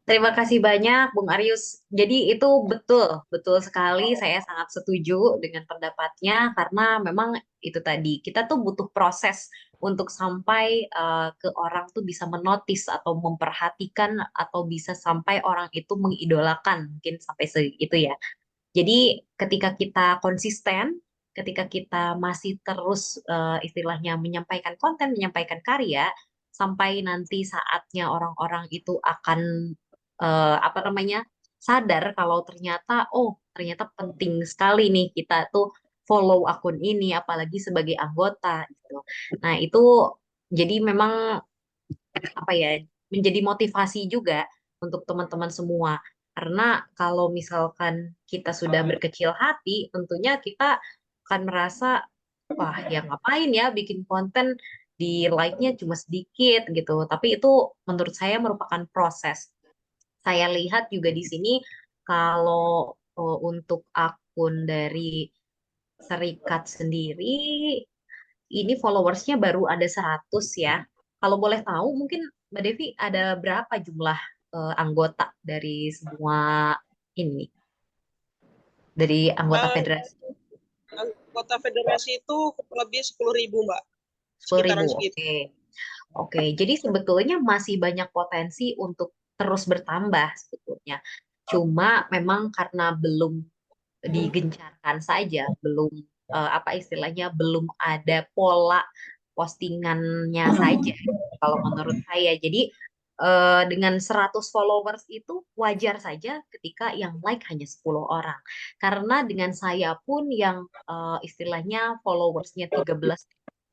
Terima kasih banyak Bung Arius. Jadi itu betul sekali. Saya sangat setuju dengan pendapatnya karena memang itu tadi kita tuh butuh proses untuk sampai ke orang tuh bisa menotis atau memperhatikan atau bisa sampai orang itu mengidolakan mungkin sampai segitu ya. Jadi ketika kita konsisten, ketika kita masih terus istilahnya menyampaikan konten, menyampaikan karya, sampai nanti saatnya orang-orang itu akan apa namanya sadar kalau ternyata penting sekali nih kita tuh follow akun ini, apalagi sebagai anggota gitu. Nah itu jadi memang apa ya menjadi motivasi juga untuk teman-teman semua. Karena kalau misalkan kita sudah berkecil hati, tentunya kita akan merasa, wah ya ngapain ya bikin konten di like-nya cuma sedikit gitu. Tapi itu menurut saya merupakan proses. Saya lihat juga di sini kalau untuk akun dari Serikat sendiri, ini followersnya baru ada 100 ya. Kalau boleh tahu, mungkin Mbak Devi ada berapa jumlah anggota dari semua ini? Dari anggota Eh, federasi? Anggota federasi itu lebih 10.000, Mbak. 10.000, Sekitaran oke. segitu. Oke, jadi sebetulnya masih banyak potensi untuk terus bertambah sebetulnya. Cuma memang karena belum digencarkan saja, belum apa istilahnya, belum ada pola postingannya saja kalau menurut saya. Jadi dengan 100 followers itu wajar saja ketika yang like hanya 10 orang. Karena dengan saya pun yang istilahnya followersnya 13.500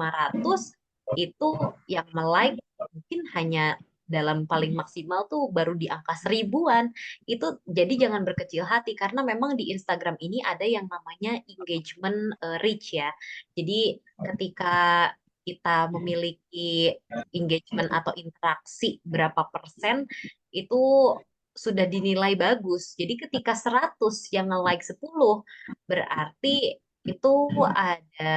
itu yang like mungkin hanya dalam paling maksimal tuh baru di angka 1000-an. Itu jadi jangan berkecil hati karena memang di Instagram ini ada yang namanya engagement reach ya. Jadi ketika kita memiliki engagement atau interaksi berapa persen itu sudah dinilai bagus. Jadi ketika 100 yang nge-like 10 berarti itu ada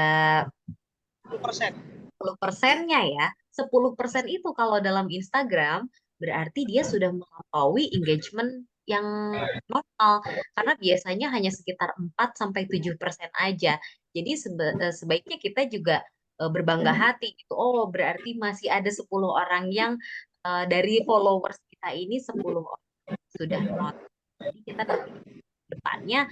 10%. 10%-nya ya. 10% itu kalau dalam Instagram berarti dia sudah melampaui engagement yang normal karena biasanya hanya sekitar 4-7% aja. Jadi sebaiknya kita juga berbangga hati gitu. Oh, berarti masih ada 10 orang yang dari followers kita ini 10 orang sudah not. Jadi kita nanti depannya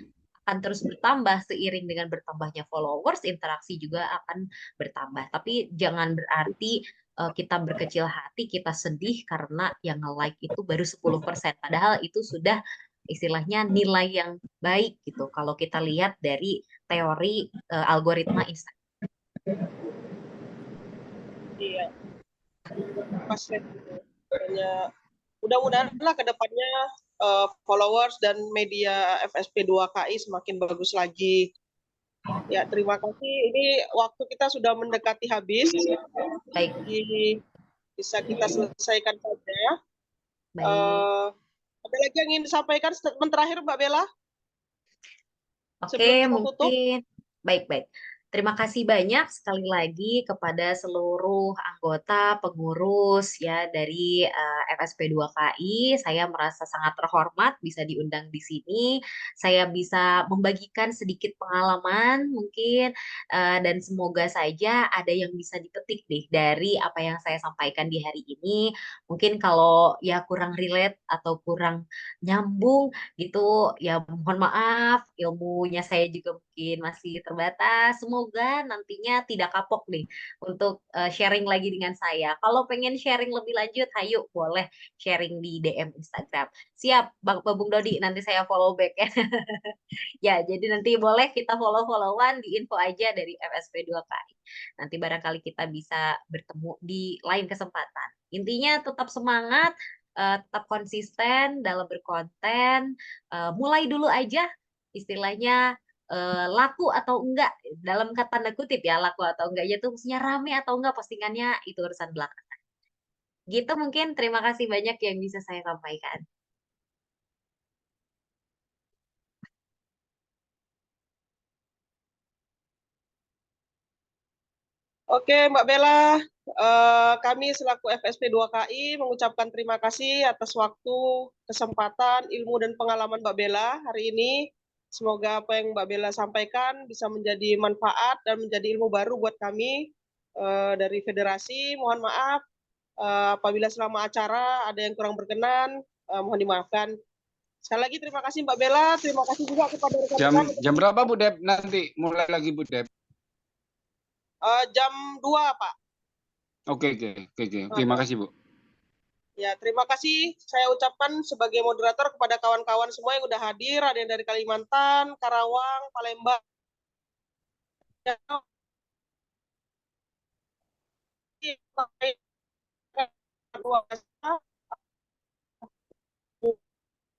akan terus bertambah seiring dengan bertambahnya followers, interaksi juga akan bertambah. Tapi jangan berarti kita berkecil hati, kita sedih karena yang nge-like itu baru 10%. Padahal itu sudah istilahnya nilai yang baik gitu kalau kita lihat dari teori algoritma Instagram. Iya, pas hanya mudah-mudahan lah ke depannya followers dan media FSP 2KI semakin bagus lagi. Ya, terima kasih. Ini waktu kita sudah mendekati habis. Baik, Jadi bisa kita selesaikan saja. baik. Ada lagi yang ingin disampaikan statement terakhir Mbak Bella? Oke, Sebelum kita tutup. mungkin baik-baik. Terima kasih banyak sekali lagi kepada seluruh anggota pengurus ya dari FSP 2KI. Saya merasa sangat terhormat bisa diundang di sini. Saya bisa membagikan sedikit pengalaman mungkin dan semoga saja ada yang bisa dipetik nih dari apa yang saya sampaikan di hari ini. Mungkin kalau ya kurang relate atau kurang nyambung gitu ya mohon maaf, ilmunya saya juga mungkin masih terbatas. Semoga nantinya tidak kapok nih untuk sharing lagi dengan saya. Kalau pengen sharing lebih lanjut, ayo boleh sharing di DM Instagram. Siap Bang Bung Dodi, nanti saya follow back ya. Ya, jadi nanti boleh kita follow-followan di info aja dari FSP 2KI. Nanti barangkali kita bisa bertemu di lain kesempatan. Intinya tetap semangat, tetap konsisten dalam berkonten, mulai dulu aja istilahnya laku atau enggak, dalam tanda kutip ya, laku atau enggaknya tuh maksudnya rame atau enggak postingannya itu urusan belakangan. Gitu mungkin, terima kasih banyak yang bisa saya sampaikan. Oke, Mbak Bella, kami selaku FSP 2KI mengucapkan terima kasih atas waktu, kesempatan, ilmu, dan pengalaman Mbak Bella hari ini. Semoga apa yang Mbak Bella sampaikan bisa menjadi manfaat dan menjadi ilmu baru buat kami dari federasi. Mohon maaf apabila selama acara ada yang kurang berkenan, mohon dimaafkan. Sekali lagi terima kasih Mbak Bella, terima kasih juga kepada rekan-rekan. Jam berapa Bu Dep nanti mulai lagi Bu Dep? Jam 2, Pak. Oke. Terima kasih Bu. Ya, terima kasih saya ucapkan sebagai moderator kepada kawan-kawan semua yang udah hadir, ada yang dari Kalimantan, Karawang, Palembang.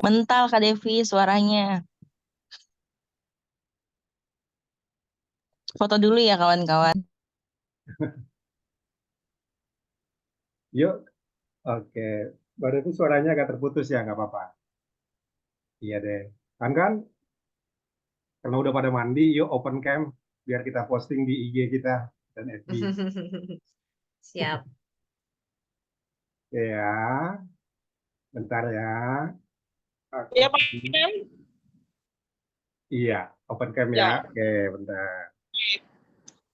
Mental Kak Devi suaranya. Foto dulu ya kawan-kawan. Yuk, oke. Baru itu suaranya agak terputus ya, nggak apa-apa. Iya deh. Kan, karena udah pada mandi, yuk open cam biar kita posting di IG kita dan FB. Siap. Ya, bentar ya. Iya, Pak. Iya, open cam ya. Oke, bentar.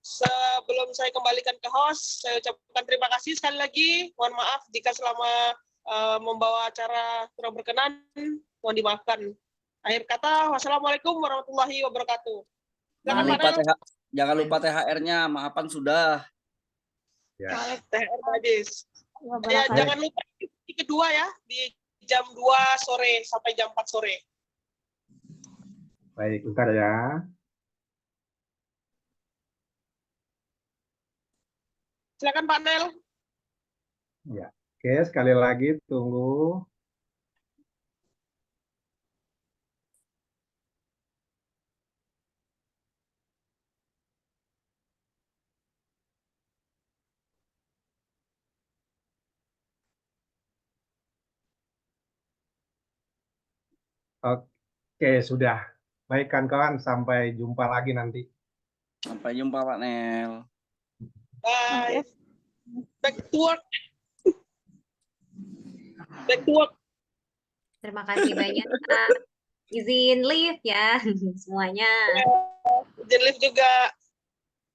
Sebelum saya kembalikan ke host, saya ucapkan terima kasih sekali lagi. Mohon maaf jika selama membawa acara kurang berkenan, mohon dimaafkan. Akhir kata, wassalamualaikum warahmatullahi wabarakatuh. Jangan lupa THR-nya, maafan sudah. Ya. THR habis. Ya, jangan lupa di kedua ya, di jam 2 sore sampai jam 4 sore. Baik, bentar ya. Silakan Pak Nel. Ya. Oke, sekali lagi tunggu. Oke, sudah. Baik kan kawan, sampai jumpa lagi nanti. Sampai jumpa Pak Nel. Bye. Back to work. Back to work. Terima kasih banyak. Izin live ya semuanya. Izin live juga.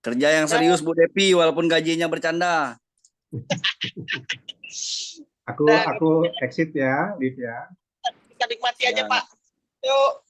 Kerja yang serius Bu Depi walaupun gajinya bercanda. Aku exit ya, live ya. Kita nikmati aja Pak. Yuk.